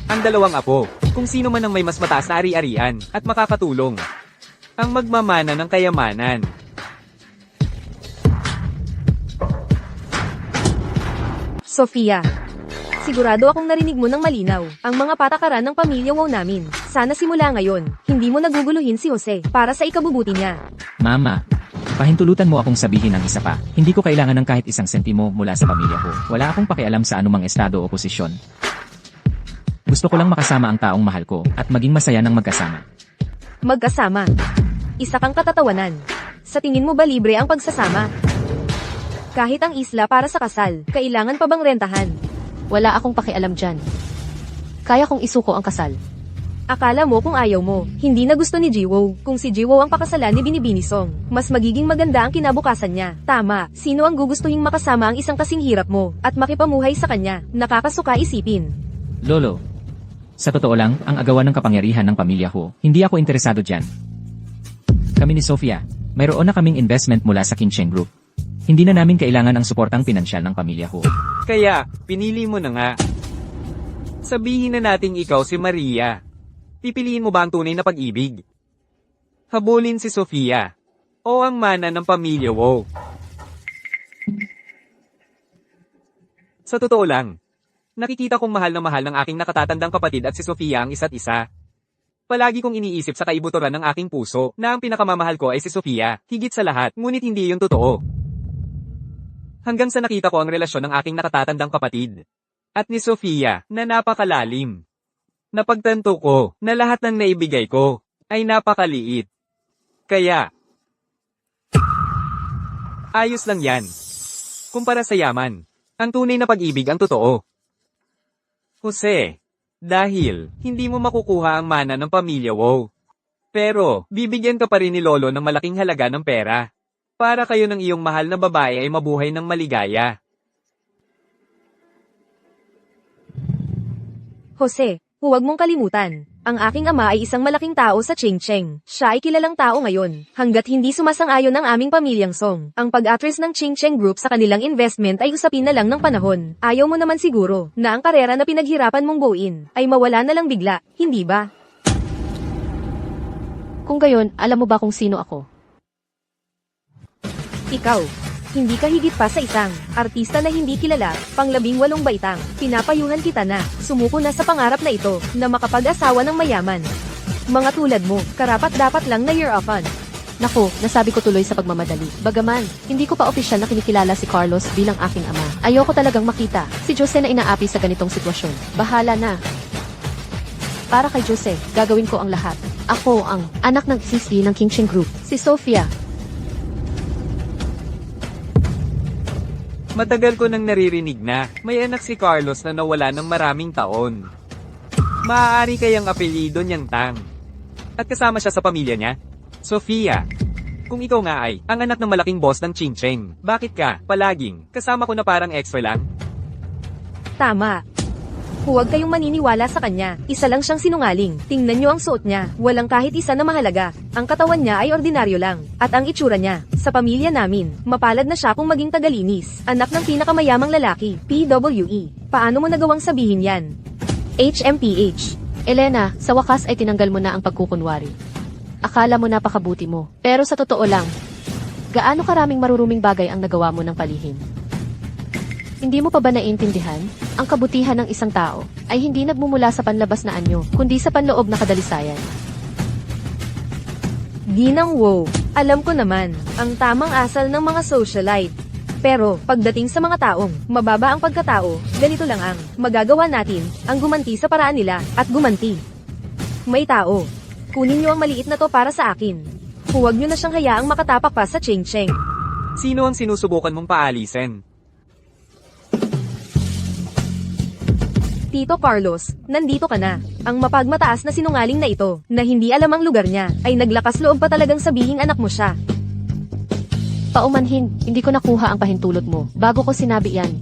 Ang dalawang apo, kung sino man ang may mas mataas na ari-arian, at makakatulong. Ang magmamana ng kayamanan. Sofia. Sigurado akong narinig mo ng malinaw ang mga patakaran ng pamilya Wow namin. Sana simula ngayon, hindi mo naguguluhin si Jose para sa ikabubuti niya. Mama, pahintulutan mo akong sabihin ang isa pa. Hindi ko kailangan ng kahit isang sentimo mula sa pamilya ko. Wala akong pakialam sa anumang estado o posisyon. Gusto ko lang makasama ang taong mahal ko at maging masaya ng magkasama. Magkasama. Isa kang katatawanan. Sa tingin mo ba libre ang pagsasama? Kahit ang isla para sa kasal, kailangan pa bang rentahan? Wala akong pakialam dyan. Kaya kong isuko ang kasal. Akala mo kung ayaw mo, hindi na gusto ni Jiwo. Kung si Jiwo ang pakasalan ni Binibinisong, mas magiging maganda ang kinabukasan niya. Tama, sino ang gugustuhing makasama ang isang kasing hirap mo, at makipamuhay sa kanya, nakakasuka isipin. Lolo, sa totoo lang, ang agawan ng kapangyarihan ng pamilya ko, hindi ako interesado dyan. Kami ni Sofia, mayroon na kaming investment mula sa Kincheng Group. Hindi na namin kailangan ang suportang pinansyal ng pamilya ko. Kaya, pinili mo na nga. Sabihin na nating ikaw si Maria. Pipiliin mo ba ang tunay na pag-ibig? Habulin si Sofia. O ang mana ng pamilya Wow? Sa totoo lang, nakikita kong mahal na mahal ng aking nakatatandang kapatid at si Sofia ang isa't isa. Palagi kong iniisip sa kaibuturan ng aking puso na ang pinakamamahal ko ay si Sofia, higit sa lahat, ngunit hindi yun totoo. Hanggang sa nakita ko ang relasyon ng aking nakatatandang kapatid. At ni Sofia, na napakalalim. Napagtanto ko na lahat ng naibigay ko ay napakaliit. Kaya, ayos lang yan. Kumpara sa yaman, ang tunay na pag-ibig ang totoo. Jose, dahil hindi mo makukuha ang mana ng pamilya Wow. Pero, bibigyan ka pa rin ni Lolo ng malaking halaga ng pera. Para kayo ng iyong mahal na babae ay mabuhay ng maligaya. Jose, huwag mong kalimutan. Ang aking ama ay isang malaking tao sa Chingcheng. Siya ay kilalang tao ngayon. Hanggat hindi sumasang-ayon ng aming pamilyang Song, ang pag-atras ng Chingcheng Group sa kanilang investment ay usapin na lang ng panahon. Ayaw mo naman siguro na ang karera na pinaghirapan mong buuin ay mawala na lang bigla, hindi ba? Kung gayon, alam mo ba kung sino ako? Ikaw. Hindi ka higit pa sa isang artista na hindi kilala, pang-18 baitang. Pinapayuhan kita na, sumuko na sa pangarap na ito, na makapag-asawa ng mayaman. Mga tulad mo, karapat-dapat lang na year of fun. Naku, nasabi ko tuloy sa pagmamadali. Bagaman, hindi ko pa opisyal na kinikilala si Carlos bilang aking ama. Ayoko talagang makita si Jose na inaapi sa ganitong sitwasyon. Bahala na. Para kay Jose, gagawin ko ang lahat. Ako ang anak ng sisi ng Chingcheng Group, si Sofia. Matagal ko nang naririnig na may anak si Carlos na nawala ng maraming taon. Maaari kayang apelyido niyang Tang. At kasama siya sa pamilya niya? Sofia. Kung ikaw nga ay ang anak ng malaking boss ng Chingcheng, bakit ka palaging kasama ko na parang extra lang? Tama. Huwag kayong maniniwala sa kanya. Isa lang siyang sinungaling. Tingnan niyo ang suot niya. Walang kahit isa na mahalaga. Ang katawan niya ay ordinaryo lang. At ang itsura niya, sa pamilya namin, mapalad na siya kung maging tagalinis. Anak ng pinakamayamang lalaki, PWE. Paano mo nagawang sabihin yan? HMPH. Elena, sa wakas ay tinanggal mo na ang pagkukunwari. Akala mo napakabuti mo. Pero sa totoo lang, gaano karaming maruruming bagay ang nagawa mo ng palihim? Hindi mo pa ba naiintindihan? Ang kabutihan ng isang tao ay hindi nagmumula sa panlabas na anyo, kundi sa panloob na kadalisayan. Ginang Wow. Alam ko naman, ang tamang asal ng mga socialite. Pero, pagdating sa mga taong mababa ang pagkatao, ganito lang ang magagawa natin, ang gumanti sa paraan nila, at gumanti. May tao. Kunin niyo ang maliit na to para sa akin. Huwag niyo na siyang hayaang makatapak pa sa Chingcheng. Sino ang sinusubukan mong paalisin? Tito Carlos, nandito ka na. Ang mapagmataas na sinungaling na ito, na hindi alam ang lugar niya, ay naglakas loob pa talagang sabihing anak mo siya. Paumanhin, hindi ko nakuha ang pahintulot mo, bago ko sinabi yan.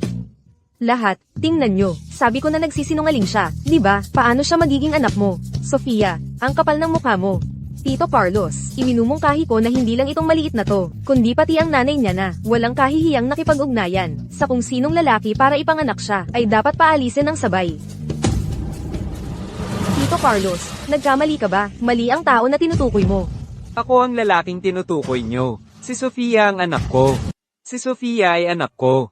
Lahat, tingnan nyo. Sabi ko na nagsisinungaling siya, di ba? Paano siya magiging anak mo? Sofia, ang kapal ng mukha mo. Tito Carlos, iminumungkahi ko na hindi lang itong maliit na to, kundi pati ang nanay niya na, walang kahihiyang nakipag-ugnayan, sa kung sinong lalaki para ipanganak siya, ay dapat paalisin ng sabay. Tito Carlos, nagkamali ka ba? Mali ang tao na tinutukoy mo. Ako ang lalaking tinutukoy nyo. Si Sofia ang anak ko. Si Sofia ay anak ko.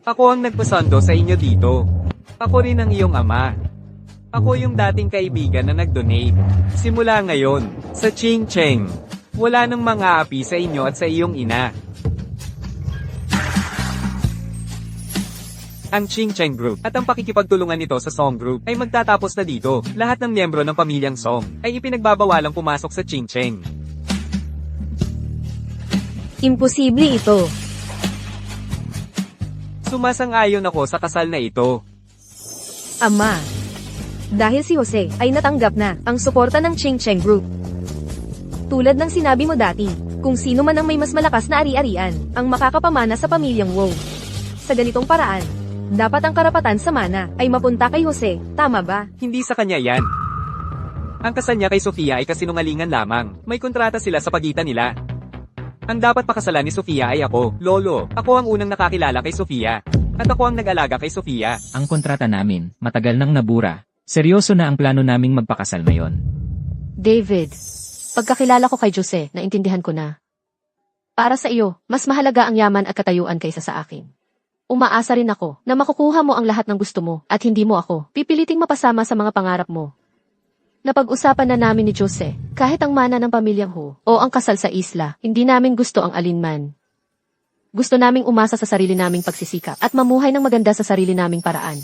Ako ang nagpasando sa inyo dito. Ako rin ang iyong ama. Ako yung dating kaibigan na nag-donate. Simula ngayon, sa Chingcheng, wala nang mga api sa inyo at sa iyong ina. Ang Chingcheng Group at ang pakikipagtulungan nito sa Song Group ay magtatapos na dito. Lahat ng miyembro ng pamilyang Song ay ipinagbabawalang pumasok sa Chingcheng. Imposible ito. Sumasang-ayon ako sa kasal na ito. Ama. Dahil si Jose ay natanggap na ang suporta ng Chingcheng Group. Tulad ng sinabi mo dati, kung sino man ang may mas malakas na ari-arian, ang makakapamana sa pamilyang Wow. Sa ganitong paraan, dapat ang karapatan sa mana ay mapunta kay Jose, tama ba? Hindi sa kanya yan. Ang kasal niya kay Sofia ay kasinungalingan lamang. May kontrata sila sa pagitan nila. Ang dapat pakasalan ni Sofia ay ako, Lolo. Ako ang unang nakakilala kay Sofia. At ako ang nag-alaga kay Sofia. Ang kontrata namin, matagal nang nabura. Seryoso na ang plano naming magpakasal ngayon. David, pagkakilala ko kay Jose, naintindihan ko na. Para sa iyo, mas mahalaga ang yaman at katayuan kaysa sa akin. Umaasa rin ako na makukuha mo ang lahat ng gusto mo at hindi mo ako pipiliting mapasama sa mga pangarap mo. Napag-usapan na namin ni Jose, kahit ang mana ng pamilyang Ho o ang kasal sa isla, hindi namin gusto ang alinman. Gusto naming umasa sa sarili naming pagsisikap at mamuhay ng maganda sa sarili naming paraan.